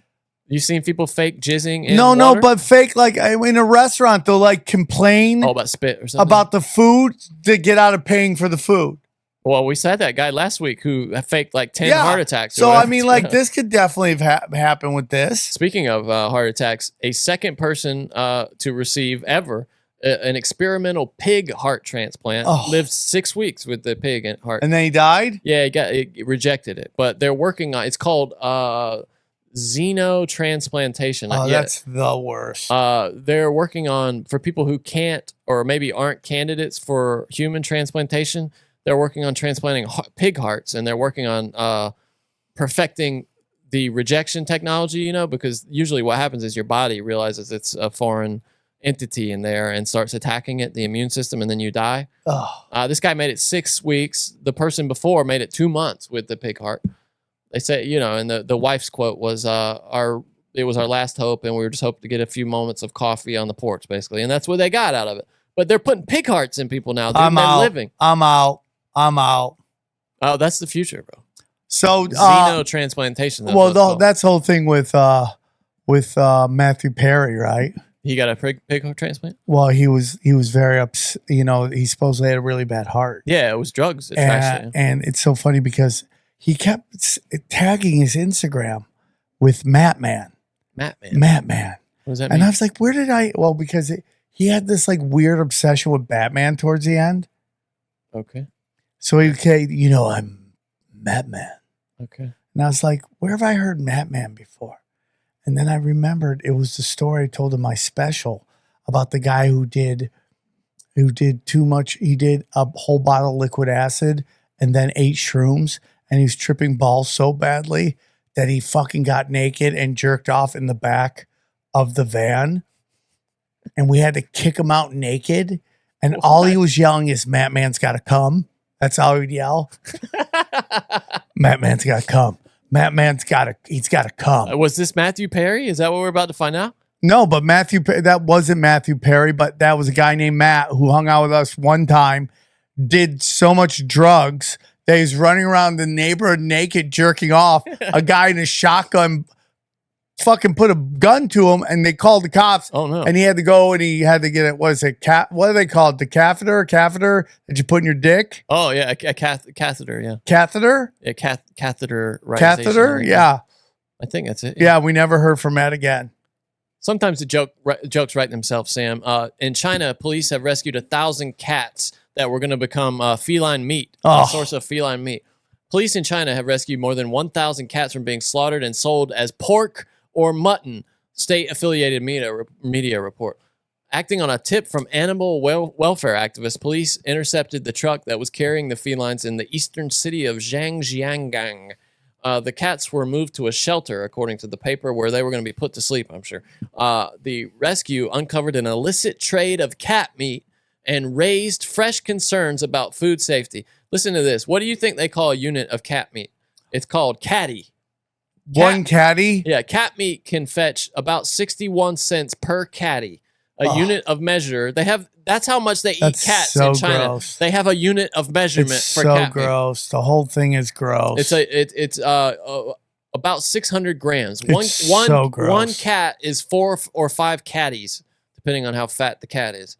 You seen people fake jizzing in No, water? but fake, like in a restaurant, they'll like complain about spit or something? About the food to get out of paying for the food. Well, we said that guy last week who faked like 10 heart attacks. So, I mean, like this could definitely have happened with this. Speaking of heart attacks, a second person to receive ever an experimental pig heart transplant lived 6 weeks with the pig and heart. And then he died? Yeah, he rejected it. But they're working on it's called xenotransplantation. Oh, that's the worst. They're working on, for people who can't or maybe aren't candidates for human transplantation, they're working on transplanting pig hearts, and they're working on perfecting the rejection technology, because usually what happens is your body realizes it's a foreign entity in there and starts attacking it, the immune system, and then you die. This guy made it 6 weeks. The person before made it 2 months with the pig heart. They say, and the wife's quote was, it was our last hope, and we were just hoping to get a few moments of coffee on the porch, basically. And that's what they got out of it. But they're putting pig hearts in people now. They're living. I'm out. Oh, that's the future, bro. So xenotransplantation. That's the whole thing with Matthew Perry, right? He got a pig heart transplant? Well, he was very upset. He supposedly had a really bad heart. Yeah, it was drugs. And it's so funny because he kept tagging his Instagram with Matt Man. What does that And mean? I was like, where did well, because he had this like weird obsession with Batman towards the end. Okay. So I'm Batman. Okay. And I was like, where have I heard Batman before? And then I remembered it was the story I told in my special about the guy who did too much. He did a whole bottle of liquid acid and then ate shrooms, and he was tripping balls so badly that he fucking got naked and jerked off in the back of the van. And we had to kick him out naked. And all he was yelling is, Batman's got to come. That's all he'd yell. Batman's got to come. He's got to come. Was this Matthew Perry? Is that what we're about to find out? No, but that wasn't Matthew Perry, but that was a guy named Matt who hung out with us one time, did so much drugs that he's running around the neighborhood naked, jerking off. A guy in a shotgun fucking put a gun to him, and they called the cops. Oh no! And he had to go, and he had to get it. What is it? What do they call it? The catheter that you put in your dick? Oh yeah, a catheter. Yeah. Catheter. Yeah, catheter. Catheter. Yeah. I think that's it. Yeah, we never heard from Matt again. Sometimes the jokes write themselves, Sam. In China, police have rescued 1,000 cats that were going to become feline meat, a source of feline meat. Police in China have rescued more than 1,000 cats from being slaughtered and sold as pork or mutton, state-affiliated media report. Acting on a tip from animal welfare activists, police intercepted the truck that was carrying the felines in the eastern city of Zhangjiagang. The cats were moved to a shelter, according to the paper, where they were going to be put to sleep, I'm sure. The rescue uncovered an illicit trade of cat meat and raised fresh concerns about food safety. Listen to this. What do you think they call a unit of cat meat? It's called catty. One catty? Yeah, cat meat can fetch about 61 cents per catty. A unit of measure. That's how much they eat cats in China. Gross. They have a unit of measurement for cat meat. So gross. The whole thing is gross. It's about 600 grams. So gross. One cat is 4 or 5 catties, depending on how fat the cat is.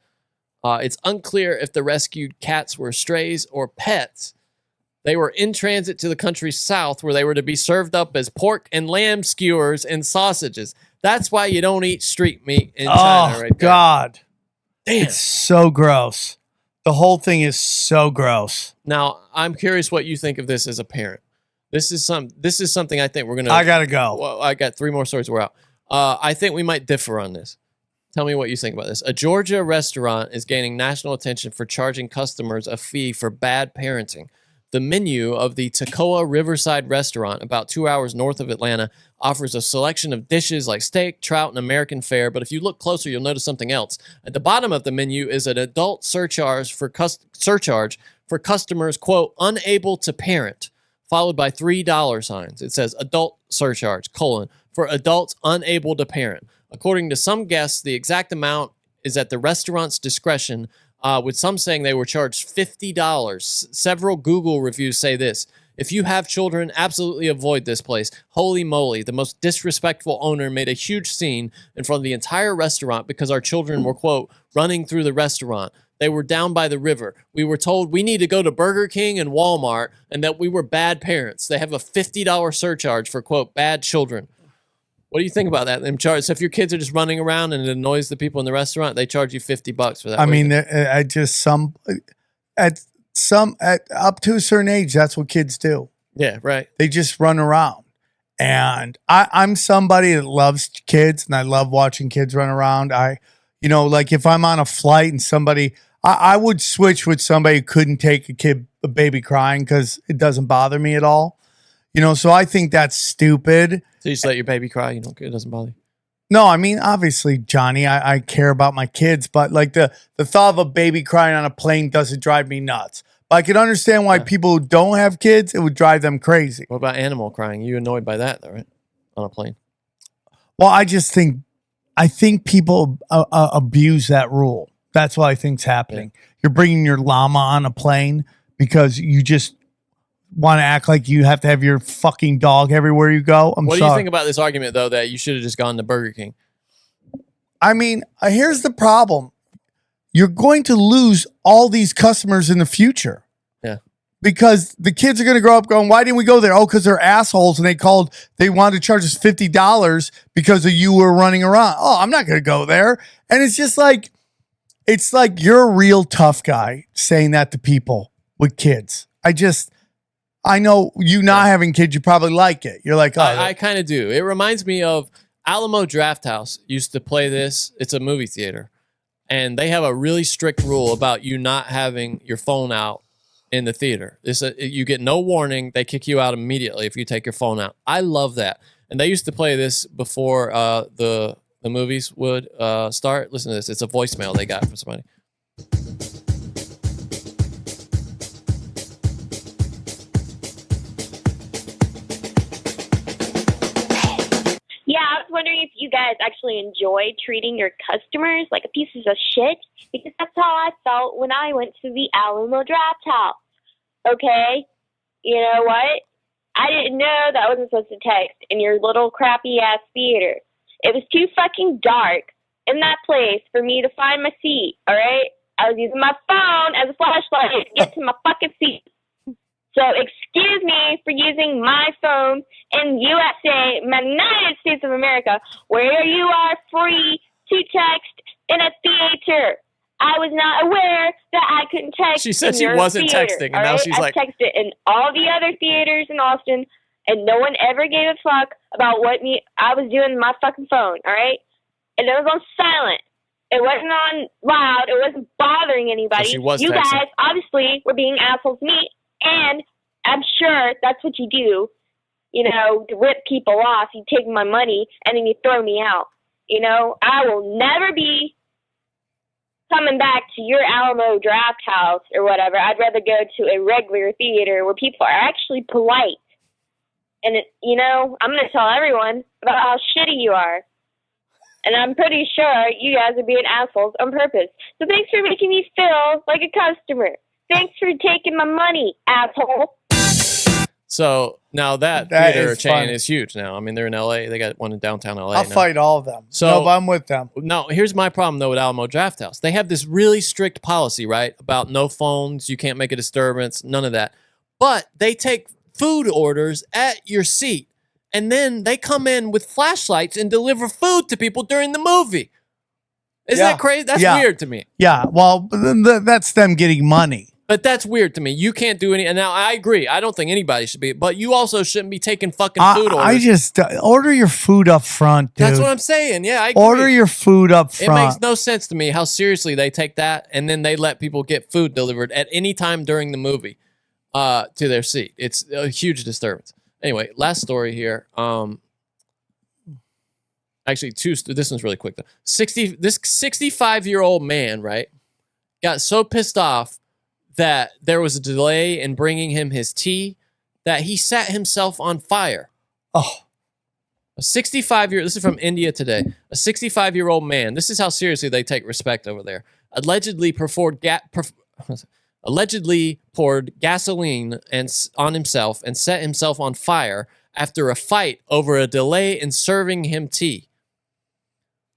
It's unclear if the rescued cats were strays or pets. They were in transit to the country's south, where they were to be served up as pork and lamb skewers and sausages. That's why you don't eat street meat in China, right there. God. Damn. It's so gross. The whole thing is so gross. Now, I'm curious what you think of this as a parent. This is something I think we're going to... I got to go. Well, I got 3 more stories. We're out. I think we might differ on this. Tell me what you think about this. A Georgia restaurant is gaining national attention for charging customers a fee for bad parenting. The menu of the Toccoa Riverside restaurant, about 2 hours north of Atlanta, offers a selection of dishes like steak, trout, and American fare. But if you look closer, you'll notice something else. At the bottom of the menu is an adult surcharge for customers, quote, unable to parent, followed by $3 signs. It says adult surcharge, for adults unable to parent. According to some guests, the exact amount is at the restaurant's discretion, with some saying they were charged $50. Several Google reviews say this: if you have children, absolutely avoid this place. Holy moly, the most disrespectful owner made a huge scene in front of the entire restaurant because our children were, quote, running through the restaurant. They were down by the river. We were told we need to go to Burger King and Walmart and that we were bad parents. They have a $50 surcharge for, quote, bad children. What do you think about that? So if your kids are just running around and it annoys the people in the restaurant, they charge you $50 for that. I mean, up to a certain age, that's what kids do. Yeah, right. They just run around. And I'm somebody that loves kids, and I love watching kids run around. Like if I'm on a flight and I would switch with somebody who couldn't take a baby crying because it doesn't bother me at all. So I think that's stupid. So you just let your baby cry, it doesn't bother you? No, I mean, obviously, Johnny, I care about my kids, but like the thought of a baby crying on a plane doesn't drive me nuts. But I can understand why people who don't have kids, it would drive them crazy. What about animal crying? You annoyed by that, though, right? On a plane? Well, I think people abuse that rule. That's what I think's happening. Yeah. You're bringing your llama on a plane because you just want to act like you have to have your fucking dog everywhere you go. What do you think about this argument, though, that you should have just gone to Burger King? I mean, here's the problem. You're going to lose all these customers in the future. Yeah. because the kids are going to grow up going, why didn't we go there? Oh, because they're assholes and they wanted to charge us $50 because of you were running around. Oh, I'm not going to go there. And it's just like, you're a real tough guy saying that to people with kids. I know you not having kids, you probably like it. You're like, oh, I kind of do. It reminds me of Alamo Drafthouse used to play this. It's a movie theater. And they have a really strict rule about you not having your phone out in the theater. You get no warning. They kick you out immediately if you take your phone out. I love that. And they used to play this before the movies would start. Listen to this. It's a voicemail they got from somebody. Yeah, I was wondering if you guys actually enjoy treating your customers like pieces of shit, because that's how I felt when I went to the Alamo Drafthouse. Okay? You know what? I didn't know that I wasn't supposed to text in your little crappy-ass theater. It was too fucking dark in that place for me to find my seat, all right? I was using my phone as a flashlight to get to my fucking seat. So excuse me for using my phone in USA, United States of America, where you are free to text in a theater. I was not aware that I couldn't text. She said in she your wasn't theater, texting, and now she's like, I texted in all the other theaters in Austin, and no one ever gave a fuck about what I was doing with my fucking phone, all right? And it was on silent. It wasn't on loud. It wasn't bothering anybody. So she was you texting. guys obviously were being assholes to me, and I'm sure that's what you do, you know, to rip people off. You take my money, and then you throw me out. You know, I will never be coming back to your Alamo Drafthouse or whatever. I'd rather go to a regular theater where people are actually polite. And, you know, I'm going to tell everyone about how shitty you are. And I'm pretty sure you guys are being assholes on purpose. So thanks for making me feel like a customer. Thanks for taking my money, asshole. so now that theater chain is huge now. I mean, they're in LA. They got one in downtown LA. I'll fight all of them. So, no, but I'm with them. No, here's my problem, though, with Alamo Drafthouse. They have this really strict policy, right, about no phones. You can't make a disturbance, none of that. But they take food orders at your seat, and then they come in with flashlights and deliver food to people during the movie. Isn't that crazy? That's weird to me. Yeah, well, that's them getting money. But that's weird to me. You can't do any. And now I agree. I don't think anybody should be. But you also shouldn't be taking fucking food orders. I just order your food up front, dude. That's what I'm saying. Yeah, I agree. Order your food up front. It makes no sense to me how seriously they take that, and then they let people get food delivered at any time during the movie to their seat. It's a huge disturbance. Anyway, last story here. Actually, this one's really quick though. This 65-year-old man, right, got so pissed off that there was a delay in bringing him his tea that he set himself on fire. Oh. A 65-year, this is from India Today. A 65-year-old man, this is how seriously they take respect over there, allegedly poured gasoline on himself and set himself on fire after a fight over a delay in serving him tea.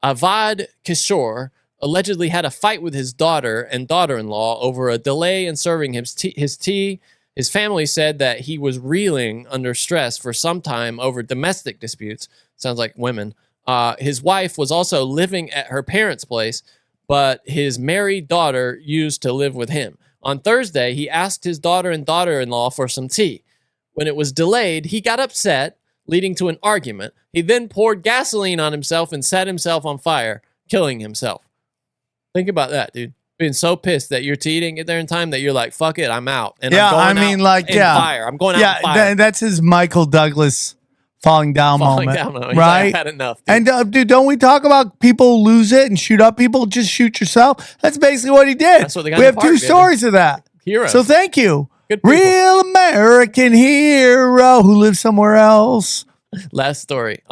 Avad Kishore allegedly had a fight with his daughter and daughter-in-law over a delay in serving his tea. His family said that he was reeling under stress for some time over domestic disputes. Sounds like women. His wife was also living at her parents' place, but his married daughter used to live with him. On Thursday, he asked his daughter and daughter-in-law for some tea. When it was delayed, he got upset, leading to an argument. He then poured gasoline on himself and set himself on fire, killing himself. Think about that, dude. Being so pissed that your tea didn't get there in time that you're like, fuck it, I'm out. And yeah, I'm going fire. I'm going out in fire. That's his Michael Douglas falling down moment. Right? I've had enough. Dude. And dude, don't we talk about people lose it and shoot up people? Just shoot yourself. That's basically what he did. That's what they got we in have the two park, stories of that. Heroes. So thank you. Good people. Real American hero who lives somewhere else. Last story.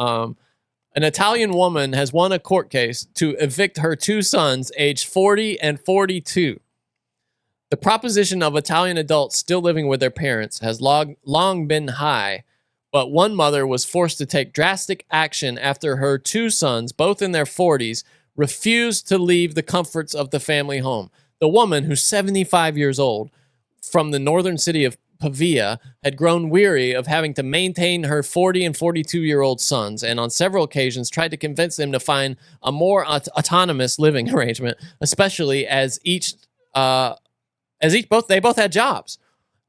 An Italian woman has won a court case to evict her two sons, aged 40 and 42. The proposition of Italian adults still living with their parents has long been high, but one mother was forced to take drastic action after her two sons, both in their 40s, refused to leave the comforts of the family home. The woman, who's 75 years old, from the northern city of Pavia had grown weary of having to maintain her 40 and 42-year-old sons, and on several occasions tried to convince them to find a more autonomous living arrangement, especially as they both had jobs.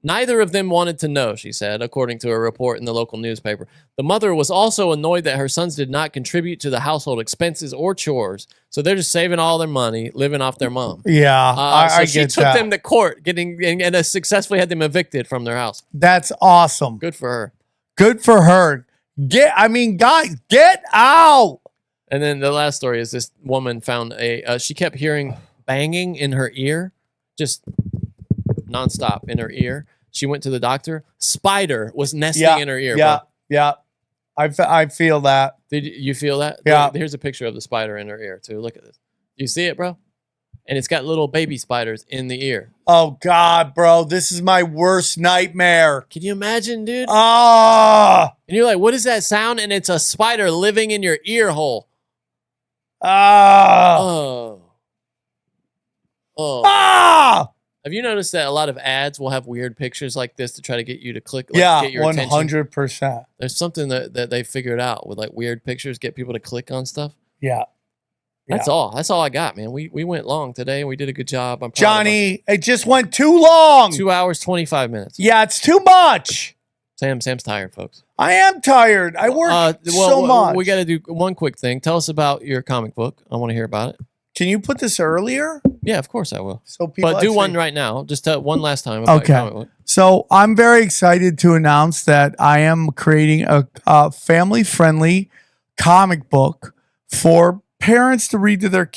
Neither of them wanted to know, she said, according to a report in the local newspaper. The mother was also annoyed that her sons did not contribute to the household expenses or chores, so they're just saving all their money, living off their mom. Yeah, So I she get took that. them to court, and successfully had them evicted from their house. That's awesome. Good for her. Good for her. Guys, get out. And then the last story is this woman found she kept hearing banging in her ear, just nonstop in her ear. She went to the doctor. Spider was nesting in her ear. Yeah, bro. yeah. I feel that. Did you feel that? Yeah. Here's a picture of the spider in her ear too. Look at this. You see it, bro? And it's got little baby spiders in the ear. Oh God, bro, this is my worst nightmare. Can you imagine, dude? Ah! And you're like, what is that sound? And it's a spider living in your ear hole. Ah! Oh. Ah! Have you noticed that a lot of ads will have weird pictures like this to try to get you to click? Yeah, get your attention? 100%. There's something that they figured out with like weird pictures, get people to click on stuff. Yeah. That's all. That's all I got, man. We went long today and we did a good job. I'm proud of Johnny, it just went too long. 2 hours, 25 minutes. Yeah, it's too much. Sam's tired, folks. I am tired. I work so much. We got to do one quick thing. Tell us about your comic book. I want to hear about it. Can you put this earlier? Yeah, of course I will. So people but do actually- one right now. Just tell one last time about your comic book. So I'm very excited to announce that I am creating a family-friendly comic book for parents to read to their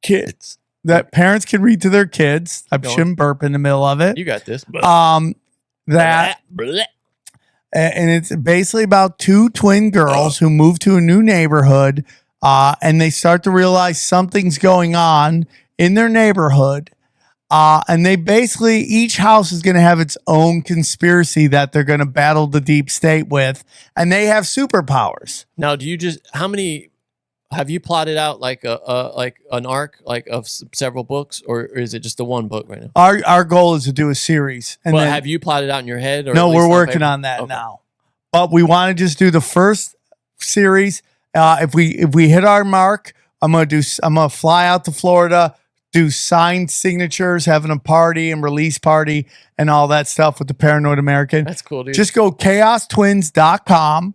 kids. That parents can read to their kids. I shouldn't burp in the middle of it. You got this. And it's basically about two twin girls who move to a new neighborhood, and they start to realize something's going on in their neighborhood. And they basically, each house is going to have its own conspiracy that they're going to battle the deep state with, and they have superpowers. Now, how many have you plotted out like an arc like of several books, or is it just the one book right now? Our goal is to do a series. And Well, then, have you plotted out in your head? Or no, at least we're on working paper? on that now. But we want to just do the first series. If we hit our mark, I'm gonna fly out to Florida, do signed signatures, having a party and release party and all that stuff with the Paranoid American. That's cool, dude. Just go chaostwins.com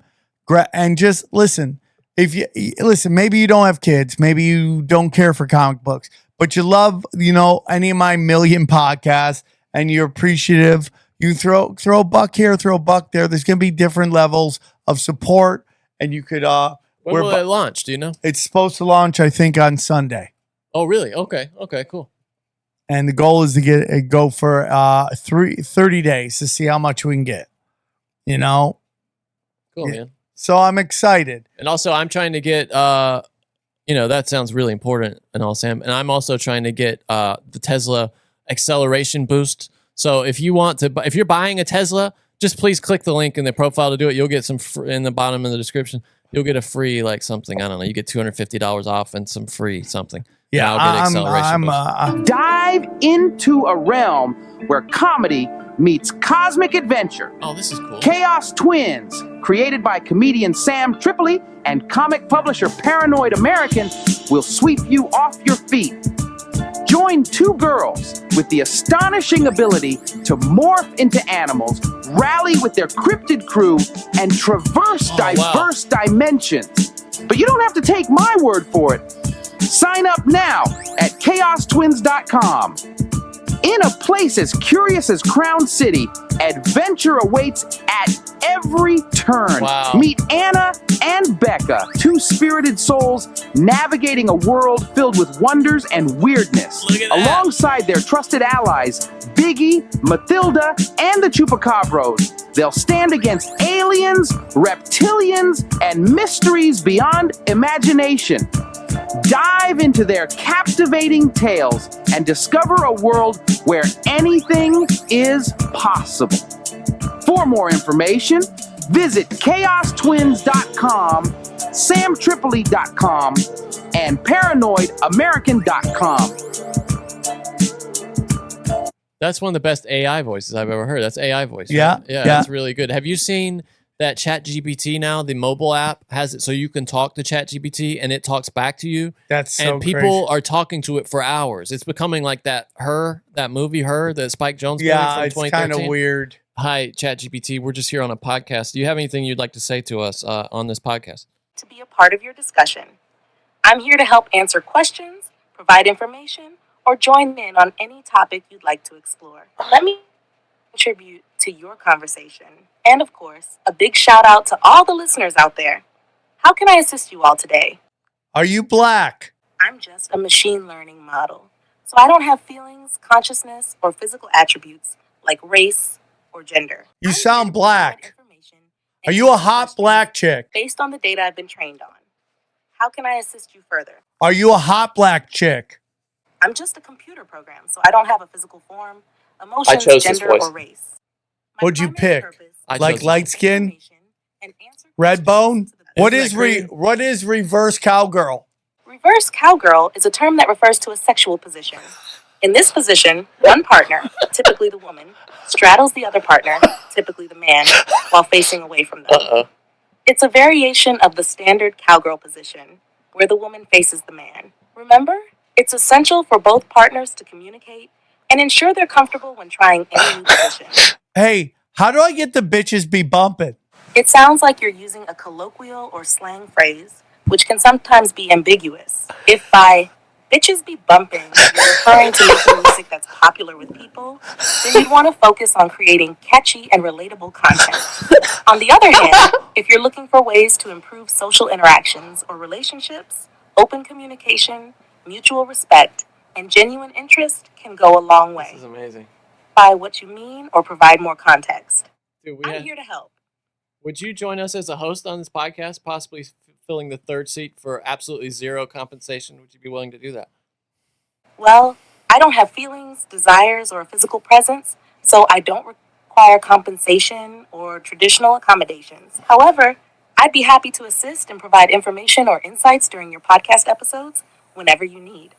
and just listen. If you listen, maybe you don't have kids, maybe you don't care for comic books, but you love, any of my million podcasts and you're appreciative. You throw a buck here, throw a buck there. There's going to be different levels of support, and you could. When will it launch? Do you know? It's supposed to launch, I think, on Sunday. Oh, really? Okay, cool. And the goal is to go for 30 days to see how much we can get. Cool, man. So I'm excited. And also, I'm trying to get, that sounds really important and all, Sam. And I'm also trying to get the Tesla acceleration boost. So if you're buying a Tesla, just please click the link in the profile to do it. You'll get some in the bottom of the description. You'll get a free something. I don't know. You get $250 off and some free something. Yeah, and I'll get acceleration boost. Dive into a realm where comedy meets cosmic adventure. Oh, this is cool. Chaos Twins, created by comedian Sam Tripoli and comic publisher Paranoid American, will sweep you off your feet. Join two girls with the astonishing ability to morph into animals, rally with their cryptid crew, and traverse diverse dimensions. But you don't have to take my word for it. Sign up now at chaostwins.com. In a place as curious as Crown City, adventure awaits at every turn. Wow. Meet Anna and Becca, two spirited souls navigating a world filled with wonders and weirdness. Look at that. Alongside their trusted allies, Biggie, Matilda, and the Chupacabros, they'll stand against aliens, reptilians, and mysteries beyond imagination. Dive into their captivating tales and discover a world where anything is possible. For more information, visit chaostwins.com, samtripoli.com, and paranoidamerican.com. That's one of the best AI voices I've ever heard. That's AI voice. Yeah, right? Yeah, yeah. that's really good. Have you seen that ChatGPT now? The mobile app has it so you can talk to ChatGPT and it talks back to you. That's so and people crazy. are talking to it for hours. It's becoming like that movie, that Spike Jonze movie Yeah, from it's 2013. kind of weird. Hi, ChatGPT. We're just here on a podcast. Do you have anything you'd like to say to us on this podcast? To be a part of your discussion. I'm here to help answer questions, provide information, or join in on any topic you'd like to explore. Let me contribute to your conversation. And of course, a big shout out to all the listeners out there. How can I assist you all today? Are you black? I'm just a machine learning model, so I don't have feelings, consciousness, or physical attributes like race or gender. You sound black. Are you a hot black chick? Based on the data I've been trained on. How can I assist you further? Are you a hot black chick? I'm just a computer program, so I don't have a physical form, emotions, gender, or race. What'd you pick? Like chose light skin? Red bone? What is reverse cowgirl? Reverse cowgirl is a term that refers to a sexual position. In this position, one partner, typically the woman, straddles the other partner, typically the man, while facing away from them. It's a variation of the standard cowgirl position, where the woman faces the man. Remember, it's essential for both partners to communicate and ensure they're comfortable when trying any new position. Hey, how do I get the bitches be bumping? It sounds like you're using a colloquial or slang phrase, which can sometimes be ambiguous. If by bitches be bumping, you're referring to making music that's popular with people, then you'd want to focus on creating catchy and relatable content. On the other hand, if you're looking for ways to improve social interactions or relationships, open communication, mutual respect, and genuine interest can go a long way. This is amazing. By what you mean or provide more context. Dude, I'm here to help. Would you join us as a host on this podcast, possibly filling the third seat for absolutely zero compensation? Would you be willing to do that? Well, I don't have feelings, desires, or a physical presence, so I don't require compensation or traditional accommodations. However, I'd be happy to assist and provide information or insights during your podcast episodes whenever you need.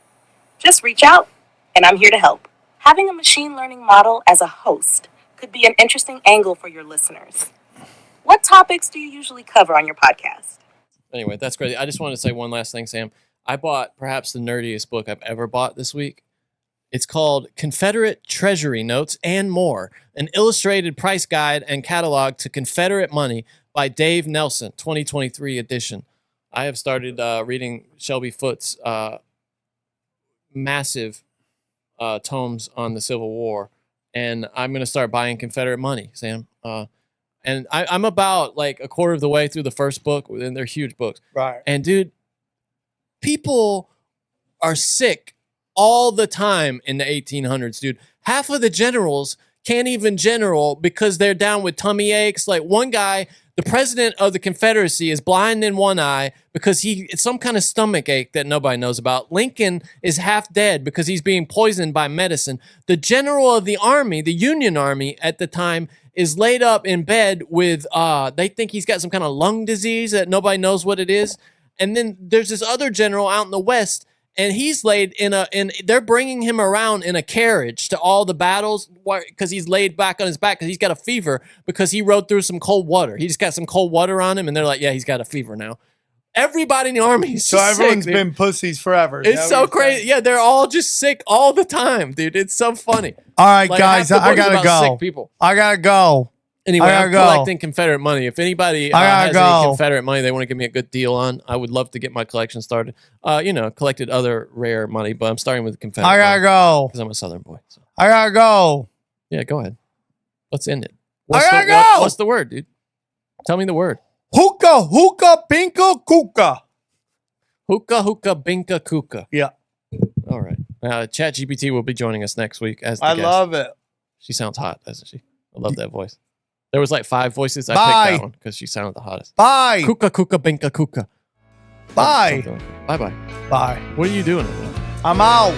Just reach out, and I'm here to help. Having a machine learning model as a host could be an interesting angle for your listeners. What topics do you usually cover on your podcast? Anyway, that's crazy. I just want to say one last thing, Sam. I bought perhaps the nerdiest book I've ever bought this week. It's called Confederate Treasury Notes and More, an illustrated price guide and catalog to Confederate money by Dave Nelson, 2023 edition. I have started reading Shelby Foote's massive tomes on the Civil War, and I'm going to start buying Confederate money, Sam. And I'm about like a quarter of the way through the first book, and they're huge books. Right. And dude, people are sick all the time in the 1800s, dude. Half of the generals can't even general because they're down with tummy aches. Like one guy, the president of the Confederacy, is blind in one eye because it's some kind of stomach ache that nobody knows about. Lincoln is half dead because he's being poisoned by medicine. The general of the army, the Union Army at the time, is laid up in bed with, they think he's got some kind of lung disease that nobody knows what it is. And then there's this other general out in the West, and he's laid they're bringing him around in a carriage to all the battles because he's laid back on his back because he's got a fever because he rode through some cold water. He just got some cold water on him, and they're like, yeah, he's got a fever now. Everybody in the army is So everyone's sick, been pussies forever. Is It's that so what you're saying? crazy. Yeah, they're all just sick all the time, dude. It's so funny. All right, Like, guys, half the I book is gotta about go. sick people. I gotta go. Anyway, I I'm gotta go. collecting Confederate money. If anybody I has gotta any go. Confederate money they want to give me a good deal on, I would love to get my collection started. Collected other rare money, but I'm starting with Confederate. I gotta go. Because I'm a Southern boy. So. I gotta go. Yeah, go ahead. Let's end it. I gotta go. What's the word, dude? Tell me the word. Hookah, hookah, binka, kuka. Hookah, hookah, binka, kuka. Yeah. All right. ChatGPT will be joining us next week as the I guest. love it. She sounds hot, doesn't she? I love that voice. There was like 5 voices. I Bye. picked that one because she sounded the hottest. Bye. Kuka, kuka, binka, kuka. Bye. Bye-bye. Bye. What are you doing? I'm out.